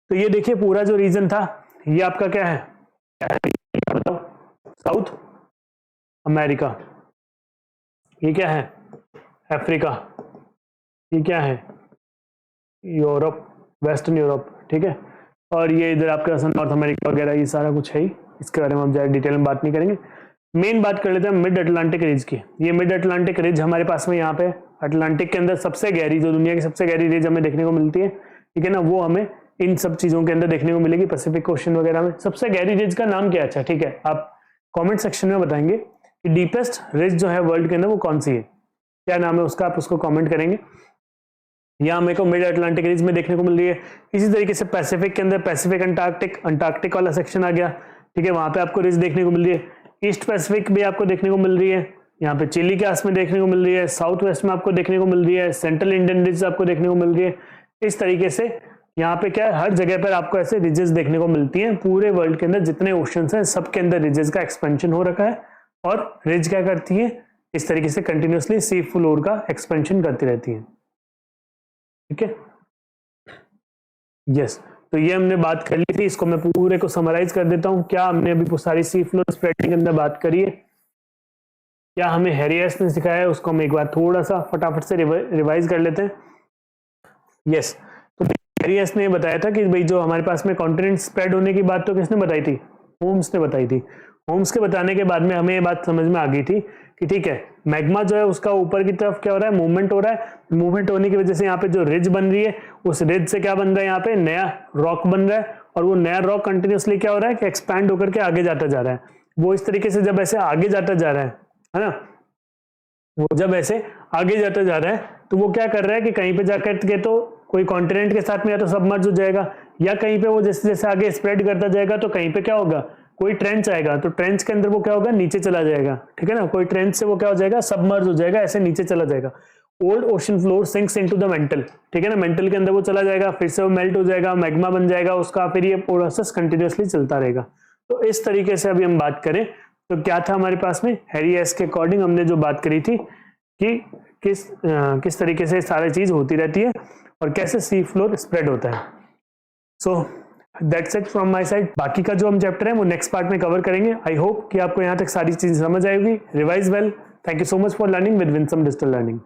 तो ये देखिए पूरा जो रीजन था, ये आपका क्या है, साउथ अमेरिका, ये क्या है, अफ्रीका, ये क्या है, यूरोप, वेस्टर्न यूरोप, ठीक है। और ये इधर आपके पास नॉर्थ अमेरिका वगैरह, ये सारा कुछ है ही, इसके बारे में हम ज़्यादा डिटेल में बात नहीं करेंगे। मेन बात कर लेते हैं मिड अटलांटिक रिज की। ये मिड अटलांटिक रिज हमारे पास में यहाँ पे अटलांटिक के अंदर सबसे गहरी, जो दुनिया की सबसे गहरी रिज हमें देखने को मिलती है, ठीक है ना, वो हमें इन सब चीज़ों के अंदर देखने को मिलेगी, पैसिफिक ओशन वगैरह में। सबसे गहरी रिज का नाम क्या है, अच्छा ठीक है, आप कॉमेंट सेक्शन में बताएंगे कि डीपेस्ट रिज जो है वर्ल्ड के अंदर वो कौन सी है, क्या नाम है उसका, आप उसको कमेंट करेंगे। यहाँ मेरे को मिड अटलांटिक रिज में देखने को मिल रही है। इसी तरीके से पैसिफिक के अंदर पैसिफिक अंटार्कटिक वाला सेक्शन आ गया, ठीक है, वहां पे आपको रिज देखने को मिल रही है। ईस्ट पैसिफिक भी आपको देखने को मिल रही है, यहाँ पे चिली के आस में देखने को मिल रही है, साउथ वेस्ट में आपको देखने को मिल रही है, सेंट्रल इंडियन रिज आपको देखने को मिल रही है। इस तरीके से यहाँ पे क्या है, हर जगह पर आपको ऐसे रिजेस देखने को मिलती हैं। पूरे वर्ल्ड के अंदर जितने ओशंस हैं सबके अंदर रिजेस का एक्सपेंशन हो रखा है, और रिज क्या करती है, इस तरीके से कंटिन्यूअसली सी फ्लोर का एक्सपेंशन करती रहती है, ठीक है। यस, तो ये हमने बात कर ली थी, इसको मैं पूरे को समराइज कर देता हूं। क्या हमने अभी सारी सी फ्लोर स्प्रेडिंग के अंदर बात करी है, क्या हमें हैरियस ने सिखाया है, उसको हम एक बार थोड़ा सा फटाफट से रिवाइज कर लेते हैं। यस, तो हैरियस ने बताया था कि भाई जो हमारे पास में कॉन्टिनेंट स्प्रेड होने की बात तो किसने बताई थी, होम्स ने बताई थी। होम्स के बताने के बाद में हमें ये बात समझ में आ गई थी कि ठीक है, मैग्मा जो है उसका ऊपर की तरफ क्या हो रहा है, मूवमेंट हो रहा है। मूवमेंट होने की वजह से यहाँ पे जो रिज बन रही है, उस रिज से क्या बन रहा है, यहाँ पे नया रॉक बन रहा है, और वो नया रॉक कंटिन्यूअसली क्या हो रहा है कि एक्सपैंड होकर के आगे जाता जा रहा है। वो इस तरीके से जब ऐसे आगे जाता जा रहा है ना, वो जब ऐसे आगे जाता जा रहा है तो वो क्या कर रहा है कि कहीं पे जाकर के तो कोई कॉन्टिनेंट के साथ में या तो सबमर्ज हो जाएगा, या कहीं पे वो जैसे जैसे आगे स्प्रेड करता जाएगा तो कहीं पे क्या होगा, कोई ट्रेंच आएगा, तो ट्रेंच के अंदर वो क्या होगा, नीचे चला जाएगा, ठीक है ना। कोई ट्रेंच से वो क्या हो जाएगा, सबमर्ज हो जाएगा, ऐसे नीचे चला जाएगा। Old ocean floor sinks into the mental, ठीक है ना, मेंटल के अंदर वो चला जाएगा, फिर से वो मेल्ट हो जाएगा, मैग्मा बन जाएगा उसका, फिर ये प्रोसेस कंटिन्यूअसली चलता रहेगा। तो इस तरीके से अभी हम बात करें तो क्या था हमारे पास में, हैरी एस के अकॉर्डिंग हमने जो बात करी थी कि किस तरीके से सारी चीज होती रहती है और कैसे सी फ्लोर स्प्रेड होता है। So that's it from my side. बाकी का जो हम चैप्टर है वो नेक्स्ट पार्ट में कवर करेंगे। आई होप कि आपको यहाँ तक सारी चीजें समझ आएगी। Revise well. Thank you so much for learning with Winsome digital learning.